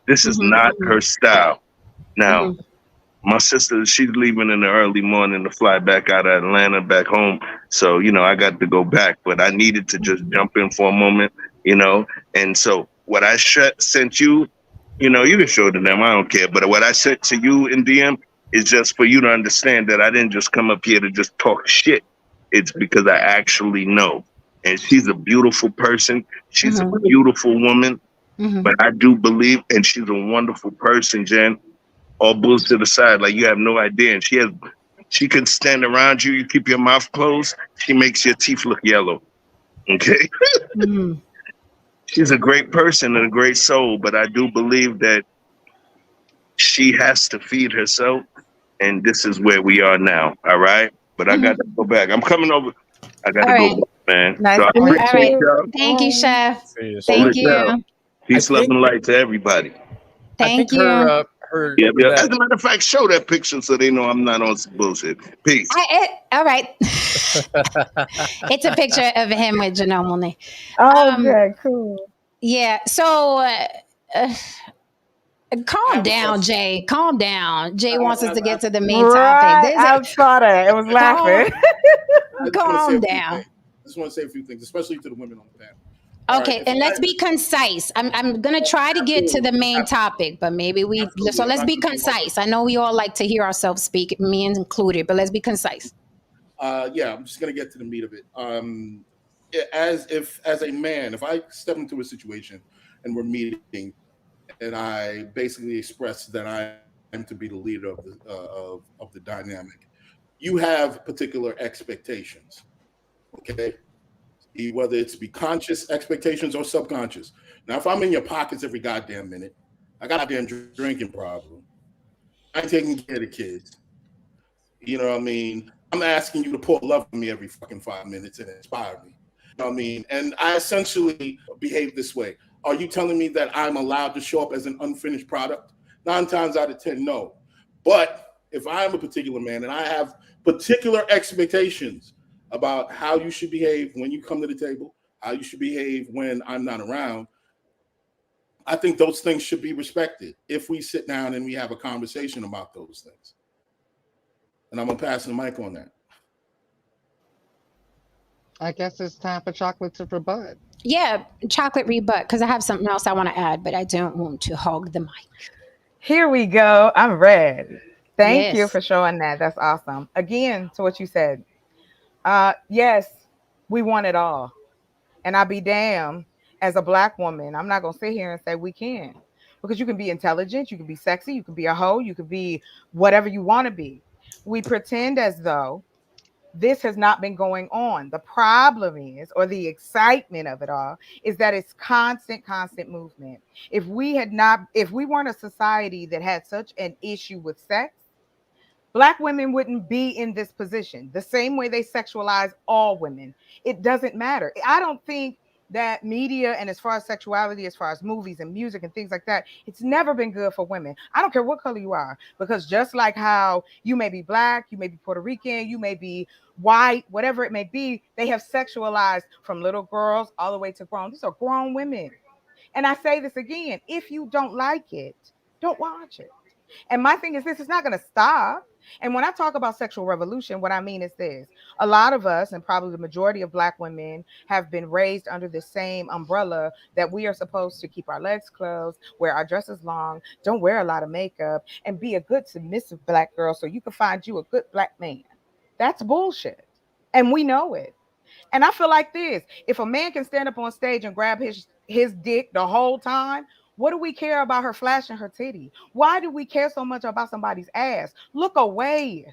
This is not her style. Now, my sister, she's leaving in the early morning to fly back out of Atlanta back home. So, you know, I got to go back, but I needed to just jump in for a moment, you know. And so what I sent you, you know, you can show it to them. I don't care. But what I sent to you in DM is just for you to understand that I didn't just come up here to just talk shit. It's because I actually know. And she's a beautiful person. She's a beautiful woman. But I do believe, and she's a wonderful person, Jen. All bullshit aside, like you have no idea. And she can stand around you. You keep your mouth closed. She makes your teeth look yellow. Okay. She's a great person and a great soul, but I do believe that she has to feed herself. And this is where we are now. All right. But I got to go back. I'm coming over. I got to go back, man. Nice So I to meet appreciate you. y'all. Thank you, Chef. Hold Thank it down. you. Peace, love, and light to everybody. Thank you. Her Yeah. As a matter of fact, show that picture so they know I'm not on some bullshit. Peace. All right. It's a picture of him with Janelle Monae. Okay, cool. Yeah. So calm down, Jay. Calm down. Jay wants us to get to the main topic. I saw that. It was laughing. Calm down. I just want to say a few things, especially to the women on the panel. Okay, and let's be concise. I'm gonna try to get to the main topic, but maybe let's be concise. I know we all like to hear ourselves speak, me included, but let's be concise. Yeah, I'm just gonna get to the meat of it. As a man, if I step into a situation and we're meeting, and I basically express that I am to be the leader of the dynamic, you have particular expectations. Okay. Whether it's be conscious expectations or subconscious. Now, if I'm in your pockets every goddamn minute, I got a goddamn drinking problem. I ain't taking care of the kids. You know what I mean? I'm asking you to pour love on me every fucking 5 minutes and inspire me. You know what I mean? And I essentially behave this way. Are you telling me that I'm allowed to show up as an unfinished product? 9 times out of 10, no. But if I'm a particular man and I have particular expectations about how you should behave when you come to the table, how you should behave when I'm not around, I think those things should be respected if we sit down and we have a conversation about those things. And I'm going to pass the mic on that. I guess it's time for Chocolate to rebut. Yeah, chocolate rebut, because I have something else I want to add, but I don't want to hog the mic. Here we go. I'm ready. Thank you for showing that. That's awesome. Again, to what you said. Yes, we want it all. And I'll be damned, as a Black woman, I'm not going to sit here and say we can't. Because you can be intelligent, you can be sexy, you can be a hoe, you can be whatever you want to be. We pretend as though this has not been going on. The problem is, or the excitement of it all, is that it's constant movement. If we weren't a society that had such an issue with sex, Black women wouldn't be in this position. The same way they sexualize all women. It doesn't matter. I don't think that media, and as far as sexuality, as far as movies and music and things like that, it's never been good for women. I don't care what color you are, because just like how you may be Black, you may be Puerto Rican, you may be white, whatever it may be, they have sexualized from little girls all the way to grown. These are grown women. And I say this again, if you don't like it, don't watch it. And my thing is this, it's not going to stop. And when I talk about sexual revolution, what I mean is this. A lot of us, and probably the majority of Black women, have been raised under the same umbrella that we are supposed to keep our legs closed, wear our dresses long, don't wear a lot of makeup, and be a good submissive Black girl so you can find you a good Black man. That's bullshit. And we know it. And I feel like this. If a man can stand up on stage and grab his dick the whole time, what do we care about her flashing her titty? Why do we care so much about somebody's ass? Look away.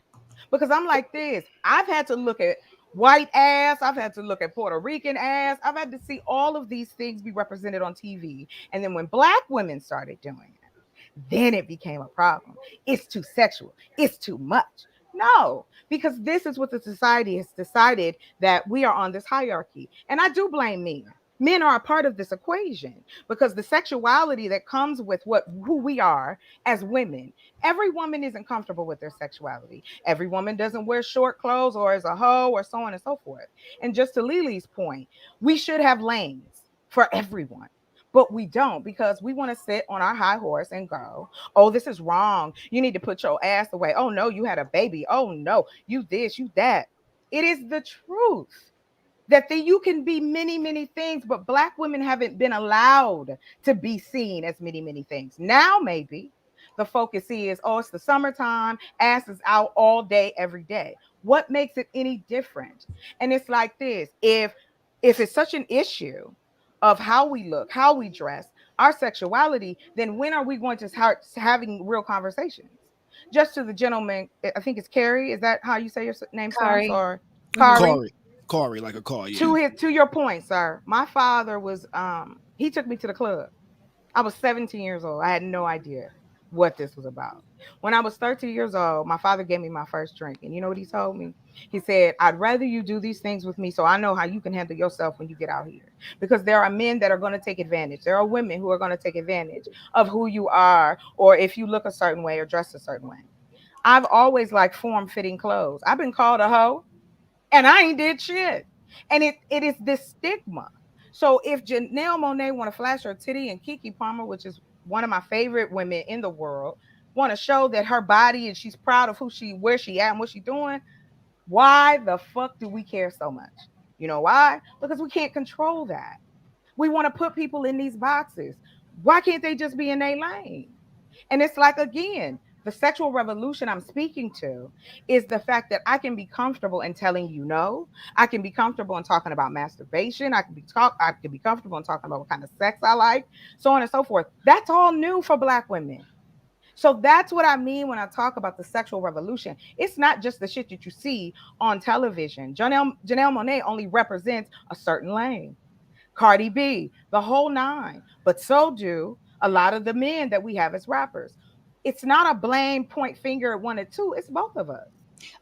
Because I'm like this. I've had to look at white ass. I've had to look at Puerto Rican ass. I've had to see all of these things be represented on TV. And then when Black women started doing it, then it became a problem. It's too sexual. It's too much. No, because this is what the society has decided, that we are on this hierarchy. And I do blame men. Men are a part of this equation because the sexuality that comes with who we are as women, every woman isn't comfortable with their sexuality. Every woman doesn't wear short clothes or is a hoe or so on and so forth. And just to Lily's point, we should have lanes for everyone. But we don't, because we want to sit on our high horse and go, oh, this is wrong. You need to put your ass away. Oh, no, you had a baby. Oh, no, you this, you that. It is the truth that you can be many, many things, but Black women haven't been allowed to be seen as many, many things. Now, maybe the focus is, oh, it's the summertime, ass is out all day, every day. What makes it any different? And it's like this, if it's such an issue of how we look, how we dress, our sexuality, then when are we going to start having real conversations? Just to the gentleman, I think it's Carrie. Is that how you say your name, Kari. Or Kari? Corey, like a car. Yeah. To your point, sir. My father was he took me to the club. I was 17 years old. I had no idea what this was about. When I was 13 years old, my father gave me my first drink. And you know what he told me? He said, I'd rather you do these things with me so I know how you can handle yourself when you get out here. Because there are men that are going to take advantage. There are women who are going to take advantage of who you are, or if you look a certain way or dress a certain way. I've always liked form-fitting clothes. I've been called a hoe, and I ain't did shit. And it is this stigma. So if Janelle Monae want to flash her titty, and Keke Palmer, which is one of my favorite women in the world, want to show that her body and she's proud of where she at and what she's doing, why the fuck do we care so much? You know why? Because we can't control that. We want to put people in these boxes. Why can't they just be in their lane? And it's like, again, the sexual revolution I'm speaking to is the fact that I can be comfortable in telling you no. I can be comfortable in talking about masturbation. I can be comfortable in talking about what kind of sex I like, so on and so forth. That's all new for Black women. So that's what I mean when I talk about the sexual revolution. It's not just the shit that you see on television. Janelle Monae only represents a certain lane. Cardi B, the whole nine. But so do a lot of the men that we have as rappers. It's not a blame, point finger at one or two. It's both of us.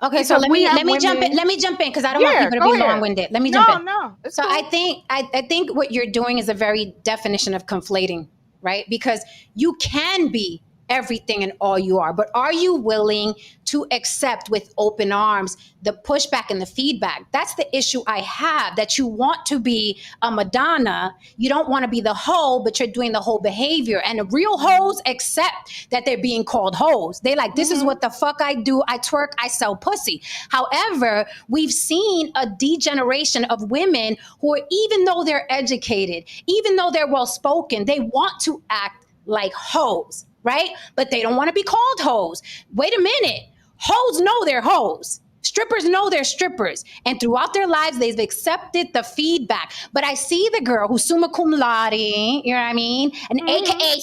Okay, Because so let me women... jump in. Let me jump in because I don't want people to be long-winded. Let me jump in. No. So cool. I think what you're doing is a very definition of conflating, right? Because you can be everything and all you are, but are you willing to accept with open arms the pushback and the feedback? That's the issue I have, that you want to be a Madonna. You don't want to be the hoe, but you're doing the whole behavior. And the real hoes accept that they're being called hoes. They like, this is what the fuck I do. I twerk, I sell pussy. However, we've seen a degeneration of women who are, even though they're educated, even though they're well-spoken, they want to act like hoes. Right? But they don't want to be called hoes. Wait a minute. Hoes know they're hoes. Strippers know they're strippers. And throughout their lives, they've accepted the feedback. But I see the girl who's summa cum laude, you know what I mean? And AKA,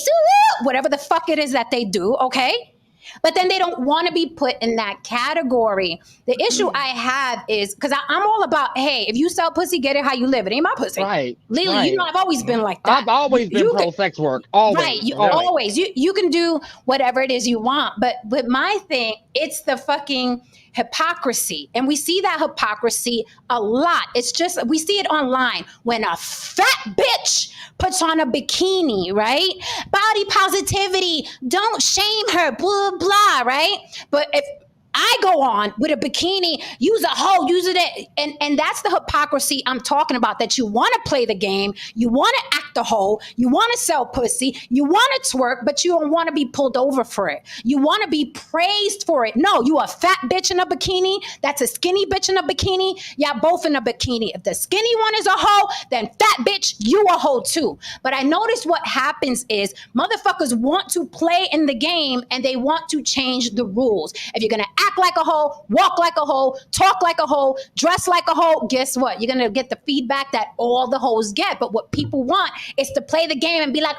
whatever the fuck it is that they do, okay? But then they don't want to be put in that category. The issue I have is, because I'm all about, hey, if you sell pussy, get it how you live. It ain't my pussy. Right. Lily, right. you know, I've always been like that. I've always been pro-sex work. Always. Right. Always. You can do whatever it is you want. But with my thing, it's the fucking hypocrisy. And we see that hypocrisy a lot. It's just, we see it online when a fat bitch puts on a bikini, right? Body positivity, don't shame her, blah, blah, right? But if I go on with a bikini, use a hoe, use it, and that's the hypocrisy I'm talking about, that you want to play the game, you want to act a hoe, you want to sell pussy, you want to twerk, but you don't want to be pulled over for it. You want to be praised for it. No, you a fat bitch in a bikini, that's a skinny bitch in a bikini, y'all both in a bikini. If the skinny one is a hoe, then fat bitch, you a hoe too. But I noticed what happens is motherfuckers want to play in the game and they want to change the rules. If you're going to act like a hoe, walk like a hoe, talk like a hoe, dress like a hoe, guess what? You're going to get the feedback that all the hoes get. But what people want is to play the game and be like,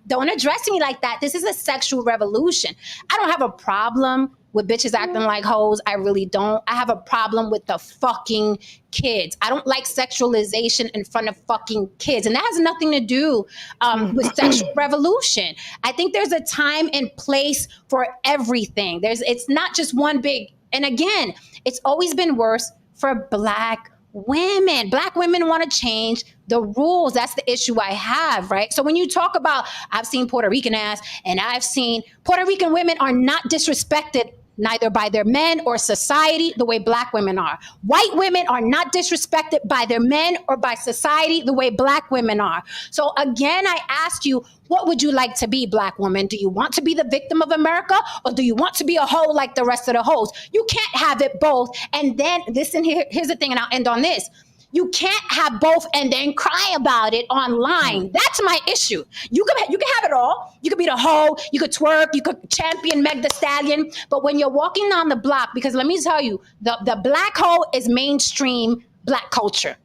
don't address me like that. This is a sexual revolution. I don't have a problem with bitches acting like hoes. I really don't. I have a problem with the fucking kids. I don't like sexualization in front of fucking kids. And that has nothing to do with sexual revolution. I think there's a time and place for everything. It's not just one big, and again, it's always been worse for Black women. Black women want to change the rules. That's the issue I have, right? So when you talk about, I've seen Puerto Rican ass, and I've seen Puerto Rican women are not disrespected neither by their men or society the way black women are. White women are not disrespected by their men or by society the way black women are. So again, I asked you, what would you like to be, black woman? Do you want to be the victim of America, or do you want to be a hoe like the rest of the hoes? You can't have it both. And then listen, here's the thing, and I'll end on this. You can't have both and then cry about it online. That's my issue. You can have it all. You could be the hoe, you could twerk, you could champion Meg the Stallion. But when you're walking down the block, because let me tell you, the black hoe is mainstream black culture.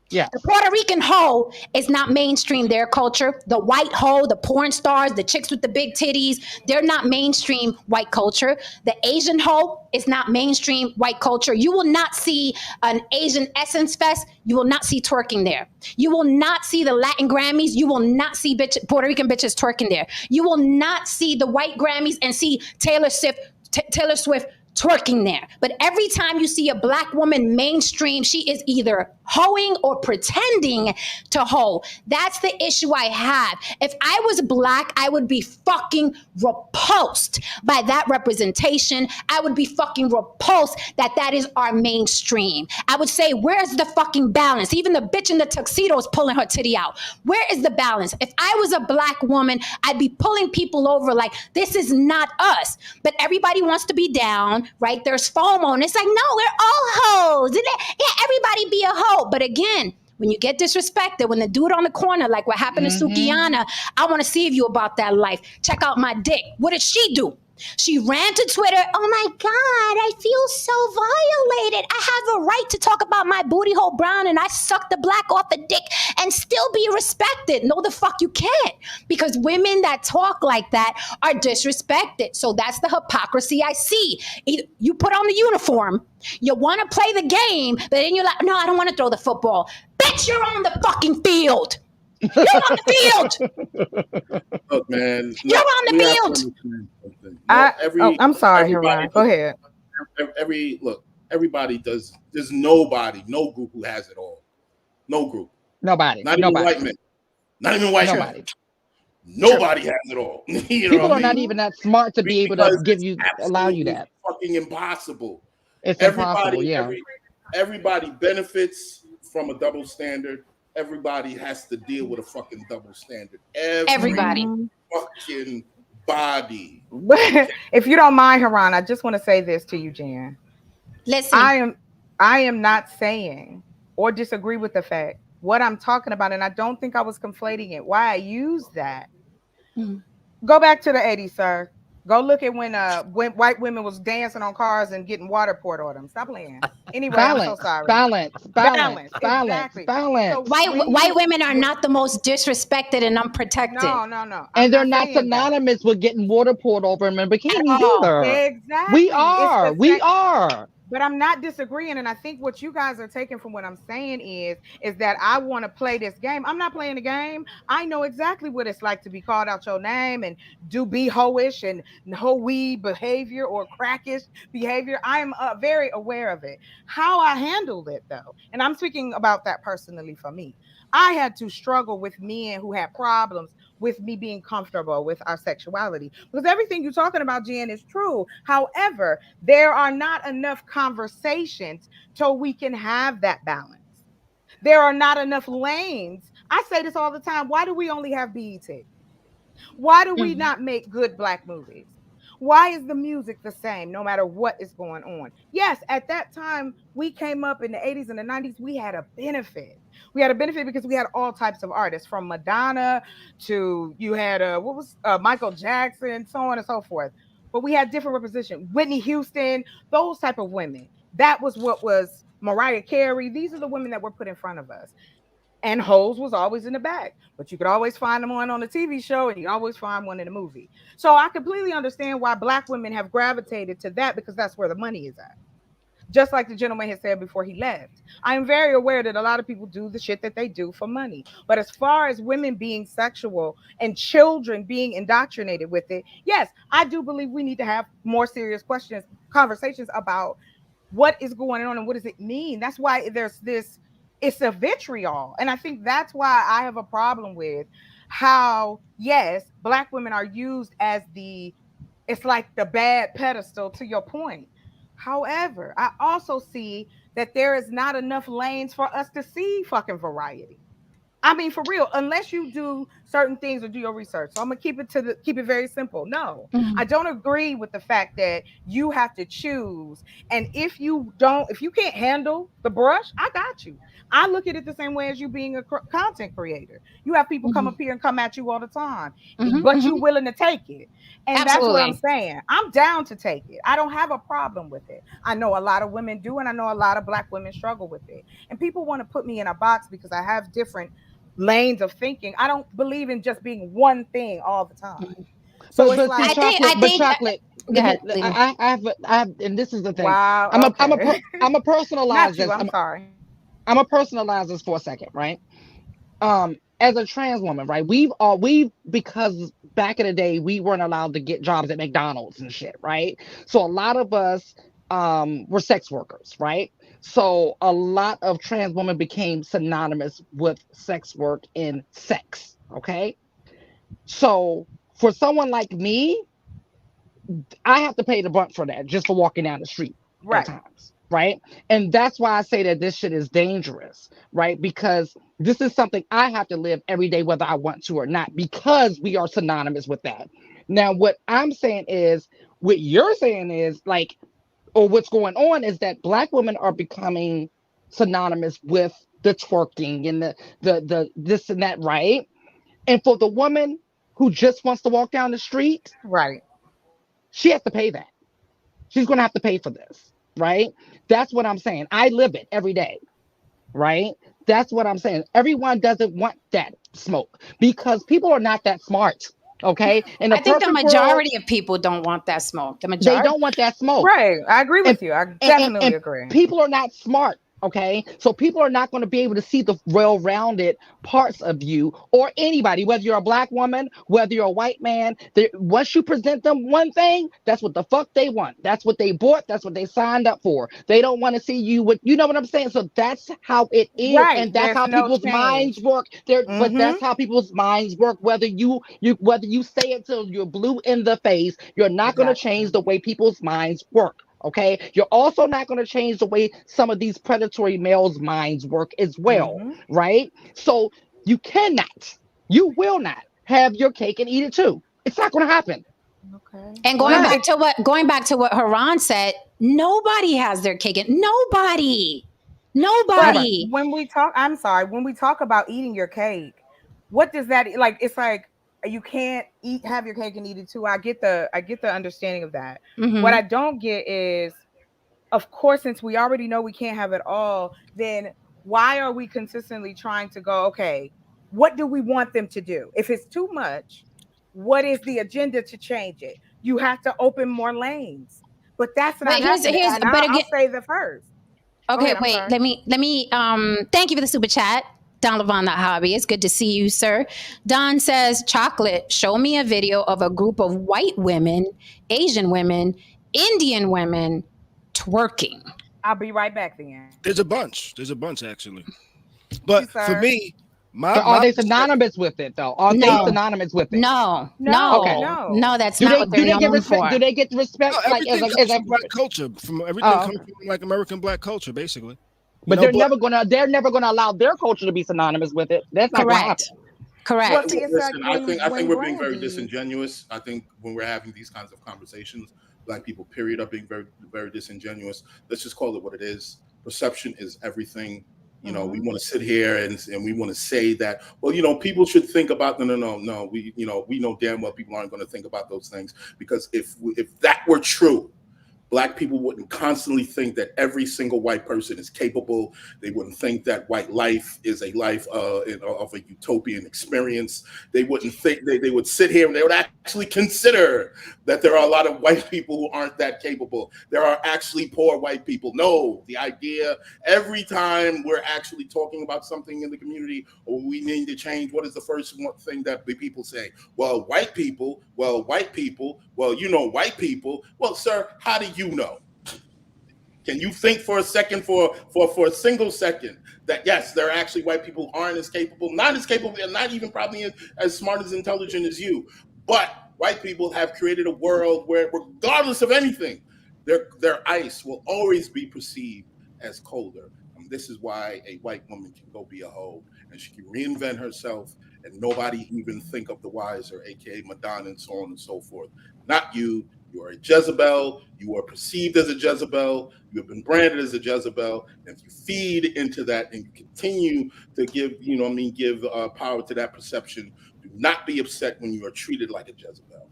Yeah. The Puerto Rican hoe is not mainstream their culture. The white hoe, the porn stars, the chicks with the big titties, they're not mainstream white culture. The Asian hoe is not mainstream white culture. You will not see an Asian Essence Fest. You will not see twerking there. You will not see the Latin Grammys. You will not see Puerto Rican bitches twerking there. You will not see the white Grammys and see Taylor Swift twerking there. But every time you see a black woman mainstream, she is either hoeing or pretending to hoe. That's the issue I have. If I was black, I would be fucking repulsed by that representation. I would be fucking repulsed that that is our mainstream. I would say, where's the fucking balance? Even the bitch in the tuxedo is pulling her titty out. Where is the balance? If I was a black woman, I'd be pulling people over like, this is not us. But everybody wants to be down, right? There's FOMO, and it's like, no, we're all hoes. Yeah, everybody be a hoe. But again, when you get disrespected, when the dude on the corner, like what happened to Sukiyana, I want to see you about that life. Check out my dick. What did she do? She ran to Twitter. Oh my God, I feel so violated. I have a right to talk about my booty hole brown, and I suck the black off a dick and still be respected. No, the fuck you can't. Because women that talk like that are disrespected. So that's the hypocrisy I see. You put on the uniform, you want to play the game, but then you're like, no, I don't want to throw the football. Bitch, you're on the fucking field. You're on the field. Look, man. You're on the field. I'm sorry, Haran. Go ahead. Everybody does. There's nobody, no group who has it all. No group. Nobody. Not even white men. Not even white men. Nobody has it all. You know People are not even that smart to be able to allow you that. Fucking impossible. It's impossible. Yeah. Everybody benefits from a double standard. Everybody has to deal with a fucking double standard. Everybody. Fucking body. If you don't mind, Haran, I just want to say this to you, Jan. Listen. I am not saying or disagree with the fact. What I'm talking about, and I don't think I was conflating it. Why I use that. Go back to the 80s, sir. Go look at when white women was dancing on cars and getting water poured on them. Stop playing. Anyway, I'm so sorry. Balance. Exactly. So white women are not the most disrespected and unprotected. No. And they're not synonymous with getting water poured over them in bikinis either. Exactly. We are. But I'm not disagreeing, and I think what you guys are taking from what I'm saying is that I want to play this game. I'm not playing the game. I know exactly what it's like to be called out your name and be hoish and hoe-y behavior or crackish behavior. I'm very aware of it. How I handled it, though, and I'm speaking about that personally for me, I had to struggle with men who had problems with me being comfortable with our sexuality, because everything you're talking about, Jen, is true. However, there are not enough conversations so we can have that balance. There are not enough lanes. I say this all the time. Why do we only have BET? Why do we not make good black movies? Why is the music the same no matter what is going on? Yes, at that time, we came up in the 80s and the 90s, we had a benefit. We had a benefit because we had all types of artists, from Madonna to you had Michael Jackson, so on and so forth. But we had different representation. Whitney Houston, those type of women. That was what was Mariah Carey. These are the women that were put in front of us. And hoes was always in the back, but you could always find them on the TV show, and you always find one in the movie. So I completely understand why black women have gravitated to that, because that's where the money is at. Just like the gentleman had said before he left. I am very aware that a lot of people do the shit that they do for money. But as far as women being sexual and children being indoctrinated with it, yes, I do believe we need to have more serious conversations about what is going on and what does it mean? That's why there's this, it's a vitriol. And I think that's why I have a problem with how, yes, Black women are used as it's like the bad pedestal, to your point. However, I also see that there is not enough lanes for us to see fucking variety. I mean, for real, unless you do certain things or do your research. So I'm gonna keep it very simple. No, I don't agree with the fact that you have to choose. And if you can't handle the brush, I got you. I look at it the same way as you being a content creator. You have people come up here and come at you all the time, but you willing to take it. And that's what I'm saying. I'm down to take it. I don't have a problem with it. I know a lot of women do, and I know a lot of Black women struggle with it. And people want to put me in a box because I have different lanes of thinking. I don't believe in just being one thing all the time. So but it's like, chocolate. Go ahead, I have, and this is the thing. Wow, I'm a personalize Not you, this. I'm sorry. I'm a personalize this for a second, right? As a trans woman, right? Because back in the day we weren't allowed to get jobs at McDonald's and shit, right? So a lot of us were sex workers, right? So a lot of trans women became synonymous with sex work and sex, okay? So for someone like me, I have to pay the brunt for that just for walking down the street at times, right? And that's why I say that this shit is dangerous, right? Because this is something I have to live every day, whether I want to or not, because we are synonymous with that. Now, what I'm saying is, what you're saying is like, or what's going on is that Black women are becoming synonymous with the twerking and the this and that, right? And for the woman who just wants to walk down the street, right, she has to pay that. She's going to have to pay for this, right? That's what I'm saying. I live it every day, right? That's what I'm saying. Everyone doesn't want that smoke because people are not that smart. Okay, and I think the majority of people don't want that smoke. The majority, they don't want that smoke. Right, I agree with you. I definitely agree. People are not smart. Okay, so people are not going to be able to see the well-rounded parts of you or anybody, whether you're a Black woman, whether you're a white man. Once you present them one thing, that's what the fuck they want. That's what they bought. That's what they signed up for. They don't want to see you with, you know what I'm saying? So that's how it is, and that's how people's minds work. But that's how people's minds work. Whether you say it till you're blue in the face, you're not going to change the way people's minds work. Okay, you're also not going to change the way some of these predatory males' minds work as well, right? So you will not have your cake and eat it too. It's not going to happen. Okay. And going back to what Haran said, nobody has their cake and nobody. But when we talk about eating your cake, what does that like? It's like you can't have your cake and eat it too. I get the understanding of that. What I don't get is, of course, since we already know we can't have it all, then why are we consistently trying to go, okay, what do we want them to do? If it's too much, what is the agenda to change it? You have to open more lanes. But that's not happening. I'll say the first. Okay, wait. Let me thank you for the super chat. Don Levon, the hobby. It's good to see you, sir. Don says, Chocolate, show me a video of a group of white women, Asian women, Indian women twerking. I'll be right back then. There's a bunch actually. But for me, are they synonymous with it though? Are they synonymous with it? No, that's not what they're known for. Do they get the respect? No, everything comes from Black culture. From everything comes from like American Black culture, basically. But they're never gonna allow their culture to be synonymous with it. That's not correct. Correct. Listen, I think we're being very disingenuous. I think when we're having these kinds of conversations, Black people, period, are being very, very disingenuous. Let's just call it what it is. Perception is everything. You know, we want to sit here and we want to say that, well, you know, people should think about no. We know damn well people aren't going to think about those things, because if that were true, Black people wouldn't constantly think that every single white person is capable. They wouldn't think that white life is a life of a utopian experience. They wouldn't think, they would sit here and they would actually consider that there are a lot of white people who aren't that capable. There are actually poor white people. No, the idea, every time we're actually talking about something in the community or we need to change, what is the first thing that the people say? Well, white people, well, you know, white people. Well, sir, how do you know? Can you think for a second, for a single second, that yes, there are actually white people who aren't as capable, not as capable, and not even probably as smart, as intelligent as you, but white people have created a world where, regardless of anything, their ice will always be perceived as colder. And this is why a white woman can go be a hoe, and she can reinvent herself, and nobody even think of the wiser, aka Madonna, and so on and so forth. Not you. You are a Jezebel. You are perceived as a Jezebel. You have been branded as a Jezebel. And if you feed into that and you continue to give, give power to that perception, do not be upset when you are treated like a Jezebel.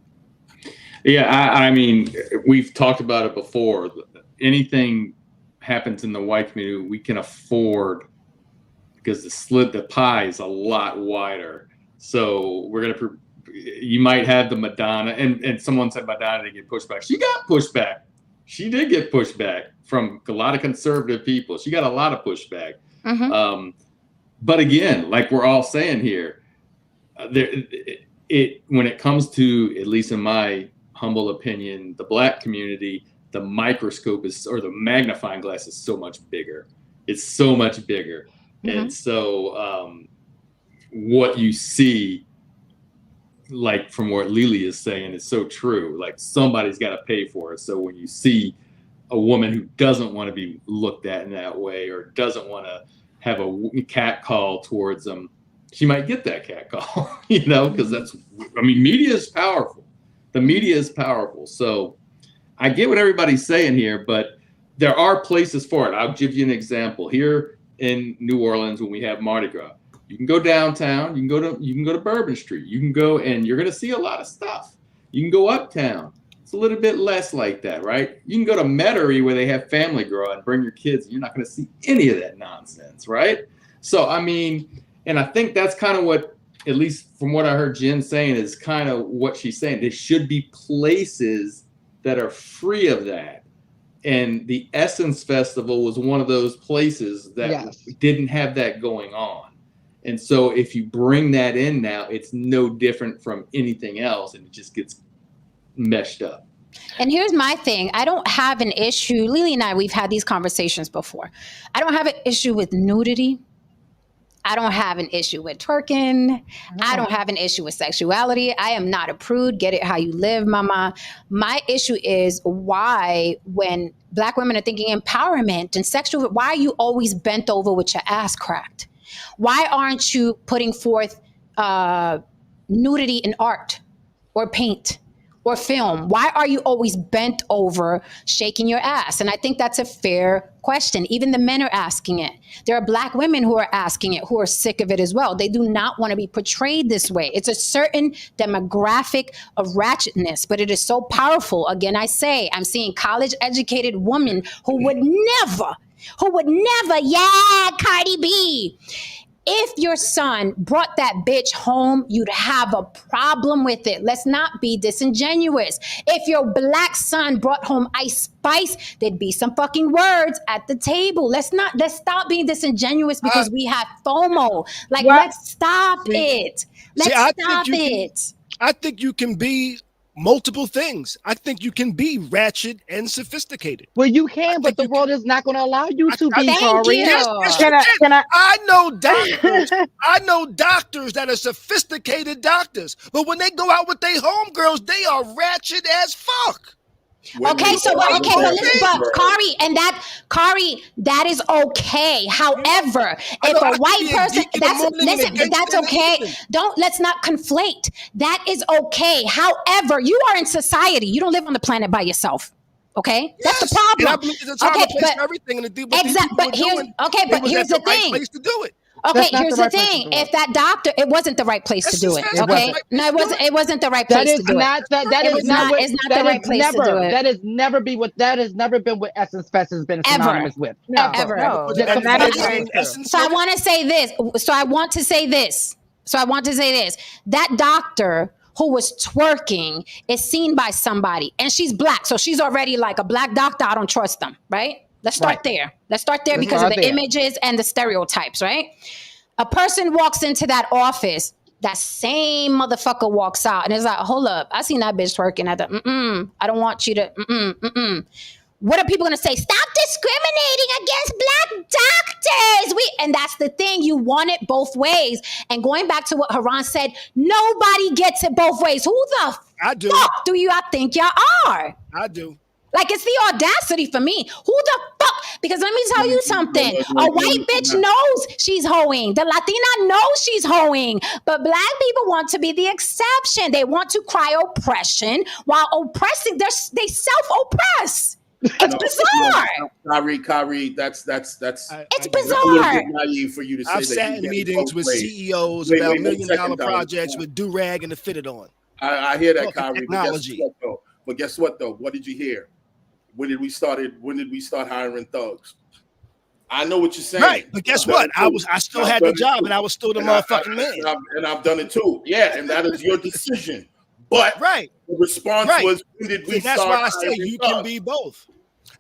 Yeah, I mean, we've talked about it before. Anything happens in the white community, we can afford, because the pie is a lot wider. So you might have the Madonna, and someone said Madonna didn't get pushed back. She got pushed back. She did get pushed back from a lot of conservative people. She got a lot of pushback. Mm-hmm. But again, like we're all saying here, when it comes to, at least in my humble opinion, the Black community, the microscope or the magnifying glass is so much bigger. It's so much bigger. Mm-hmm. And so what you see, like from what Lily is saying, is so true. Like somebody's got to pay for it. So when you see a woman who doesn't want to be looked at in that way, or doesn't want to have a cat call towards them, she might get that cat call, because media is powerful. The media is powerful. So I get what everybody's saying here, but there are places for it. I'll give you an example. Here in New Orleans, when we have Mardi Gras, you can go downtown, you can go to Bourbon Street, you can go, and you're going to see a lot of stuff. You can go uptown. It's a little bit less like that, right? You can go to Metairie, where they have Family Gras, and bring your kids. You're not going to see any of that nonsense, right? So, and I think that's kind of what, at least from what I heard Jen saying, is kind of what she's saying. There should be places that are free of that. And the Essence Festival was one of those places that didn't have that going on. And so if you bring that in now, it's no different from anything else, and it just gets meshed up. And here's my thing. I don't have an issue. Lily and I, we've had these conversations before. I don't have an issue with nudity. I don't have an issue with twerking. I don't have an issue with sexuality. I am not a prude. Get it how you live, mama. My issue is why, when Black women are thinking empowerment and sexual, why are you always bent over with your ass cracked? Why aren't you putting forth nudity in art or paint or film? Why are you always bent over shaking your ass? And I think that's a fair question. Even the men are asking it. There are Black women who are asking it, who are sick of it as well. They do not want to be portrayed this way. It's a certain demographic of ratchetness, but it is so powerful. Again, I say, I'm seeing college-educated women who would never, Cardi B. If your son brought that bitch home, you'd have a problem with it. Let's not be disingenuous. If your Black son brought home Ice Spice, there'd be some fucking words at the table. Let's stop being disingenuous because we have FOMO. Let's stop it. Let's stop it. I think you can be multiple things. I think you can be ratchet and sophisticated. Well, you can, but the world is not going to allow you to be. Thank you. I know doctors. I know doctors that are sophisticated doctors, but when they go out with their homegirls, they are ratchet as fuck. But Kari, that is okay. However, if a white person, that's okay. Let's not conflate. That is okay. However, you are in society. You don't live on the planet by yourself. Okay, that's the problem. And I believe it's a time and place for everything. But here's the thing. Place to do it. Okay, here's the thing. If that doctor, it wasn't the right place to do it. Okay, no, it wasn't the right place to do it. It's not the right place to do it. That has never been what Essence Fest has been synonymous with. Ever. No. So I want to say this. That doctor who was twerking is seen by somebody, and she's Black, so she's already like a Black doctor. I don't trust them, right? Let's start there. Because of the images and the stereotypes, right? A person walks into that office, that same motherfucker walks out and is like, hold up, I seen that bitch twerking at the, I don't want you to, what are people going to say? Stop discriminating against Black doctors. And that's the thing. You want it both ways. And going back to what Haran said, nobody gets it both ways. Who the fuck do you think y'all are? I do. Like, it's the audacity for me. Who the fuck? Because let me tell you something. A white bitch knows she's hoeing. The Latina knows she's hoeing. But Black people want to be the exception. They want to cry oppression while oppressing. They self-oppress. It's bizarre. Kyrie, that's it's a bizarre. little bit naive for you to say I've that. sat in meetings with CEOs about $1 million projects with do-rag and the fitted on. I hear that, Kyrie. Technology. But guess what though? What did you hear? When did we start hiring thugs? I know what you're saying. Right, but guess what? I still had the job and I was still the motherfucking man. And I've done it too. Yeah, and that is your decision. But the response was, when did we start? That's why I say you can be both.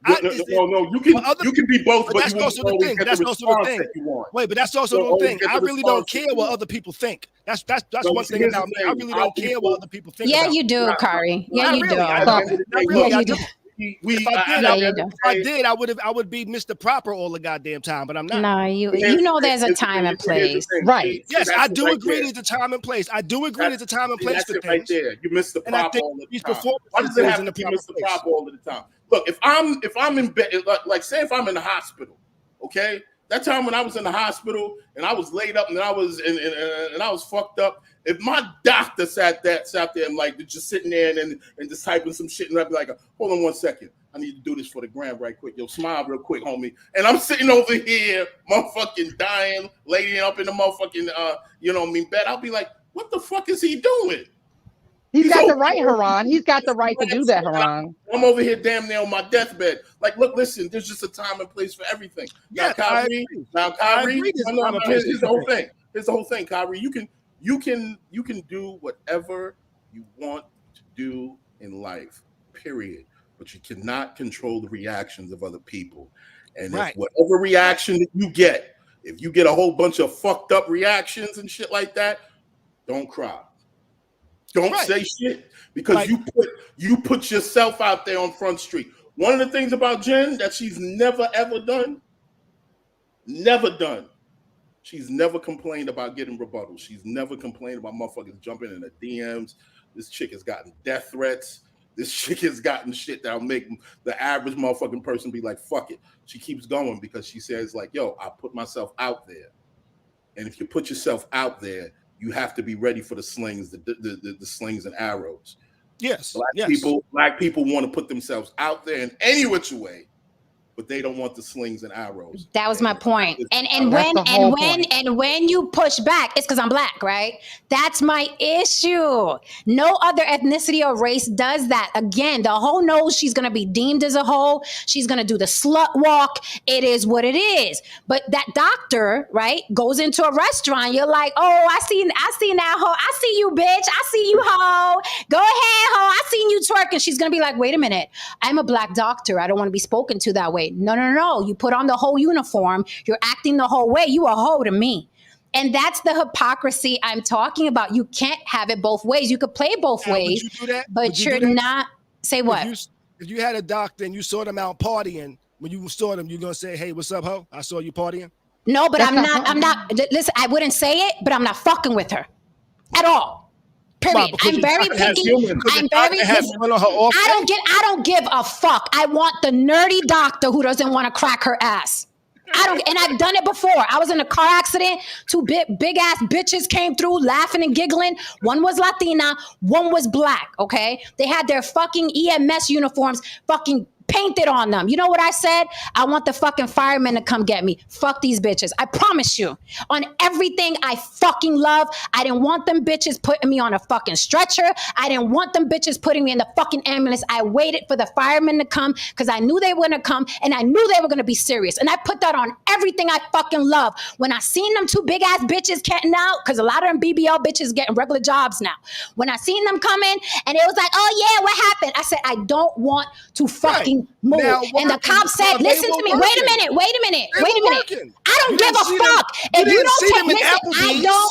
No, you can be both, but that's you also won't the always thing. get That's the also the response thing. that you want. Wait, but that's also the thing. I really don't care what other people think. That's one thing about me. I really don't care what other people think. Yeah, you do, Kari. Yeah, you do. If I did, I would be Mr. Proper all the goddamn time, but I'm not. No, you know there's a time and place. Right. Yes, I do agree there's a time and place. I do agree there's a time and place for things. Right there. You miss the prop all the time. Why does it have to be Mr. Prop all of the time? Look, if I'm in bed, like say if I'm in the hospital, okay? That time when I was in the hospital and I was laid up and I was and I was fucked up. If my doctor sat there and like just sitting there and just typing some shit, and I'd be like, hold on 1 second, I need to do this for the gram right quick. Yo, smile real quick, homie. And I'm sitting over here, motherfucking dying, laying up in the motherfucking bed. I'll be like, what the fuck is he doing? He's got the right, Haran. He's got the right to do that, Haran. I'm over here damn near on my deathbed. Like, look, listen, there's just a time and place for everything. Yeah, Kyrie, here's the whole thing. Here's the whole thing, Kyrie. You can do whatever you want to do in life, period. But you cannot control the reactions of other people. And if whatever reaction that you get, if you get a whole bunch of fucked up reactions and shit like that, don't cry. Don't say shit because you put yourself out there on Front Street. One of the things about Jen that she's never ever done, she's never complained about getting rebuttals. She's never complained about motherfuckers jumping in the DMs. This chick has gotten death threats. This chick has gotten shit that'll make the average motherfucking person be like, fuck it. She keeps going because she says like, yo, I put myself out there. And if you put yourself out there, you have to be ready for the slings, the slings and arrows. Yes. Black people want to put themselves out there in any which way, but they don't want the slings and arrows. That was my point. And when you push back, it's because I'm Black, right? That's my issue. No other ethnicity or race does that. Again, the hoe knows she's gonna be deemed as a hoe. She's gonna do the slut walk. It is what it is. But that doctor, right, goes into a restaurant. You're like, oh, I see that hoe. I see you, bitch. I see you, hoe. Go ahead, hoe. I seen you twerking. She's gonna be like, wait a minute. I'm a Black doctor. I don't want to be spoken to that way. No. You put on the whole uniform. You're acting the whole way. You a hoe to me. And that's the hypocrisy I'm talking about. You can't have it both ways. You could play both ways, would you do that? But you're not. Say what? If you had a doctor and you saw them out partying, when you saw them, you're going to say, hey, what's up, ho? I saw you partying. No, but I'm not. Listen, I wouldn't say it, but I'm not fucking with her at all. Period. I'm very picky. I don't give a fuck. I want the nerdy doctor who doesn't want to crack her ass. And I've done it before. I was in a car accident. Two big ass bitches came through laughing and giggling. One was Latina, one was Black, okay? They had their fucking EMS uniforms fucking painted on them. You know what I said? I want the fucking firemen to come get me. Fuck these bitches. I promise you. On everything I fucking love, I didn't want them bitches putting me on a fucking stretcher. I didn't want them bitches putting me in the fucking ambulance. I waited for the firemen to come because I knew they were going to come and I knew they were going to be serious. And I put that on everything I fucking love. When I seen them two big ass bitches getting out, because a lot of them BBL bitches getting regular jobs now. When I seen them coming and it was like, oh yeah, what happened? I said, I don't want to fucking move. Now, and the cop said, listen to me. Wait a minute. I don't give a fuck. If you don't take, listen,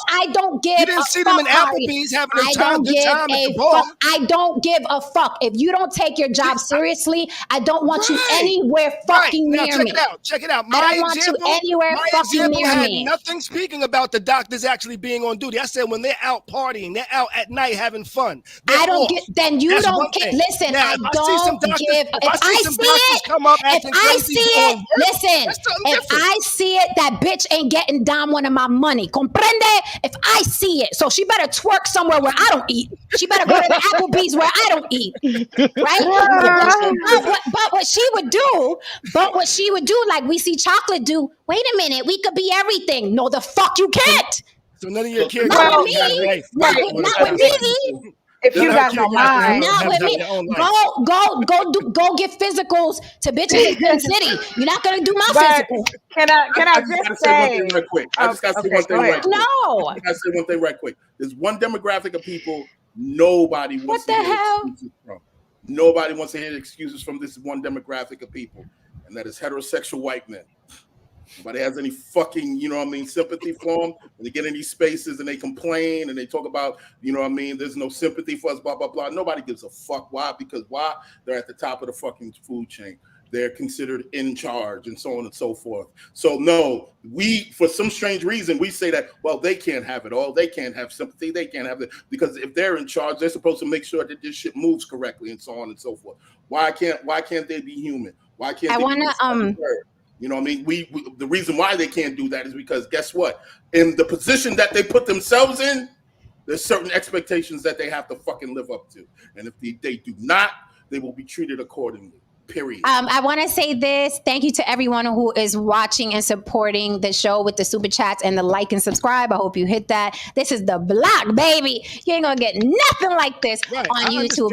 I don't give You didn't a see fuck, them in Applebee's having a I don't good give time at a the bar. fuck. I don't give a fuck. If you don't take your job seriously, I don't want you anywhere fucking now, near check me. it out. Check it out. I don't want you anywhere fucking near had me. nothing speaking about the doctors actually being on duty. I said when they're out partying, they're out at night having fun. I don't get. Then you don't get. Listen, I don't give. If I see it, come up if I see it, listen. If I see it, that bitch ain't getting down one of my money. Comprende? If I see it, so she better twerk somewhere where I don't eat. She better go to the Applebee's where I don't eat. Right? But what she would do, like we see Chocolate do. Wait a minute, we could be everything. No, the fuck you can't. So none of your kids. Not with me. Not with me. If you guys don't mind, not with me. Go get physicals to bitches in Sin City. You're not gonna do my physical. Can I just say one thing right quick? I just gotta say one thing right quick. No. I gotta say one thing right quick. There's one demographic of people nobody wants to hear excuses from. Nobody wants to hear excuses from this one demographic of people, and that is heterosexual white men. Nobody has any fucking, sympathy for them. When they get in these spaces and they complain and they talk about, there's no sympathy for us, blah, blah, blah. Nobody gives a fuck. Why? Because why? They're at the top of the fucking food chain. They're considered in charge and so on and so forth. So no, for some strange reason, we say that, well, they can't have it all. They can't have sympathy. They can't have it. Because if they're in charge, they're supposed to make sure that this shit moves correctly and so on and so forth. Why can't they be human? Why can't they be You know what I mean? We the reason why they can't do that is because guess what? In the position that they put themselves in, there's certain expectations that they have to fucking live up to. And if they do not, they will be treated accordingly. Period. I want to say this. Thank you to everyone who is watching and supporting the show with the super chats and the like and subscribe. I hope you hit that. This is the block, baby. You ain't gonna get nothing like this on YouTube.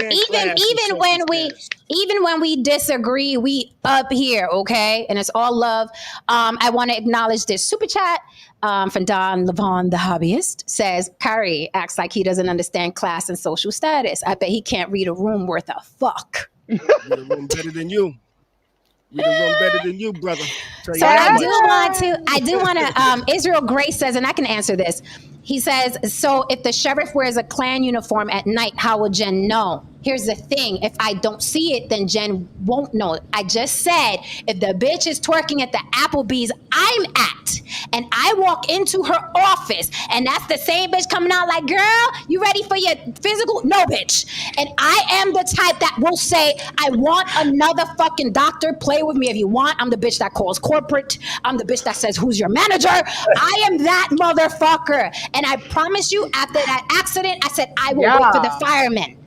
Even when we disagree, we up here, okay? And it's all love. I want to acknowledge this super chat from Don Levon, the hobbyist, says, Kari acts like he doesn't understand class and social status. I bet he can't read a room worth of fuck. Read a room better than you. Read a room better than you, brother. So I do want to, Israel Grace says, and I can answer this. He says, so if the sheriff wears a Klan uniform at night, how will Jen know? Here's the thing. If I don't see it, then Jen won't know. I just said, if the bitch is twerking at the Applebee's I'm at, and I walk into her office, and that's the same bitch coming out like, girl, you ready for your physical? No, bitch. And I am the type that will say, I want another fucking doctor. Play with me if you want. I'm the bitch that calls corporate. I'm the bitch that says, who's your manager? I am that motherfucker. And I promise you, after that accident, I said, I will wait for the firemen.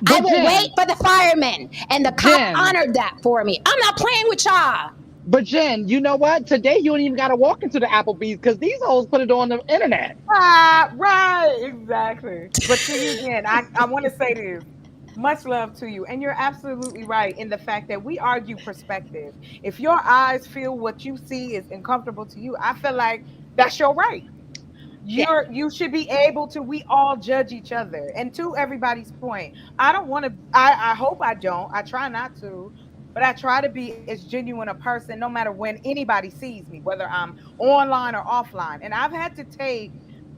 I will wait for the firemen. And the cop honored that for me. I'm not playing with y'all. But Jen, you know what? Today you don't even got to walk into the Applebee's because these hoes put it on the internet. Right, exactly. But to you, Jen, I want to say this. Much love to you. And you're absolutely right in the fact that we argue perspective. If your eyes feel what you see is uncomfortable to you, I feel like that's your right. You should be able to, we all judge each other. And to everybody's point, I don't want to, I hope I don't, I try not to, but I try to be as genuine a person no matter when anybody sees me, whether I'm online or offline. And I've had to take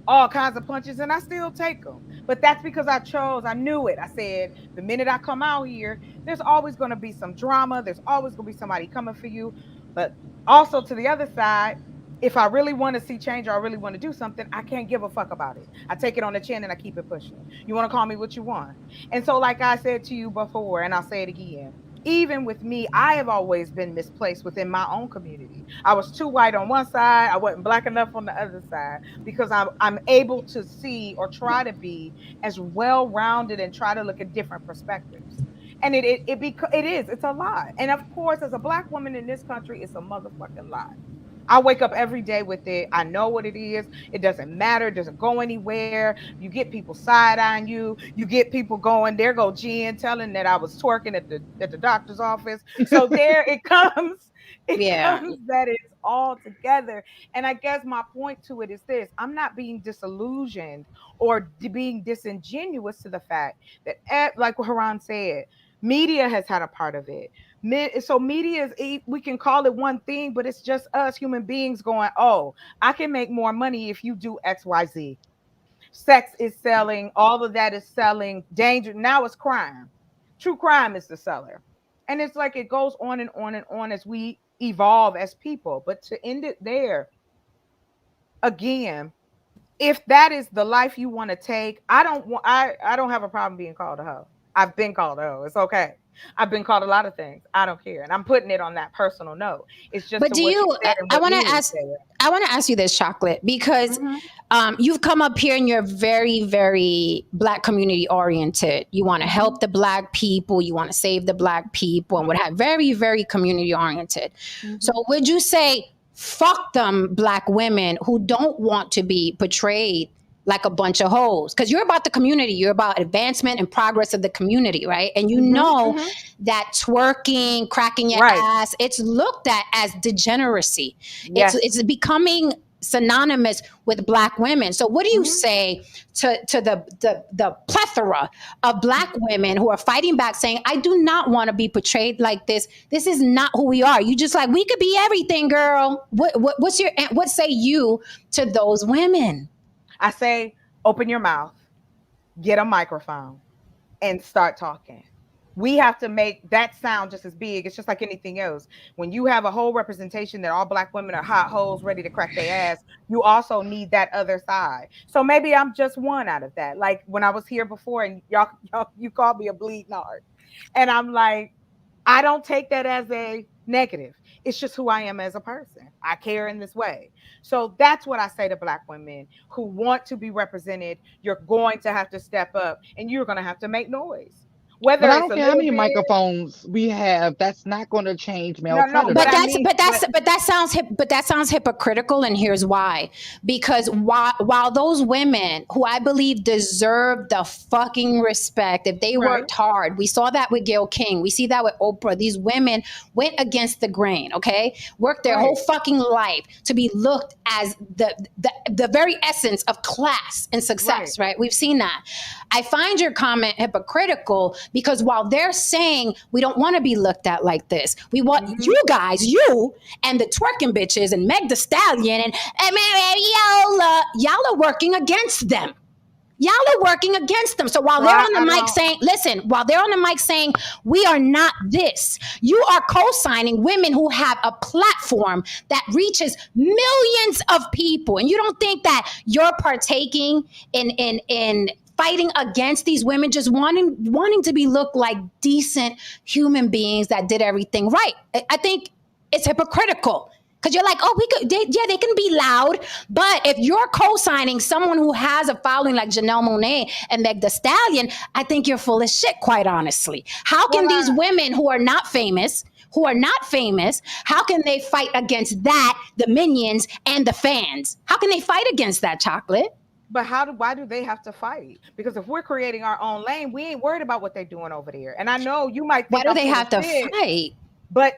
all kinds of punches and I still take them. But that's because I knew it. I said, the minute I come out here, there's always going to be some drama. There's always going to be somebody coming for you. But also to the other side, if I really want to see change or I really want to do something, I can't give a fuck about it. I take it on the chin and I keep it pushing. You want to call me what you want. And so like I said to you before, and I'll say it again, even with me, I have always been misplaced within my own community. I was too white on one side. I wasn't black enough on the other side because I'm able to see or try to be as well-rounded and try to look at different perspectives. And it's a lot. And of course, as a black woman in this country, it's a motherfucking lot. I wake up every day with it. I know what it is. It doesn't matter. It doesn't go anywhere. You get people side-eyeing you. You get people going, there go Jen telling that I was twerking at the doctor's office. So there it comes. It comes that it's all together. And I guess my point to it is this. I'm not being disillusioned or being disingenuous to the fact that, like what Haran said, media has had a part of it. So media is, we can call it one thing, but it's just us human beings going, oh, I can make more money if you do XYZ. Sex is selling, all of that is selling. Danger, now it's crime. True crime is the seller. And it's like it goes on and on and on as we evolve as people. But to end it there, again, if that is the life you want to take, I don't have a problem being called a hoe. I've been called a hoe. It's okay. I've been called a lot of things. I don't care. And I'm putting it on that personal note. It's just But to do what you you? said and I what want to Mimi ask. said. I want to ask you this, Chocolate, because you've come up here and you're very, very Black community oriented. You want to help the Black people. You want to save the Black people, and what have very, very community oriented. So, would you say fuck them Black women who don't want to be portrayed like a bunch of hoes? Because you're about the community, you're about advancement and progress of the community, right? And you know that twerking, cracking your ass, it's looked at as degeneracy. Yes. It's becoming synonymous with Black women. So what do you say to the plethora of Black women who are fighting back, saying, I do not want to be portrayed like this. This is not who we are. You just like, we could be everything, girl. What say you to those women? I say, open your mouth, get a microphone, and start talking. We have to make that sound just as big. It's just like anything else. When you have a whole representation that all Black women are hot hoes ready to crack their ass, you also need that other side. So maybe I'm just one out of that. Like when I was here before and y'all you called me a bleeding heart. And I'm like, I don't take that as a negative. It's just who I am as a person. I care in this way. So that's what I say to Black women who want to be represented. You're going to have to step up and you're going to have to make noise. Whether But I it's don't a care how little many bit. microphones we have. That's not going to change male No, But predators. that sounds hypocritical, and here's why. Because while those women who I believe deserve the fucking respect, if they worked hard, we saw that with Gayle King, we see that with Oprah. These women went against the grain, okay? Worked their whole fucking life to be looked as the very essence of class and success, right? We've seen that. I find your comment hypocritical because while they're saying we don't want to be looked at like this, we want you guys, you and the twerking bitches and Meg the Stallion and areola, y'all are working against them. Y'all are working against them. So while they're on the mic saying, listen, while they're on the mic saying, we are not this, you are co-signing women who have a platform that reaches millions of people. And you don't think that you're partaking in fighting against these women, just wanting to be looked like decent human beings that did everything right. I think it's hypocritical. Because you're like, oh, they can be loud. But if you're co-signing someone who has a following like Janelle Monae and Meg the Stallion, I think you're full of shit, quite honestly. How can these women who are not famous, how can they fight against that, the minions and the fans? How can they fight against that, Chocolate? But why do they have to fight? Because if we're creating our own lane, we ain't worried about what they're doing over there. And I know you might think, why do they have to fight? But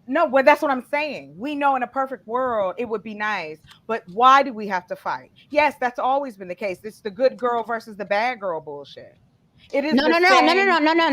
no, well, that's what I'm saying. We know in a perfect world it would be nice, but why do we have to fight? Yes, that's always been the case. It's the good girl versus the bad girl bullshit. It is no.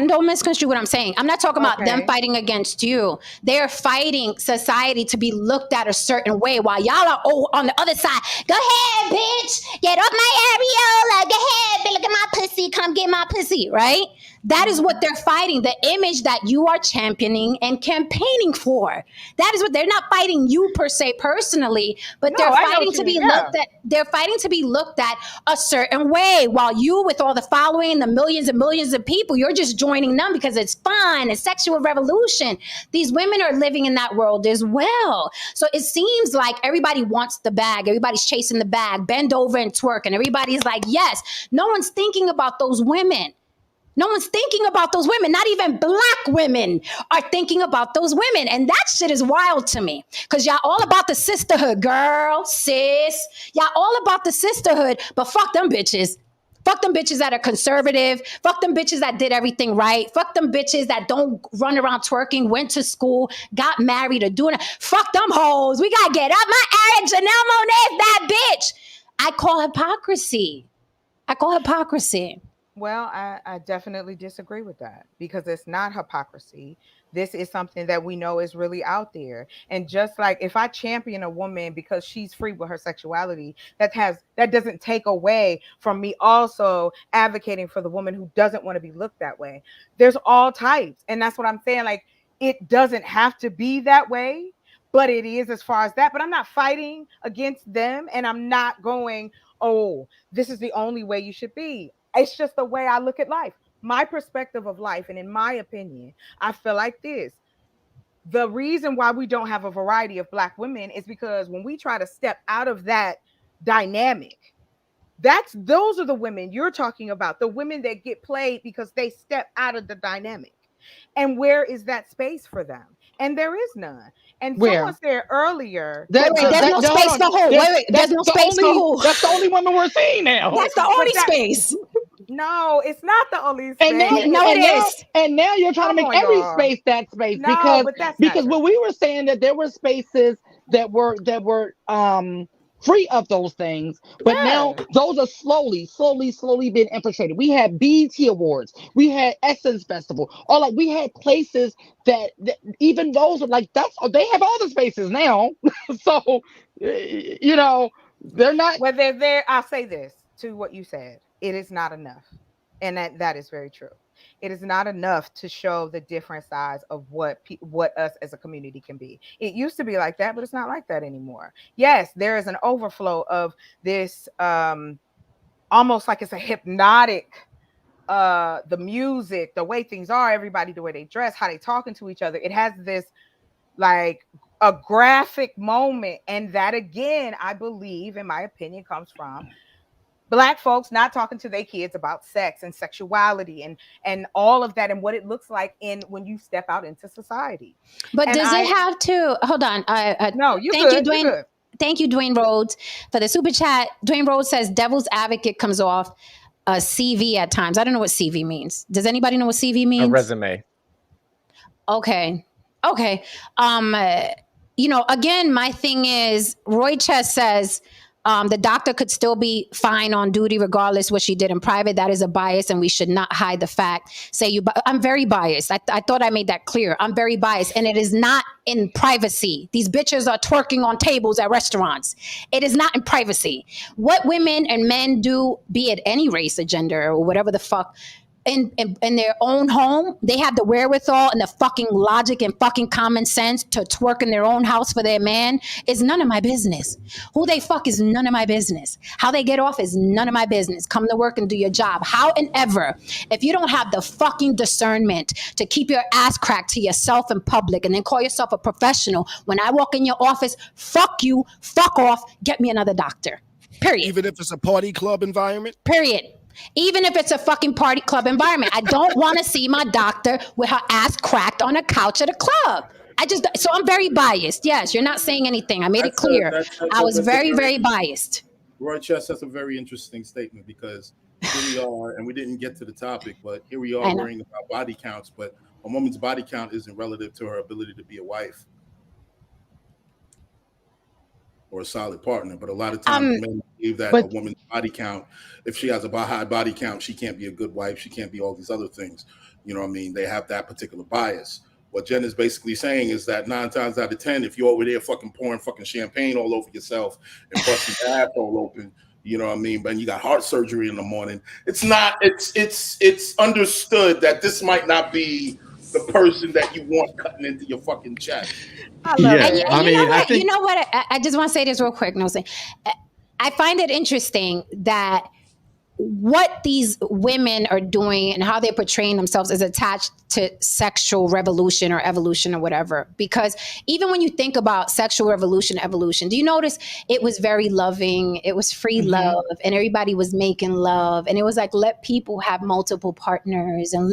Don't misconstrue what I'm saying. I'm not talking about them fighting against you. They're fighting society to be looked at a certain way while y'all are on the other side. Go ahead, bitch. Get off my areola. Go ahead, look at my pussy. Come get my pussy, right? That is what they're fighting, the image that you are championing and campaigning for. That is what they're not fighting you per se personally, but they're fighting to be looked at. They're fighting to be looked at a certain way, while you, with all the following, the millions and millions of people, you're just joining them because it's fun, it's sexual revolution. These women are living in that world as well. So it seems like everybody wants the bag. Everybody's chasing the bag, bend over and twerk. And everybody's like, yes. No one's thinking about those women. No one's thinking about those women. Not even Black women are thinking about those women. And that shit is wild to me. Because y'all all about the sisterhood, girl, sis. Y'all all about the sisterhood. But fuck them bitches. Fuck them bitches that are conservative. Fuck them bitches that did everything right. Fuck them bitches that don't run around twerking, went to school, got married, or doing it. Fuck them hoes. We got to get up my ass. Janelle Monae is that bitch. I call hypocrisy. Well, I definitely disagree with that because it's not hypocrisy This is something that we know is really out there. And just like if I champion a woman because she's free with her sexuality, that doesn't take away from me also advocating for the woman who doesn't want to be looked that way. There's all types. And that's what I'm saying. Like, it doesn't have to be that way, but it is as far as that. But I'm not fighting against them, and I'm not going, oh, this is the only way you should be. It's just the way I look at life. My perspective of life, and in my opinion, I feel like this. The reason why we don't have a variety of Black women is because when we try to step out of that dynamic, those are the women you're talking about, the women that get played because they step out of the dynamic. And where is that space for them? And there is none. And someone said earlier, there's no space for who? There's no space for who? That's the only women we're seeing now. That's the only space. No, it's not the only space. And now you're trying to make every space that space, because when we were saying that there were spaces that were free of those things, but now those are slowly being infiltrated. We had BET Awards, we had Essence Festival, or like we had places that even those are like they have all the spaces now. So they're not. Well, they're there. I'll say this to what you said. It is not enough. And that is very true. It is not enough to show the different sides of what us as a community can be. It used to be like that, but it's not like that anymore. Yes, there is an overflow of this, almost like it's a hypnotic, the music, the way things are, everybody, the way they dress, how they talking to each other. It has this like a graphic moment. And that, again, I believe, in my opinion, comes from Black folks not talking to their kids about sex and sexuality and all of that and what it looks like when you step out into society. But does it have to? Hold on. No, you thank good. You, Dwayne. Good. Thank you, Dwayne Rhodes, for the super chat. Dwayne Rhodes says devil's advocate comes off a CV at times. I don't know what CV means. Does anybody know what CV means? A resume. Okay. Again, my thing is Roy Chess says the doctor could still be fine on duty regardless what she did in private. That is a bias, and we should not hide the fact. I'm very biased. I thought I made that clear. I'm very biased, and it is not in privacy. These bitches are twerking on tables at restaurants. It is not in privacy. What women and men do, be it any race or gender or whatever the fuck, in their own home, they have the wherewithal and the fucking logic and fucking common sense to twerk in their own house for their man is none of my business. Who they fuck is none of my business. How they get off is none of my business. Come to work and do your job. However, if you don't have the fucking discernment to keep your ass cracked to yourself in public and then call yourself a professional, when I walk in your office, fuck you, fuck off, get me another doctor. Period. Even if it's a party club environment? Period. Even if it's a fucking party club environment. I don't want to see my doctor with her ass cracked on a couch at a club. So I'm very biased. Yes, you're not saying anything. I made it clear. I was very, very biased. Roy Chess, that's a very interesting statement, because here we are, and we didn't get to the topic, but here we are worrying about body counts, but a woman's body count isn't relative to her ability to be a wife or a solid partner. But a lot of times men believe that a woman's body count, if she has a high body count, she can't be a good wife. She can't be all these other things. You know what I mean? They have that particular bias. What Jen is basically saying is that 9 times out of 10, if you're over there fucking pouring fucking champagne all over yourself and busting your ass all open, you know what I mean? But you got heart surgery in the morning. It's understood that this might not be the person that you want cutting into your fucking chest. I just want to say this real quick. I find it interesting that what these women are doing and how they're portraying themselves is attached to sexual revolution or evolution or whatever. Because even when you think about sexual revolution, evolution, do you notice it was very loving? It was free love, and everybody was making love. And it was like, let people have multiple partners and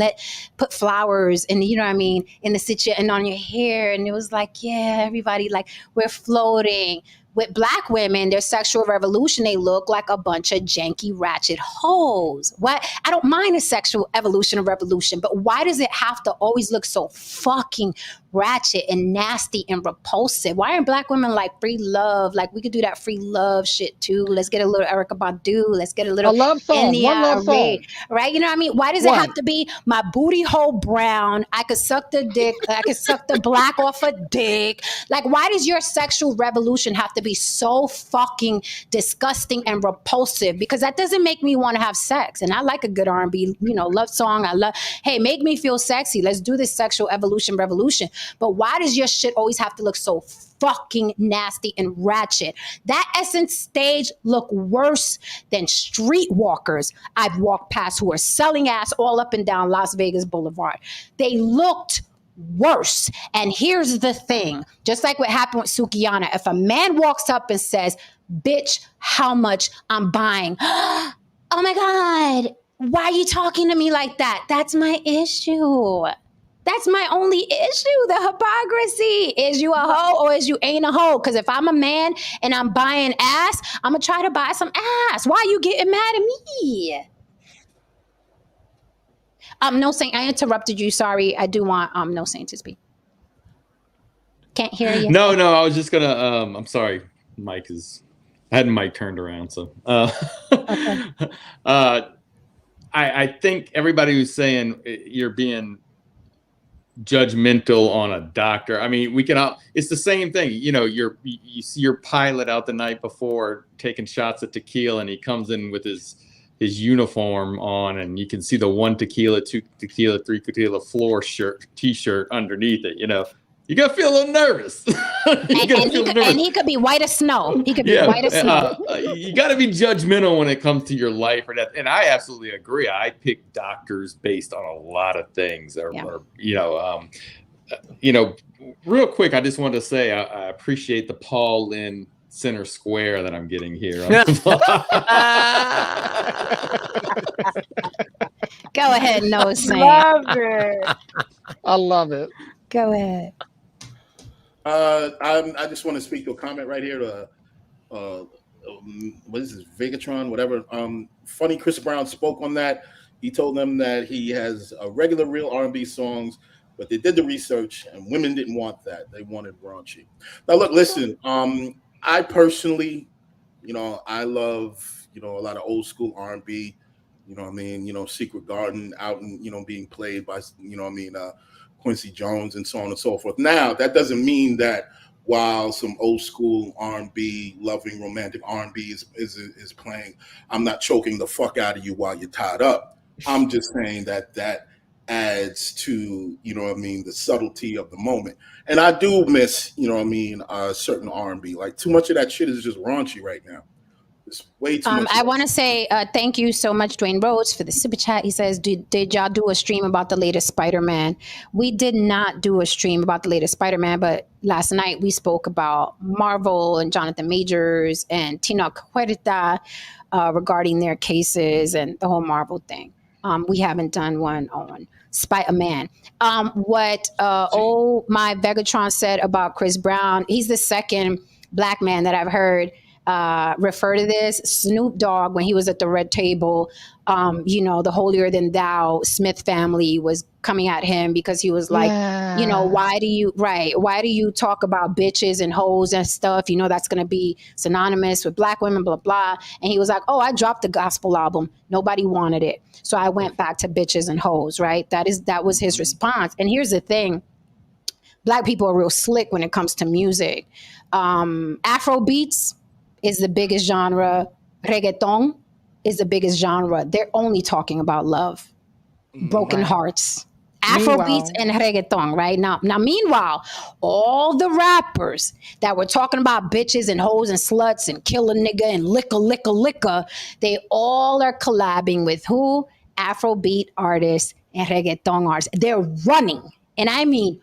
put flowers and, you know what I mean, in the situation and on your hair. And it was like, yeah, everybody, like, we're floating. With black women, their sexual revolution, they look like a bunch of janky, ratchet hoes. What? I don't mind a sexual evolution or revolution, but why does it have to always look so fucking ratchet and nasty and repulsive? Why aren't black women like free love? Like we could do that free love shit too. Let's get a little Erykah Badu. Let's get a little love song. One love song. Right? You know what I mean? Why does it have to be my booty hole brown? I could suck the dick. I could suck the black off a dick. Like, why does your sexual revolution have to be so fucking disgusting and repulsive? Because that doesn't make me want to have sex. And I like a good R&B, love song. Hey, make me feel sexy. Let's do this sexual evolution revolution. But why does your shit always have to look so fucking nasty and ratchet? That Essence stage look worse than streetwalkers I've walked past who are selling ass all up and down Las Vegas Boulevard. They looked worse. And here's the thing, just like what happened with Sukiyana, if a man walks up and says, bitch, how much I'm buying? Oh my God, why are you talking to me like that? That's my issue. That's my only issue, the hypocrisy. Is you a hoe or is you ain't a hoe? Because if I'm a man and I'm buying ass, I'm going to try to buy some ass. Why are you getting mad at me? No Saint, I interrupted you. Sorry. I do want No Saint to speak. Can't hear you. No, I was just going to, I'm sorry. I had Mike turned around. So Okay. I think everybody who's saying you're being judgmental on a doctor. I mean, it's the same thing. You see your pilot out the night before taking shots at tequila and he comes in with his uniform on and you can see the 1 tequila, 2 tequila, 3 tequila floor t-shirt underneath it. You got to feel a little nervous. And he could be white as snow. He could be white as snow. You got to be judgmental when it comes to your life or death. And I absolutely agree. I pick doctors based on a lot of things. Real quick, I just wanted to say I appreciate the Paul Lynn center square that I'm getting here. Go ahead, No Saint. Love it. I love it. Go ahead. I just want to speak to a comment right here. What is this, Vegatron, whatever. Funny Chris Brown spoke on that. He told them that he has regular real R&B songs, but they did the research and women didn't want that. They wanted raunchy. Now look, listen. I personally, I love a lot of old school R&B. Secret Garden out and being played by Quincy Jones and so on and so forth. Now, that doesn't mean that while some old school R&B, loving romantic R&B is playing, I'm not choking the fuck out of you while you're tied up. I'm just saying that adds to, the subtlety of the moment. And I do miss, certain R&B. Like too much of that shit is just raunchy right now. It's way too much. I want to say thank you so much, Dwayne Rhodes, for the super chat. He says, did y'all do a stream about the latest Spider-Man? We did not do a stream about the latest Spider-Man, but last night we spoke about Marvel and Jonathan Majors and Tina Huerta regarding their cases and the whole Marvel thing. We haven't done one on Spider-Man. What my Vegatron said about Chris Brown, he's the second black man that I've heard refer to this. Snoop Dogg, when he was at the Red Table, the holier than thou Smith family was coming at him because he was like, why do you talk about bitches and hoes and stuff? That's going to be synonymous with black women, blah, blah. And he was like, I dropped the gospel album. Nobody wanted it. So I went back to bitches and hoes, right? That was his response. And here's the thing. Black people are real slick when it comes to music. Afro beats is the biggest genre. Reggaeton is the biggest genre. They're only talking about love, broken hearts. Afrobeats and reggaeton, right? Now, meanwhile, all the rappers that were talking about bitches and hoes and sluts and kill a nigga and liquor, they all are collabing with who? Afrobeat artists and reggaeton artists. They're running, and I mean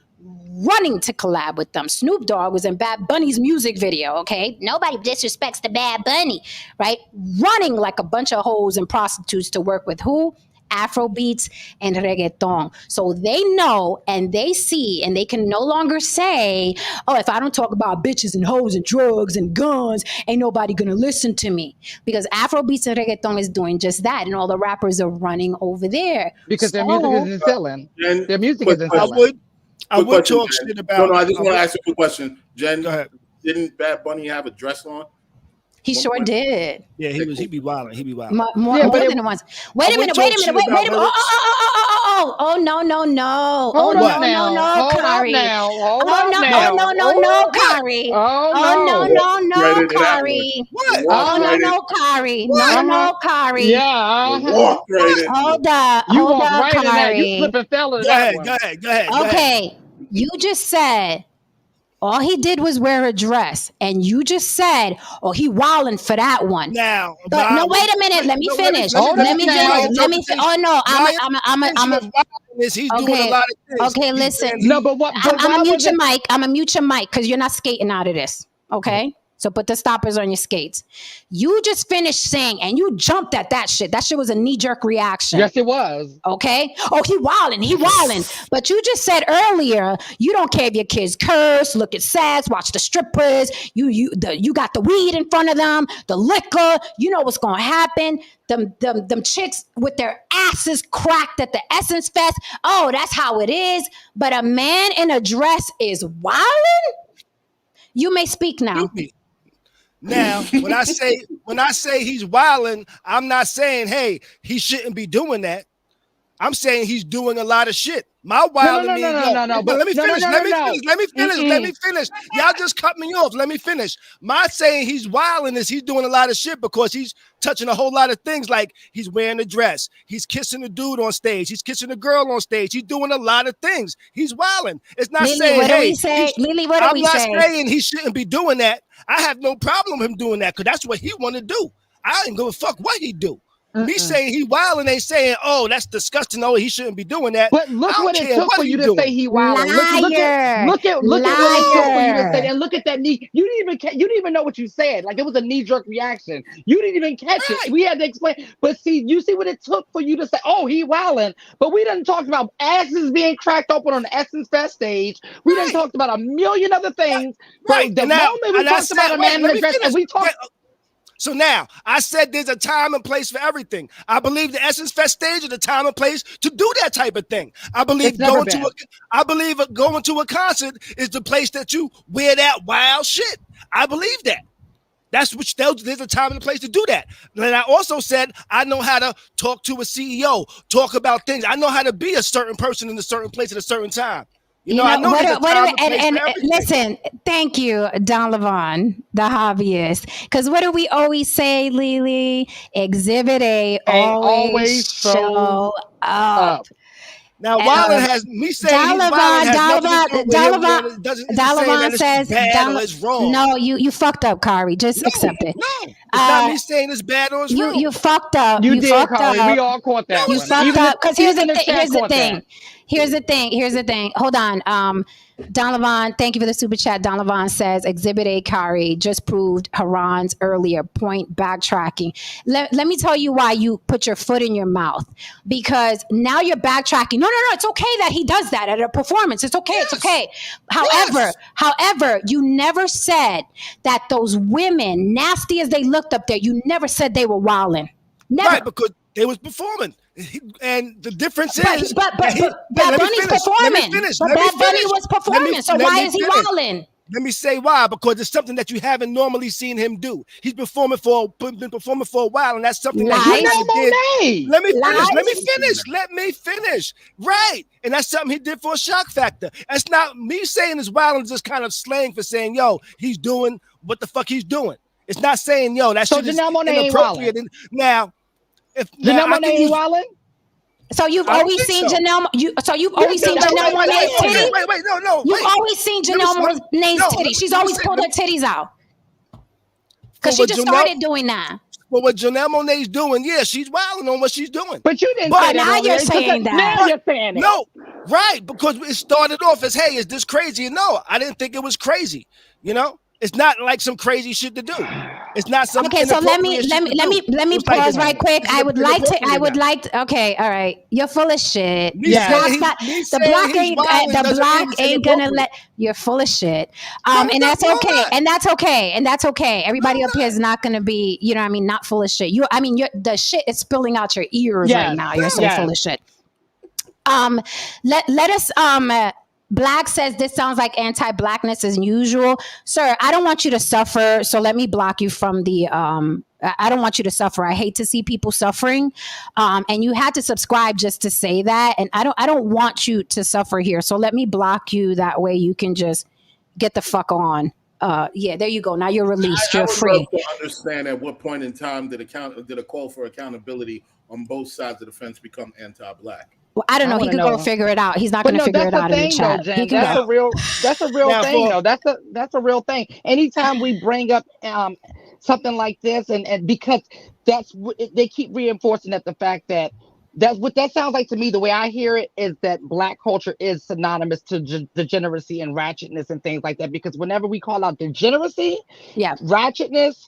running to collab with them. Snoop Dogg was in Bad Bunny's music video, okay? Nobody disrespects the Bad Bunny, right? Running like a bunch of hoes and prostitutes to work with who? Afro beats and reggaeton. So they know and they see and they can no longer say, oh, if I don't talk about bitches and hoes and drugs and guns, ain't nobody gonna listen to me. Because Afro beats and reggaeton is doing just that, and all the rappers are running over there. Because their music isn't selling. Jen, Their music quick isn't question. selling. I would question, talk Jen. shit about. No, I just want to ask you a quick question. Jen, Go ahead. didn't Bad Bunny have a dress on? He sure did. Yeah, he be wilding. He be wilding. More than once. Wait a minute. Wait a minute. Oh, no. Hold Oh, up now. no, Hold up Kari. now. Hold Oh, up no, now. no, Kari. Oh, No, Kari. What? No, Kari. No, Kari. Yeah. Walk right into Hold up. You Hold walked up, right in that. You Kari. slip and fell into Go that ahead. one. Go ahead. Go ahead. Go ahead. Okay. You just said all he did was wear a dress, and you just said, "Oh, he wilding for that one." Now, But no, wait a minute. Let me finish. Hold Let up me now. finish. Let me. Oh no, I'm. He's doing a lot of things. Okay, listen. No, but what? But I'm gonna why mute was your it? mic. I'm gonna mute your mic because you're not skating out of this. Okay. So put the stoppers on your skates. You just finished saying, and you jumped at that shit. That shit was a knee-jerk reaction. Yes, it was. Okay. Oh, he wilding. But you just said earlier, you don't care if your kids curse, look at sex, watch the strippers. You got the weed in front of them, the liquor. You know what's gonna happen. Them chicks with their asses cracked at the Essence Fest. Oh, that's how it is. But a man in a dress is wilding. You may speak now. Now, when I say he's wilding, I'm not saying, hey, he shouldn't be doing that. I'm saying he's doing a lot of shit. My wilding means no. But let me finish. Let me finish. Y'all just cut me off. Let me finish. My saying he's wilding is he's doing a lot of shit because he's touching a whole lot of things, like he's wearing a dress, he's kissing a dude on stage, he's kissing a girl on stage, he's doing a lot of things. He's wilding. It's not Lily, saying, what hey, do we say? Lily, what do we say? I'm not saying he shouldn't be doing that. I have no problem with him doing that because that's what he want to do. I ain't give a fuck what he do. Me saying he wilding ain't saying, oh, that's disgusting. Oh, he shouldn't be doing that. But look what it took for you to say he wilding. Look at what it took for you to say. And look at that knee. You didn't even know what you said. Like it was a knee-jerk reaction. You didn't even catch it. We had to explain. But see, you see what it took for you to say, oh, he wilding. But we didn't talk about asses being cracked open on the Essence Fest stage. We didn't talk about a million other things. Right. The moment we talked about a man in a dress, and we talked. So now, I said there's a time and place for everything. I believe the Essence Fest stage is a time and place to do that type of thing. I believe going to a concert is the place that you wear that wild shit. I believe that. There's a time and a place to do that. And I also said I know how to talk to a CEO, talk about things. I know how to be a certain person in a certain place at a certain time. I know listen, thank you, Don Levon, the hobbyist. Because what do we always say, Lily? Exhibit A always show up. Now, Wildin has me saying Don says it's wrong. No, you fucked up, Kari. Just accept it. No, it's not me saying it's bad or it's wrong. You fucked up. You did, Kari. We all caught that. You fucked up. Because here's the thing. Hold on. Don Levon, thank you for the super chat. Don Levon says, Exhibit A, Kari just proved Haran's earlier point backtracking. Let me tell you why you put your foot in your mouth. Because now you're backtracking. No, it's okay that he does that at a performance. It's okay. Yes. It's okay. However, you never said that those women, nasty as they looked up there, you never said they were wilding. Never. Right, because they was performing. And the difference is Bad Bunny's performing. Bad Bunny was performing. So why is he wilding? Let me say why. Because it's something that you haven't normally seen him do. He's been performing for a while, and that's something that he did. Let me finish. Right. And that's something he did for a shock factor. That's not me saying it's wild and just kind of slang for saying, yo, he's doing what the fuck he's doing. It's not saying, yo, that shit is inappropriate. Now, if Janelle Monae ain't wilding? So you've always seen Janelle. You've always seen Janelle Monae's titty. Wait, no. You've always seen Janelle Monae's titty. She's always pulled her titties out because she just started doing that. Well, what Janelle Monae's doing, yeah, she's wilding on what she's doing. But you didn't. But now you're saying that. Now you're saying it. No, right? Because it started off as, hey, is this crazy? No, I didn't think it was crazy. It's not like some crazy shit to do. It's not something. Okay, so let me pause right quick. It's I would like inappropriate to. Okay, all right. You're full of shit. Me saying he's The block he's ain't wilding the doesn't block mean it's ain't gonna inappropriate. let. You're full of shit. No, And that's no, okay. not. And that's okay. And that's okay. Everybody up here is not gonna be. You know what I mean? Not full of shit. The shit is spilling out your ears right Yes, now. You're so yes. full of shit. Let us Black says this sounds like anti-blackness as usual. Sir, I don't want you to suffer, so let me block you from the I don't want you to suffer. I hate to see people suffering. And you had to subscribe just to say that. And I don't want you to suffer here. So let me block you, that way you can just get the fuck on. Yeah, there you go. Now you're released. You're free. I would love to understand at what point in time did a call for accountability on both sides of the fence become anti-black? Well, I don't know. He could go figure it out. He's not going to figure it out in the chat. Though, that's a real thing, though. That's a real thing. Anytime we bring up something like this, and because they keep reinforcing that the fact that that's what that sounds like to me. The way I hear it is that Black culture is synonymous to degeneracy and ratchetness and things like that. Because whenever we call out degeneracy, ratchetness,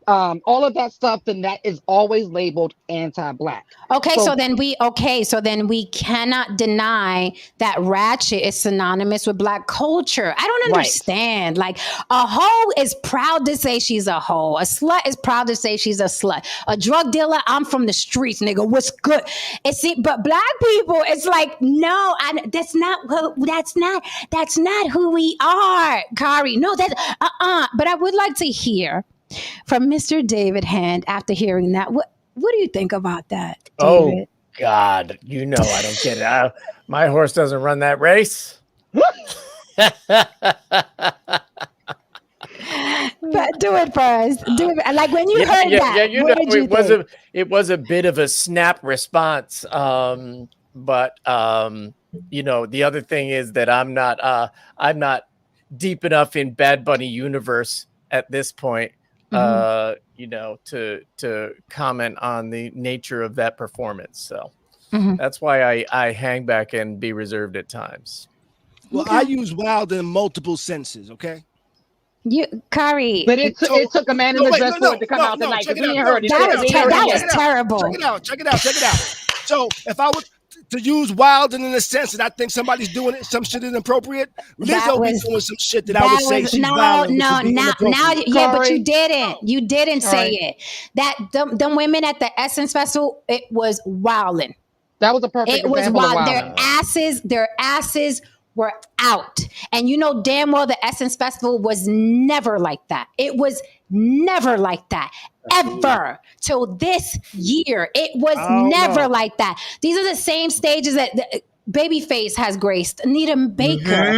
all of that stuff, then that is always labeled anti-Black. Okay, so then we cannot deny that ratchet is synonymous with Black culture. I don't understand. Like, a hoe is proud to say she's a hoe. A slut is proud to say she's a slut. A drug dealer, I'm from the streets, nigga. What's good? But Black people, it's like, no, that's not who we are, Kari. No, that's But I would like to hear from Mr. David Hand after hearing that. What do you think about that, David? Oh God, I don't get it. My horse doesn't run that race. But do it first. Do it. Like, when you heard that, what did you think? It was a bit of a snap response. The other thing is that I'm not deep enough in Bad Bunny universe at this point. To comment on the nature of that performance. So that's why I hang back and be reserved at times. Well, I use wild in multiple senses, okay? Kari. But it took a man in the dress for it to come out tonight, because we ain't heard it. That was terrible. Check it out. So if I was to use wild in a sense that I think somebody's doing it, some shit is inappropriate, Lizzo be doing some shit that I would say she's wild. But you didn't. You didn't say it. That them women at the Essence Festival, it was wilding. That was a perfect example of wild. Their asses were out. And you know damn well the Essence Festival was never like that. It was never like that. Ever till this year. It was never like that. These are the same stages that Babyface has graced. Anita Baker.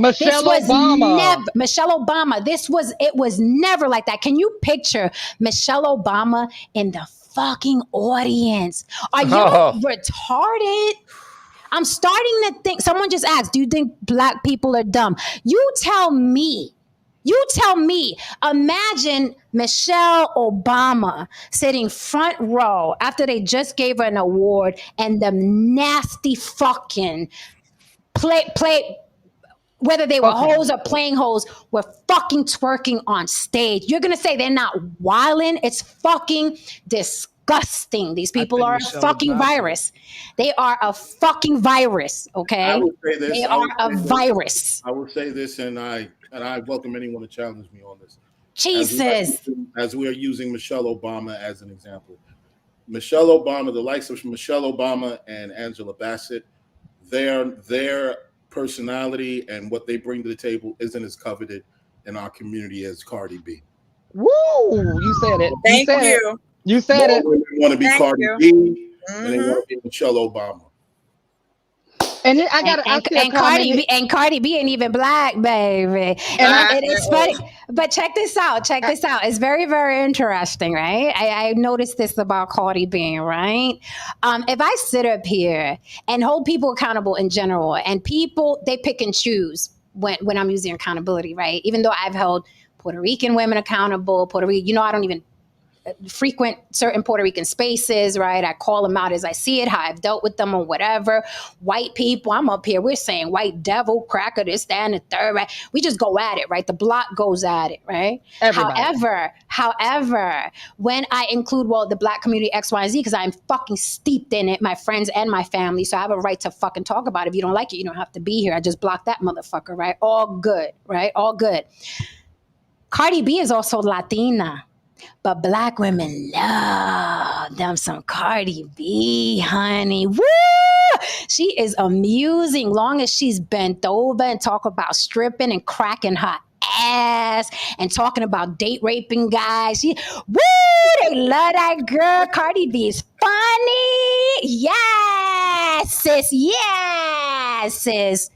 Michelle Obama. Michelle Obama. It was never like that. Can you picture Michelle Obama in the fucking audience? Are you retarded? I'm starting to think, someone just asked, do you think Black people are dumb? You tell me. Imagine Michelle Obama sitting front row after they just gave her an award, and the nasty fucking play whether they were hoes or playing hoes, were fucking twerking on stage. You're gonna say they're not wilding? It's fucking disgusting. These people are a fucking virus. They are a fucking virus. Okay, I would say this. They are a virus. I will say this, and I welcome anyone to challenge me on this. Jesus. As we are using Michelle Obama as an example, Michelle Obama, the likes of Michelle Obama and Angela Bassett, their personality and what they bring to the table isn't as coveted in our community as Cardi B. Woo! You said it. Thank you. You said it. They want to be Cardi B, and they want to be Michelle Obama. And then Cardi B ain't even Black, baby. And it's funny. But check this out. It's very, very interesting, right? I noticed this about Cardi B, right? If I sit up here and hold people accountable in general, and people, they pick and choose when I'm using accountability, right? Even though I've held Puerto Rican women accountable, I don't even frequent certain Puerto Rican spaces, right? I call them out as I see it, how I've dealt with them or whatever. White people, I'm up here, we're saying white devil, cracker, this, that, and the third, right? We just go at it, right? The block goes at it, right? Everybody. However, when I include, the black community X, Y, and Z, because I'm fucking steeped in it, my friends and my family, so I have a right to fucking talk about it. If you don't like it, you don't have to be here. I just block that motherfucker, right? All good, right? All good. Cardi B is also Latina, but black women love them some Cardi B, honey. Woo! She is amusing long as she's bent over and talk about stripping and cracking her ass and talking about date raping guys. They love that girl. Cardi B is funny. Yes, sis. Yes, sis.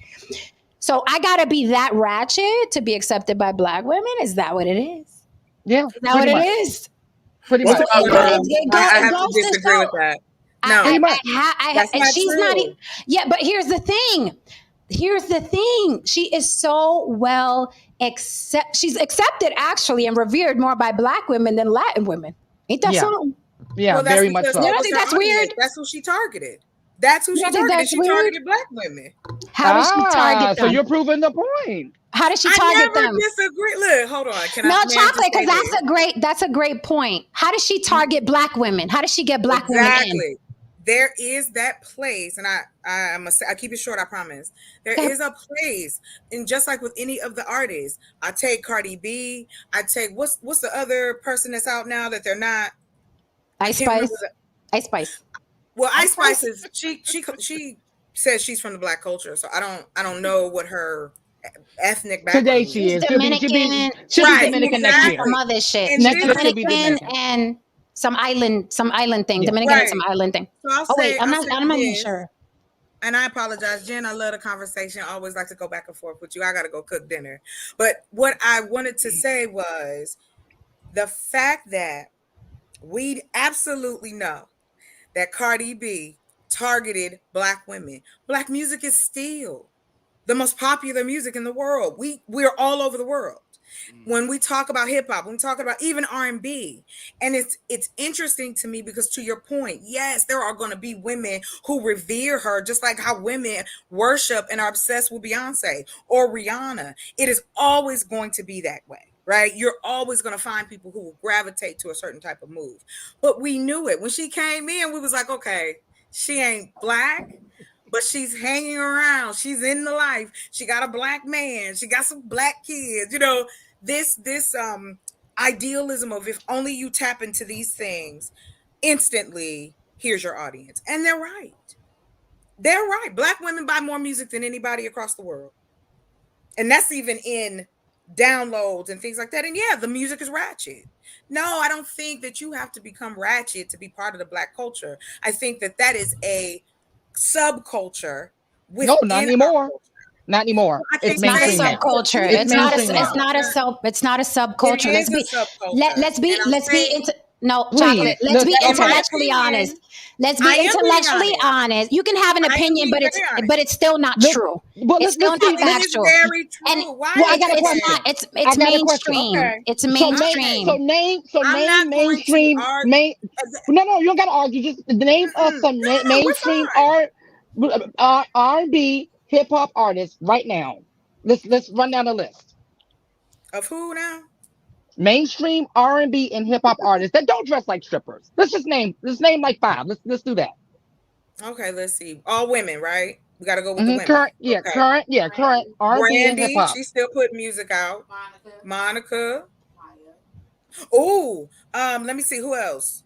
So I gotta be that ratchet to be accepted by black women? Is that what it is? Yeah. Is that what it is? Pretty much. I have to disagree with that. No, That's not she's true. Not. But here's the thing. She is so well she's accepted actually and revered more by black women than Latin women. Ain't that something? Yeah, very much so. You don't think that's weird? That's who she targeted. That's who she targeted. She targeted black women. How does she target them? So you're proving the point. How does she target them? I never disagree. Look, hold on. Chocolate, because that's a great point. How does she target black women? How does she get black women in? There is that place, and I keep it short, I promise. There is a place, and just like with any of the artists, I take Cardi B, I take what's the other person that's out now that they're not? Ice Spice. Well, Ice Spice is she says she's from the black culture, so I don't know what her ethnic background. Today she is Dominican. She'll be Dominican next year. Some other shit. And next year she'll be Dominican and some island thing. Yeah. Dominican and some island thing. So I'm not even sure. And I apologize, Jen. I love the conversation. I always like to go back and forth with you. I got to go cook dinner. But what I wanted to say was the fact that we absolutely know that Cardi B targeted black women. Black music is still the most popular music in the world. We're all over the world. When we talk about hip hop, when we talk about even R&B, and it's interesting to me because to your point, yes, there are going to be women who revere her, just like how women worship and are obsessed with Beyonce or Rihanna. It is always going to be that way, right? You're always going to find people who will gravitate to a certain type of move. But we knew it when she came in. We was like, okay, she ain't black, but she's hanging around. She's in the life. She got a black man. She got some black kids. You know, this idealism of if only you tap into these things, instantly, here's your audience. And they're right. They're right. Black women buy more music than anybody across the world. And that's even in downloads and things like that. And yeah, the music is ratchet. No, I don't think that you have to become ratchet to be part of the black culture. I think that is a subculture. No, not anymore. Not anymore. It's not a subculture. It's not a subculture. Let's be intellectually honest. Let's be intellectually honest. You can have an opinion, but it's still not true. It's still not factual. And it's mainstream. It's mainstream. So name mainstream. No, you don't got to argue. Just name us some mainstream R&B hip hop artists right now. Let's run down the list of who now. Mainstream R&B and hip hop artists that don't dress like strippers. Let's name like 5. Let's do that. Okay, let's see. All women, right? We got to go with the women. Current R&B and hip hop. She still put music out. Monica. Oh, let me see who else.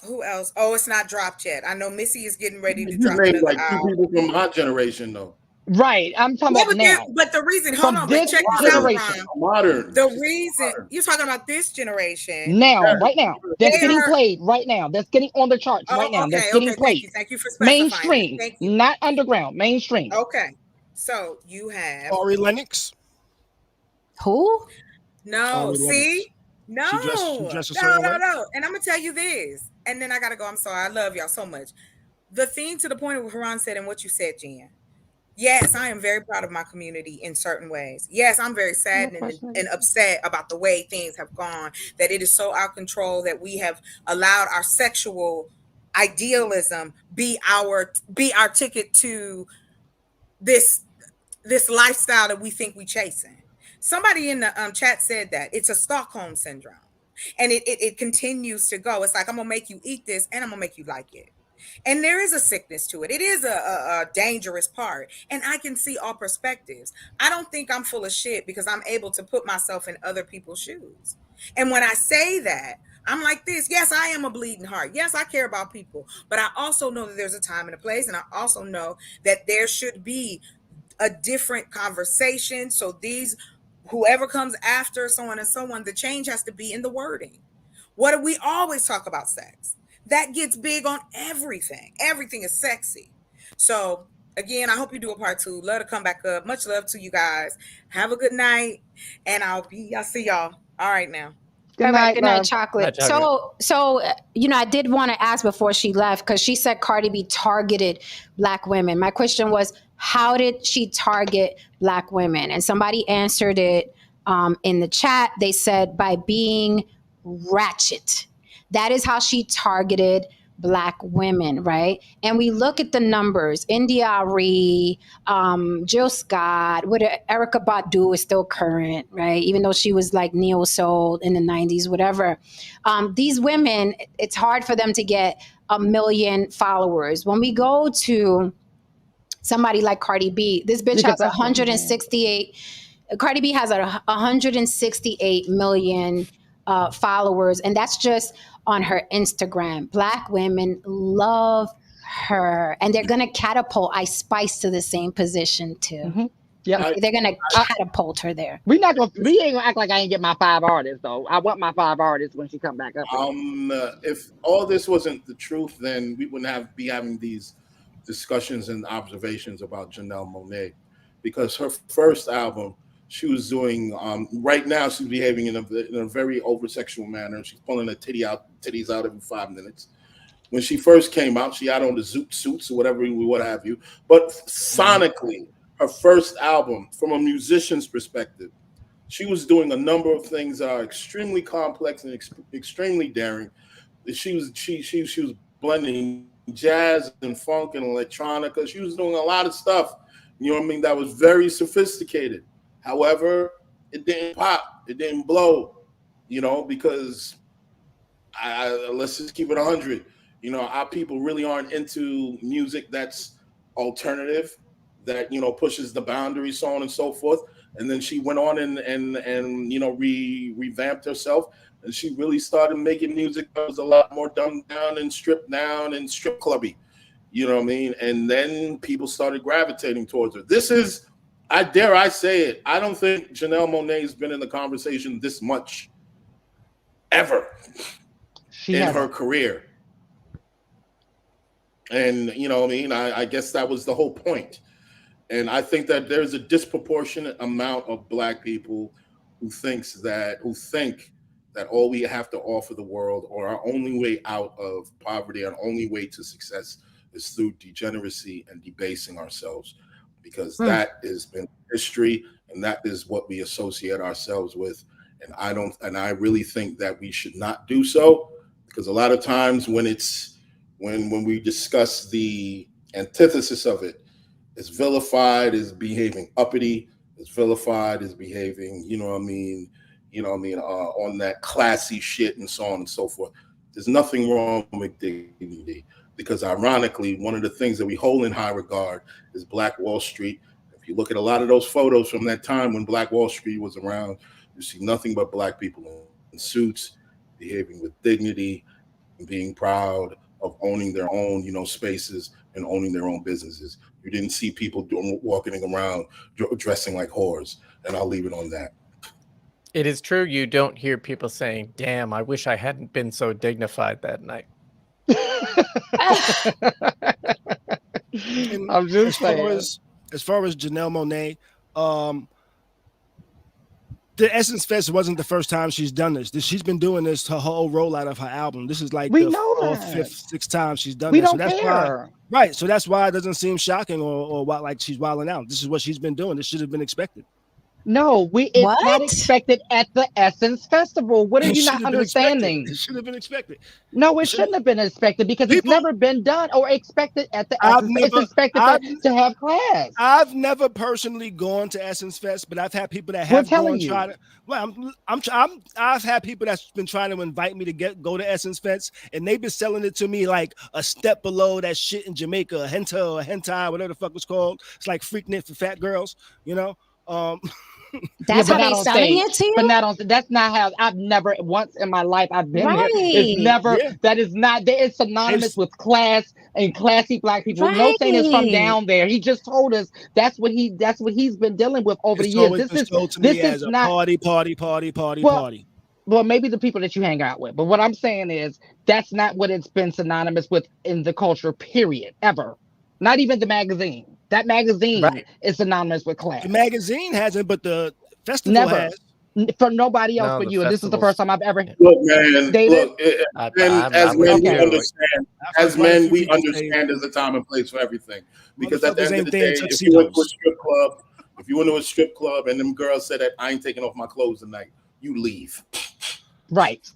Oh, it's not dropped yet. I know Missy is getting ready to drop another like 2 people from my generation, though. Right, I'm talking about now. But the reason, hold on, check this out, Ron. Modern. The reason you're talking about this generation now, right now, that's getting played right now. That's getting on the charts right now. That's getting played. Thank you for specifying. Mainstream, not underground. Mainstream. Okay, so you have Ari Lennox. Who? No, see, no, she no. And I'm gonna tell you this, and then I gotta go. I'm sorry, I love y'all so much. The thing to the point of what Haran said and what you said, Jen. Yes, I am very proud of my community in certain ways. Yes, I'm very saddened and upset about the way things have gone, that it is so out of control, that we have allowed our sexual idealism be our ticket to this lifestyle that we think we chasing. Somebody in the chat said that it's a Stockholm syndrome, and it continues to go. It's like, I'm gonna make you eat this, and I'm gonna make you like it. And there is a sickness to it. It is a dangerous part, and I can see all perspectives. I don't think I'm full of shit because I'm able to put myself in other people's shoes. And when I say that, I'm like this. Yes, I am a bleeding heart. Yes, I care about people, but I also know that there's a time and a place, and I also know that there should be a different conversation. So whoever comes after, so on and so on, the change has to be in the wording. What do we always talk about? Sex. That gets big on everything. Everything is sexy. So again, I hope you do a part 2. Love to come back up. Much love to you guys. Have a good night, and I'll see y'all. All right now. Good night, good night, love. Chocolate. Good night, Chocolate. So I did want to ask before she left, because she said Cardi B targeted Black women. My question was, how did she target Black women? And somebody answered it in the chat. They said by being ratchet. That is how she targeted Black women, right? And we look at the numbers. India Arie, Jill Scott, Erica Badu is still current, right? Even though she was like neo soul in the 90s, whatever. These women, it's hard for them to get 1 million followers. When we go to somebody like Cardi B, this bitch has 168. Cardi B has 168 million followers, and that's just on her Instagram. Black women love her, and they're gonna catapult Ice Spice to the same position too. Mm-hmm. Yeah, they're gonna catapult her there. We ain't gonna act like I ain't get my 5 artists though. I want my 5 artists when she come back up. If all this wasn't the truth, then we wouldn't be having these discussions and observations about Janelle Monae, because her first album, she was doing right now she's behaving in a very over sexual manner. She's pulling her titties out every 5 minutes. When she first came out, she had on the zoot suits or whatever, what have you. But sonically, her first album, from a musician's perspective, she was doing a number of things that are extremely complex and extremely daring. She was blending jazz and funk and electronica. She was doing a lot of stuff, you know what I mean, that was very sophisticated. However, it didn't pop, it didn't blow, you know, because let's just keep it 100. You know, our people really aren't into music that's alternative, that, you know, pushes the boundaries, so on and so forth. And then she went on and you know, revamped herself, and she really started making music that was a lot more dumbed down and stripped down and strip clubby, you know what I mean? And then people started gravitating towards her. This is, I say it, I don't think Janelle Monae has been in the conversation this much ever in her career. And, you know what I mean? I guess that was the whole point. And I think that there's a disproportionate amount of Black people who think that all we have to offer the world, or our only way out of poverty, our only way to success, is through degeneracy and debasing ourselves, because that has been history, and that is what we associate ourselves with. And I really think that we should not do so, because a lot of times when we discuss the antithesis of it, it's vilified as behaving uppity, it's vilified as behaving, you know what I mean, on that classy shit and so on and so forth. There's nothing wrong with dignity, because ironically, one of the things that we hold in high regard is Black Wall Street. If you look at a lot of those photos from that time when Black Wall Street was around, you see nothing but Black people in suits, behaving with dignity, and being proud of owning their own, you know, spaces and owning their own businesses. You didn't see people walking around dressing like whores, and I'll leave it on that. It is true. You don't hear people saying, "Damn, I wish I hadn't been so dignified that night." I'm just saying. As far as Janelle Monae, the Essence Fest wasn't the first time she's done this. She's been doing this her whole rollout of her album. This is like the 4th, 5th, 6th time she's done this. So that's why Right. So that's why it doesn't seem shocking or like she's wilding out. This is what she's been doing. This should have been expected. No, it's not expected at the Essence Festival. What are It you should not have been expected. understanding? It should have been expected. No, it shouldn't have been expected because it's never been done or expected at the I've Essence. never- It's expected to have class. I've never personally gone to Essence Fest, but I've had people that We're have telling gone you. try to. Well, I've had people that's been trying to invite me to go to Essence Fest, and they've been selling it to me like a step below that shit in Jamaica, a hentai, whatever the fuck it's called. It's like Freaknik for fat girls, you know. That's but how not they on selling stage. it to you? But not on. That's not how. I've never once in my life I've been there. Right. It's never. Yeah. That is not. It's synonymous with class and classy black people. No Right. saying it's from down there. He just told us that's what he's been dealing with over the It's years. always been sold to me as a not party. Well, maybe the people that you hang out with. But what I'm saying is that's not what it's been synonymous with in the culture. Period. Ever. Not even the magazine. That magazine is synonymous with class. The magazine hasn't, but the festival has. For nobody else but the you. And this is the festivals- first time I've ever. Look, man. David? Look, as men, we understand. As men, we understand there's a time and place for everything. Because at the end of the day, if you went to a strip club, and them girls said that I ain't taking off my clothes tonight, you leave. Right.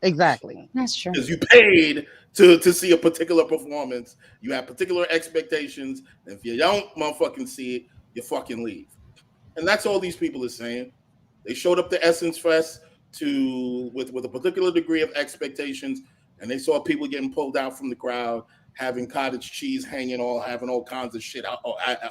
Exactly. That's true. Because you paid to see a particular performance. You have particular expectations. And if you don't motherfucking see it, you fucking leave. And that's all these people are saying. They showed up to Essence Fest with a particular degree of expectations, and they saw people getting pulled out from the crowd, having cottage cheese having all kinds of shit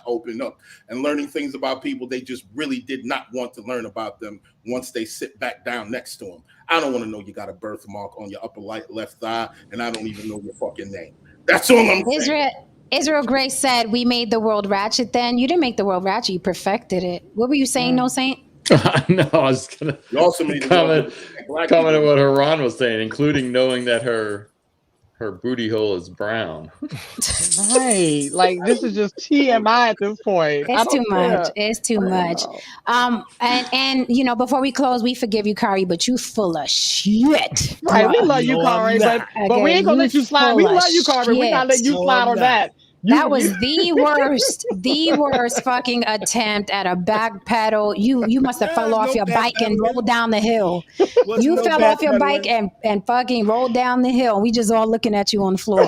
open up, and learning things about people they just really did not want to learn about them once they sit back down next to them. I don't want to know you got a birthmark on your upper left thigh, and I don't even know your fucking name. That's all I'm saying. Israel Grace said, "We made the world ratchet." Then you didn't make the world ratchet; you perfected it. What were you saying, No Saint? No, I was gonna comment on what Haran was saying, including knowing that her booty hole is brown. Right. Like this is just TMI at this point. It's too much. It's too much. And you know, before we close, we forgive you, Kari, but you full of shit. Right. We love you, Kari, but we ain't gonna let you slide. We love you, Kari. We're not letting you slide on that. That was the worst fucking attempt at a back pedal. You must have fell off your bike and rolled down the hill. You fell off your bike and fucking rolled down the hill. We just all looking at you on the floor.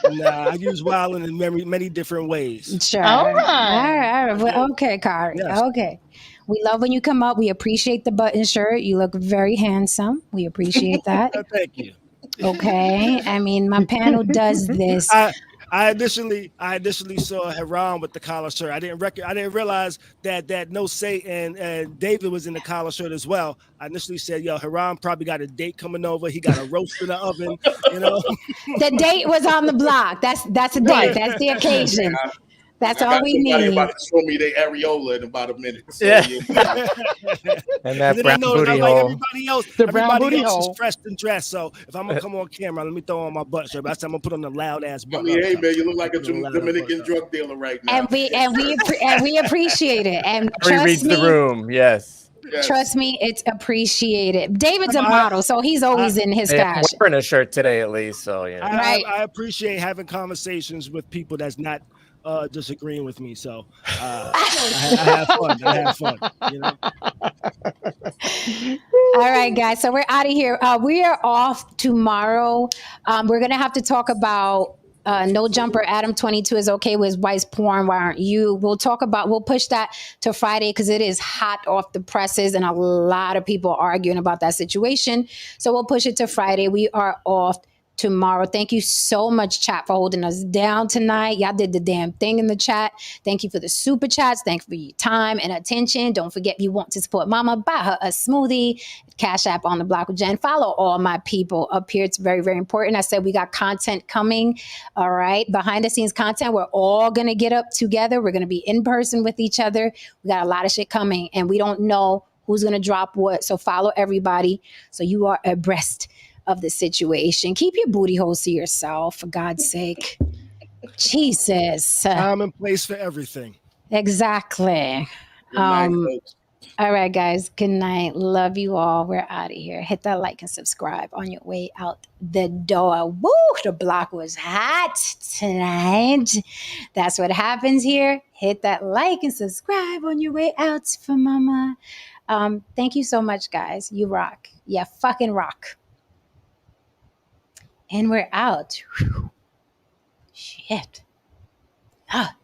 Nah, I use wilding in many different ways. Sure. All right. Well, okay, Kari. Yes. Okay. We love when you come up. We appreciate the button shirt. You look very handsome. We appreciate that. Thank you. Okay. I mean, my panel does this. I initially saw Haran with the collar shirt. I didn't realize that No Say and David was in the collar shirt as well. I initially said, "Yo, Haran probably got a date coming over. He got a roast in the oven." You know, the date was on the block. That's a date. Right. That's the occasion. That's I all got we somebody need. about to show me their areola in about a minute. So, Yeah. and that then brown I know booty that hole. like everybody else, The brown everybody booty else hole. is fresh and dressed. So if I'm gonna come on camera, let me throw on my butt shirt. But I said I'm gonna put on the loud ass I butt. mean, hey man, you look like a Put on the loud Dominican butt. drug dealer right now. And we appreciate it. And Kari trust reads me, the room. Yes. Yes. trust me, it's appreciated. David's a model, so he's always in his Yeah, I'm fashion. wearing a shirt today at least. So yeah. Right. I appreciate having conversations with people that's not disagreeing with me. So I have fun. I have fun. You know? All right, guys. So we're out of here. We are off tomorrow. We're gonna have to talk about No Jumper. Adam 22 is okay with his wife's porn. Why aren't you? We'll push that to Friday because it is hot off the presses and a lot of people arguing about that situation. So we'll push it to Friday. We are off tomorrow. Thank you so much, chat, for holding us down tonight. Y'all did the damn thing in the chat. Thank you for the super chats. Thank you for your time and attention. Don't forget, if you want to support Mama, buy her a smoothie. Cash App on the block with Jen. Follow all my people up here. It's very, very important. I said we got content coming. All right. Behind the scenes content. We're all going to get up together. We're going to be in person with each other. We got a lot of shit coming and we don't know who's going to drop what. So follow everybody so you are abreast of the situation. Keep your booty holes to yourself, for God's sake. Jesus. Time and place for everything. Exactly. Good night, folks. All right, guys. Good night. Love you all. We're out of here. Hit that like and subscribe on your way out the door. Woo! The block was hot tonight. That's what happens here. Hit that like and subscribe on your way out for mama. Thank you so much, guys. You rock. Yeah, fucking rock. And we're out. Whew. Shit. Ah.